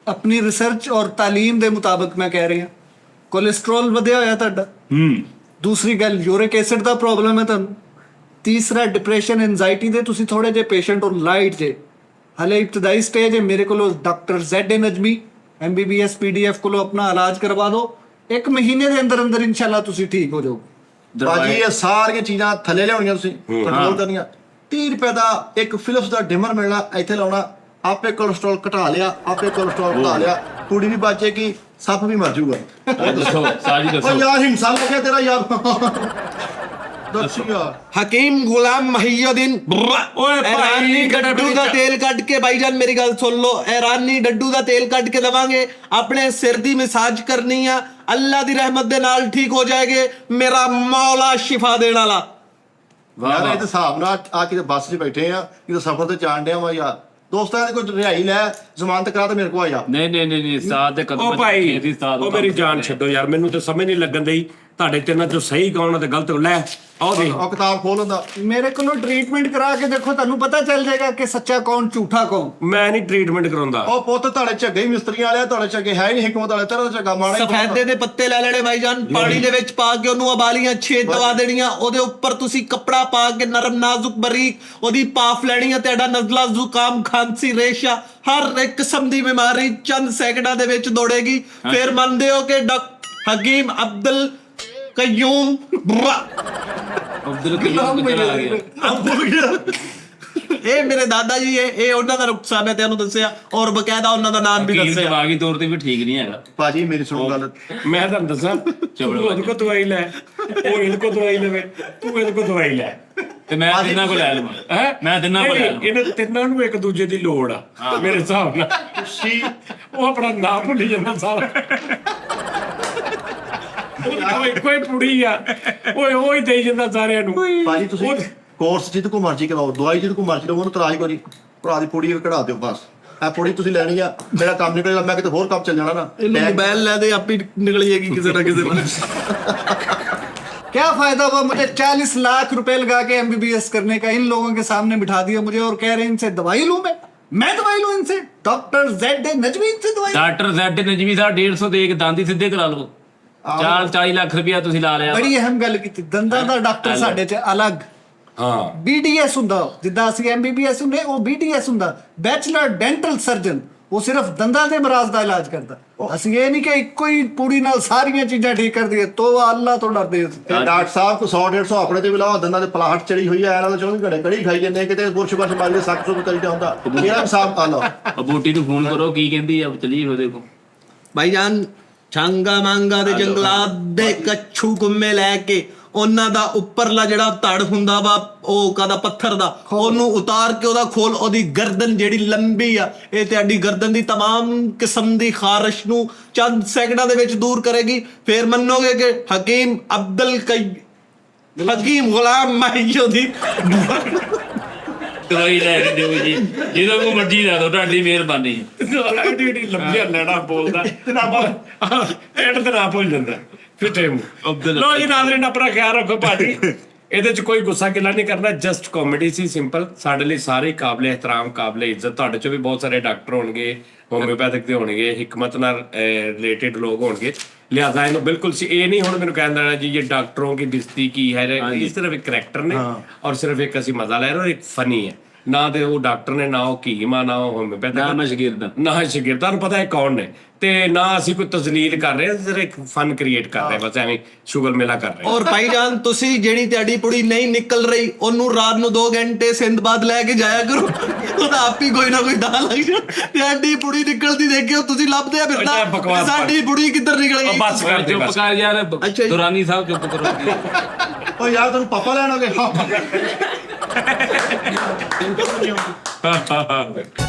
अपनी रिसर्च और तालीम ਦੇ ਮੁਤਾਬਕ ਮੈਂ ਕਹਿ ਰਹੀ ਹਾਂ ਕੋਲੇਸਟ੍ਰੋਲ ਵਧਿਆ ਹੋਇਆ ਤੁਹਾਡਾ। ਦੂਸਰੀ ਗੱਲ ਯੂਰਿਕ ਐਸਿਡ ਦਾ ਪ੍ਰੋਬਲਮ ਹੈ ਤੁਹਾਨੂੰ। ਤੀਸਰਾ ਡਿਪਰੈਸ਼ਨ ਐਂਜ਼ਾਈਟੀ ਦੇ ਤੁਸੀਂ ਥੋੜੇ ਜਿਹੇ ਪੇਸ਼ੈਂਟ ਹੋ ਲਾਈਟ ਜੇ। ਹਲੇ ਇਬਤਦਾਈ ਸਟੇਜ ਹੈ। ਮੇਰੇ ਕੋਲੋਂ doctor ZA Najmi MBBS PDF ਕੋਲੋਂ ਆਪਣਾ ਇਲਾਜ ਕਰਵਾ ਦਿਓ। 1 ਮਹੀਨੇ ਦੇ ਅੰਦਰ ਅੰਦਰ ਇਨਸ਼ਾਅੱਲਾ ਤੁਸੀਂ ਠੀਕ ਹੋ ਜਾਓਗੇ। ਭਾਜੀ ਇਹ ਸਾਰੀਆਂ ਚੀਜ਼ਾਂ ਥੱਲੇ ਲਿਆਉਣੀਆਂ ਤੁਸੀਂ, ਕੰਟਰੋਲ ਕਰਨੀਆਂ। 30 ਰੁਪਏ ਦਾ ਇੱਕ ਫਿਲਿਪਸ ਦਾ ਡਿਮਰ ਮਿਲਣਾ, ਇੱਥੇ ਲਾਉਣਾ, ਆਪੇ ਕੋਲੇਸਟ੍ਰੋਲ ਘਟਾ ਲਿਆ, ਆਪੇ ਕੋਲੇਸਟ੍ਰੋਲ ਘਟਾ ਲਿਆ। ਕੁੜੀ ਵੀ ਬਚੇਗੀ, ਸੱਪ ਵੀ ਮਰ ਜਾਊਗਾ। ਦੱਸੋ ਸਾਜੀ ਓ ਦੱਸੋ। ਯਾਰ ਹਿੰਸਾ ਲੱਗਿਆ ਤੇਰਾ ਯਾਰ। ਦੱਸੋ ਯਾਰ। ਹਕੀਮ ਗੁਲਾਮ ਮਹੀਉਦੀਨ ਓਏ ਭਾਈ, ਇਰਾਨੀ ਡੱਡੂ ਦਾ ਤੇਲ ਕੱਢ ਕੇ, ਭਾਈਜਾਨ ਮੇਰੀ ਗੱਲ ਸੁਣ ਲਓ, ਇਰਾਨੀ ਡੱਡੂ ਦਾ ਤੇਲ ਕੱਢ ਕੇ ਦਵਾਂਗੇ। ਆਪਣੇ ਸਿਰ ਦੀ ਮਸਾਜ ਕਰਨੀ ਆ, ਅੱਲਾ ਦੀ ਰਹਿਮਤ ਦੇ ਨਾਲ ਠੀਕ ਹੋ ਜਾਏਗੇ। ਮੇਰਾ ਮੌਲਾ ਸ਼ਿਫਾ ਦੇਣ ਵਾਲਾ। ਯਾਰ ਇਹ ਤਾਂ ਹਿਸਾਬ ਨਾਲ ਆ ਕੇ ਬੱਸ 'ਚ ਬੈਠੇ ਆ, ਕਿਤੇ ਸਫ਼ਰ ਤੇ ਜਾਣ ਡਿਆ ਵਾ ਯਾਰ। ਦੋਸਤਾਂ ਦੇ ਕੋਈ ਰਿਹਾਈ ਲੈ, ਜ਼ਮਾਨਤ ਕਰਾ ਤੇ ਮੇਰੇ ਕੋਲ ਆ ਜਾ। ਨਹੀਂ ਸਾਥ ਦੇ ਕਦਮ ਉਹ ਭਾਈ ਇਹਦੀ ਸਾਥ ਉਹ ਮੇਰੀ ਜਾਨ ਛੱਡੋ ਯਾਰ, ਮੈਨੂੰ ਤਾਂ ਸਮਝ ਨਹੀਂ ਲੱਗਣ ਦਈ ਤੁਹਾਡੇ ਤਿੰਨਾਂ ਚੋਂ ਸਹੀ ਕੌਣ ਤੇ ਗਲਤ। ਲੈ ਆਓ ਦੇ ਉਹ ਕਿਤਾਬ ਖੋਲ ਹੁੰਦਾ। ਮੇਰੇ ਕੋਲੋਂ ਟ੍ਰੀਟਮੈਂਟ ਕਰਾ ਕੇ ਦੇਖੋ, ਤੁਹਾਨੂੰ ਪਤਾ ਚੱਲ ਜਾਏਗਾ ਕਿ ਸੱਚਾ ਕੌਣ ਝੂਠਾ ਕੌਣ। ਮੈਂ ਨਹੀਂ ਟ੍ਰੀਟਮੈਂਟ ਕਰਾਉਂਦਾ। ਉਹ ਪੁੱਤ ਤੁਹਾਡੇ ਝੱਗੇ ਹੀ ਮਿਸਤਰੀਆਂ ਵਾਲੇ ਆ, ਤੁਹਾਡੇ ਝੱਗੇ ਹੈ ਹੀ ਨਹੀਂ ਹਕਮਤ ਵਾਲੇ। ਤੇਰਾ ਝੱਗਾ ਮਾਣਾ ਹੀ ਸਫੈਦੇ ਦੇ ਪੱਤੇ ਲੈ ਲੈਣੇ ਭਾਈਜਾਨ, ਪਾਣੀ ਦੇ ਵਿੱਚ ਪਾ ਕੇ ਉਹਨੂੰ ਉਬਾਲੀਆਂ 6 ਦਵਾ ਦੇਣੀਆਂ। ਉਹਦੇ ਉੱਪਰ ਤੁਸੀਂ ਕੱਪੜਾ ਪਾ ਕੇ ਨਰਮ ਨਾਜ਼ੁਕ ਬਰੀਕ ਉਹਦੀ ਪਾਫ ਲੈਣੀ ਹੈ। ਤੁਹਾਡਾ ਨਜ਼ਲਾ ਜ਼ੁਕਾਮ ਖਾਂਸੀ ਰੇਸ਼ਾ ਹਰ ਇੱਕ ਕਿਸਮ ਦੀ ਬਿਮਾਰੀ ਚੰਦ ਸੈਕਿੰਡਾਂ ਦੇ ਵਿੱਚ ਦੌੜੇਗੀ। ਫਿਰ ਮੰਨਦੇ ਹੋ ਕਿ ਡਾਕਟਰ ਹਕੀਮ ਅਬਦੁਲ ਕਯੂਮ ਅਬਦੁਲ ਕਯੂਮ ਕਿੱਧਰ ਆ ਗਿਆ? ਇਹ ਮੇਰੇ ਦਾਦਾ ਜੀ ਇਹ ਉਹਨਾਂ ਦਾ ਨੁਕਸਾ ਮੈਂ ਤੁਹਾਨੂੰ ਦੱਸਿਆ, ਔਰ ਬਕਾਇਦਾ ਉਹਨਾਂ ਦਾ ਨਾਮ ਵੀ ਵਕੀਲ ਦੱਸਿਆ। ਦਿਮਾਗੀ ਤੌਰ ਤੇ ਵੀ ਠੀਕ ਨਹੀਂ ਹੈਗਾ। ਭਾਜੀ ਮੇਰੀ ਸੁਣੋ ਗੱਲ। ਮੈਂ ਤੁਹਾਨੂੰ ਦੱਸਾਂ, ਤੂੰ ਉਹਦੇ ਕੋਲ ਦਵਾਈ ਲੈ, ਉਹ ਇਹਦੇ ਕੋਲ ਦਵਾਈ ਲਵੇ, ਤੂੰ ਇਹਦੇ ਕੋਲ ਦਵਾਈ ਲੈ ਤੇ ਮੈਂ ਤਿੰਨਾਂ ਕੋਲ ਲੈ ਲਵਾਂ। ਹੈ ਮੈਂ ਤਿੰਨਾਂ ਕੋਲ ਲੈ ਲਵਾਂ। ਇਹਨਾਂ ਤਿੰਨਾਂ ਨੂੰ ਇੱਕ ਦੂਜੇ ਦੀ ਲੋੜ ਆ ਮੇਰੇ ਹਿਸਾਬ ਨਾਲ। ਤੁਸੀਂ ਉਹ ਆਪਣਾ ਨਾਮ ਭੁੱਲੀ ਜਾਂਦਾ ਸਾਰਾ। ਉਹ ਇੱਕੋ ਹੀ ਪੁੜੀ ਆ, ਓਏ ਉਹ ਹੀ ਦੇਈ ਜਾਂਦਾ ਸਾਰਿਆਂ ਨੂੰ। ਭਾਜੀ ਤੁਸੀਂ ਕੋਰਸ ਜਿੱਦ ਕੋ ਮਰਜ਼ੀ ਕਰਾਓ, ਦਵਾਈ ਜਿੱਦ ਕੋ ਮਰਜ਼ੀ ਲਓ, ਉਹਨੂੰ ਤਰਾਜ ਕਰੀ ਭਰਾ ਦੀ ਪੂੜੀ ਕਢਾ ਦਿਓ ਬਸ। ਇਹ ਪੂੜੀ ਤੁਸੀਂ ਲੈਣੀ ਆ, ਮੇਰਾ ਕੰਮ ਨਿਕਲੇਗਾ, ਮੈਂ ਕਿਤੇ ਹੋਰ ਕੰਮ ਚੱਲ ਜਾਣਾ ਨਾ। ਇਹਨੂੰ ਮੋਬਾਈਲ ਲੈ ਦੇ, ਆਪੇ ਨਿਕਲ ਜਾਏਗੀ ਕਿਸੇ ਨਾ ਕਿਸੇ ਨਾਲ। क्या फायदा हुआ मुझे 40 लाख रुपए लगा के MBBS करने का, इन लोगों के सामने बिठा दिया मुझे और कह रहे हैं इनसे दवाई लूं। मैं दवाई लूं इनसे? डॉक्टर ZA नजमी इनसे दवाई? ਡਾਕਟਰ ਜ਼ੈਡ ਨਜਮੀ ਸਾਹਿਬ 150 ਦੇ ਕੇ ਦੰਦ ਹੀ ਸਿੱਧੇ ਕਰਾ ਲਓ। 40 ਲੱਖ ਰੁਪਇਆ ਤੁਸੀਂ ਲਾ ਲਿਆ। ਬੜੀ ਅਹਿਮ ਗੱਲ ਕੀਤੀ। ਦੰਦਾਂ ਦਾ ਡਾਕਟਰ ਸਾਡੇ 'ਚ ਅਲੱਗ ਹਾਂ BDS ਹੁੰਦਾ, ਜਿੱਦਾਂ ਅਸੀਂ MBBS ਹੁੰਦੇ, ਉਹ BDS ਹੁੰਦਾ, ਬੈਚਲਰ ਡੈਂਟਲ ਸਰਜਨ। ਉਹ ਸਿਰਫ ਦੰਦਾਂ ਦੇ ਮਰਾਜ਼ ਦਾ ਇਲਾਜ ਕਰਦਾ। ਅਸੀਂ ਇਹ ਨਹੀਂ ਕਿ ਇੱਕੋ ਹੀ ਪੂੜੀ ਨਾਲ ਸਾਰੀਆਂ ਚੀਜ਼ਾਂ ਠੀਕ ਕਰ ਦਈਏ, ਤੋ ਅੱਲਾ ਤੋਂ ਡਰਦੇ ਅਸੀਂ। ਤੇ ਡਾਕਟਰ ਸਾਹਿਬ ਕੋ 100-150 ਆਪਣੇ ਤੇ ਵੀ ਲਾਓ, ਦੰਦਾਂ ਦੇ ਪਲਾਹਟ ਚੜੀ ਹੋਈ ਆ, ਇਹਨਾਂ ਦਾ 24 ਘੰਟੇ ਕੜੀ ਖਾਈ ਜਾਂਦੇ, ਕਿਤੇ ਬੁਰਸ਼ ਮਾਰੀ ਦੇ ਸੱਕ ਸੁੱਕ ਕਰੀਦਾ ਹੁੰਦਾ। ਮੇਰਾ ਹਿਸਾਬ ਆ ਲਓ। ਉਹ ਬੂਟੀ ਨੂੰ ਫੋਨ ਕਰੋ, ਕੀ ਕਹਿੰਦੀ ਆ, ਚਲੀਏ ਉਹਦੇ ਕੋਲ। ਭਾਈਜਾਨ ਛਾਂਗਾ ਮਾਂਗਾ ਦੇ ਜੰਗਲਾਤ ਦੇ ਕੱਛੂ ਗੁੰਮੇ ਲੈ ਕੇ ਉਹਨਾਂ ਦਾ ਉੱਪਰਲਾ ਜਿਹੜਾ ਧੜ ਹੁੰਦਾ ਵਾ, ਉਹ ਕਾਦਾ ਪੱਥਰ ਦਾ, ਉਹਨੂੰ ਉਤਾਰ ਕੇ ਉਹਦਾ ਖੋਲ, ਉਹਦੀ ਗਰਦਨ ਜਿਹੜੀ ਲੰਬੀ ਆ, ਇਹ ਤੁਹਾਡੀ ਗਰਦਨ ਦੀ तमाम ਕਿਸਮ ਦੀ ਖਾਰਸ਼ ਨੂੰ ਚੰਦ ਸੈਕਿੰਡਾਂ ਦੇ ਵਿੱਚ ਦੂਰ ਕਰੇਗੀ। ਫਿਰ ਮੰਨੋਗੇ ਕਿ ਹਕੀਮ ਹਕੀਮ ਗੁਲਾਮ ਮਹੀਉਦੀਨ ਦਵਾਈ ਲੈ ਕੇ ਦਿਓ ਜੀ, ਜਿਹਦਾ ਕੋ ਮਰਜ਼ੀ ਲੈ ਦਿਓ, ਤੁਹਾਡੀ ਮਿਹਰਬਾਨੀ। ਏਡੀ ਲੰਬੀਆਂ ਲੈਣਾ ਬੋਲਦਾ ਐਡ ਤੇ ਨਾ ਭੁੱਲ ਜਾਂਦਾ ਫਿੱਟੇ ਮੂੰਹ। ਅਬਦੁਲ ਲੋ ਜੀ ਨਾਜ਼ਰੀਨ, ਆਪਣਾ ਖਿਆਲ ਰੱਖੋ ਭਾਜੀ। ਇਹਦੇ ਚ ਕੋਈ ਗੁੱਸਾ ਗਿਲਾ ਨਹੀਂ ਕਰਨਾ, ਜਸਟ ਕਾਮੇਡੀ ਸੀ, ਸਿੰਪਲ। ਸਾਡੇ ਲਈ ਸਾਰੇ ਕਾਬਲੇ ਇਹਤਰਾਮ, ਕਾਬਲੇ ਇੱਜ਼ਤ। ਤੁਹਾਡੇ ਚੋਂ ਵੀ ਬਹੁਤ ਸਾਰੇ ਡਾਕਟਰ ਹੋਣਗੇ, ਹੋਮਿਓਪੈਥਿਕ ਦੇ ਹੋਣਗੇ, ਹਿਕਮਤ ਨਾਲ ਰਿਲੇਟਡ ਲੋਕ ਹੋਣਗੇ, ਲਿਹਾਜ਼ਾ ਇਹਨੂੰ ਬਿਲਕੁਲ ਇਹ ਨਹੀਂ ਹੁਣ ਮੈਨੂੰ ਕਹਿ ਦੇਣਾ ਜੀ ਇਹ ਡਾਕਟਰੋਂ की बिस्ती की है। ये सिर्फ एक करैक्टर ने और सिर्फ एक ਅਸੀਂ ਮਜ਼ਾ ਲੈ ਰਹੇ ਹਾਂ, ਇੱਕ ਫਨੀ ਹੈ। ਨਾ ਤੇ ਉਹ ਡਾਕਟਰ ਨੇ, ਨਾ ਉਹ ਹਕੀਮ ਆ, ਨਾ ਉਹ ਹੋਮਿਓਪੈਥਿਕ, ਨਾ ਮੈਂ ਸ਼ਾਗਿਰਦ, ਨਾ ਸ਼ਾਗਿਰਦ। ਤੁਹਾਨੂੰ ਪਤਾ ਹੈ ਕੌਣ ਨੇ, ਤੇ ਨਾ ਅਸੀਂ ਕੋਈ ਤਜ਼ਲੀਲ ਕਰ ਰਹੇ ਹਾਂ, ਸਿਰਫ ਇੱਕ ਫਨ ਕ੍ਰੀਏਟ ਕਰ ਰਹੇ ਹਾਂ, ਬਸ ਐਵੇਂ ਸ਼ੁਗਲ ਮੇਲਾ ਕਰ ਰਹੇ ਹਾਂ। ਔਰ ਭਾਈਜਾਨ ਤੁਸੀਂ ਜਿਹੜੀ ਤੁਹਾਡੀ ਪੁੜੀ ਨਹੀਂ ਨਿਕਲ ਰਹੀ, ਉਹਨੂੰ ਰਾਤ ਨੂੰ 2 ਘੰਟੇ ਸਿੰਧਬਾਦ ਲੈ ਕੇ ਜਾਇਆ ਕਰੋ, ਉਹਦਾ ਆਪ ਹੀ ਕੋਈ ਨਾ ਕੋਈ ਦਾਲ ਲੱਗ ਜਾ। ਤੁਹਾਡੀ ਪੁੜੀ ਨਿਕਲਦੀ ਦੇਖਿਓ ਤੁਸੀਂ ਲੱਭਦੇ ਆ ਫਿਰਦਾ, ਬਕਵਾਸ ਸਾਡੀ ਪੁੜੀ ਕਿੱਧਰ ਨਿਕਲ ਗਈ। ਬਸ ਕਰ ਦੇ, ਚੁੱਪ ਬਸ ਕਰ ਯਾਰ, ਅੱਛਾ ਜੀ। ਦੁਰਾਨੀ ਸਾਹਿਬ ਚੁੱਪ ਕਰੋ। ਓ ਯਾਰ ਤੈਨੂੰ ਪਾਪਾ ਲੈਣ ਹੋ ਗਏ। ਬਿਲਕੁਲ ਨਹੀਂ ਆਉਂਦੀ।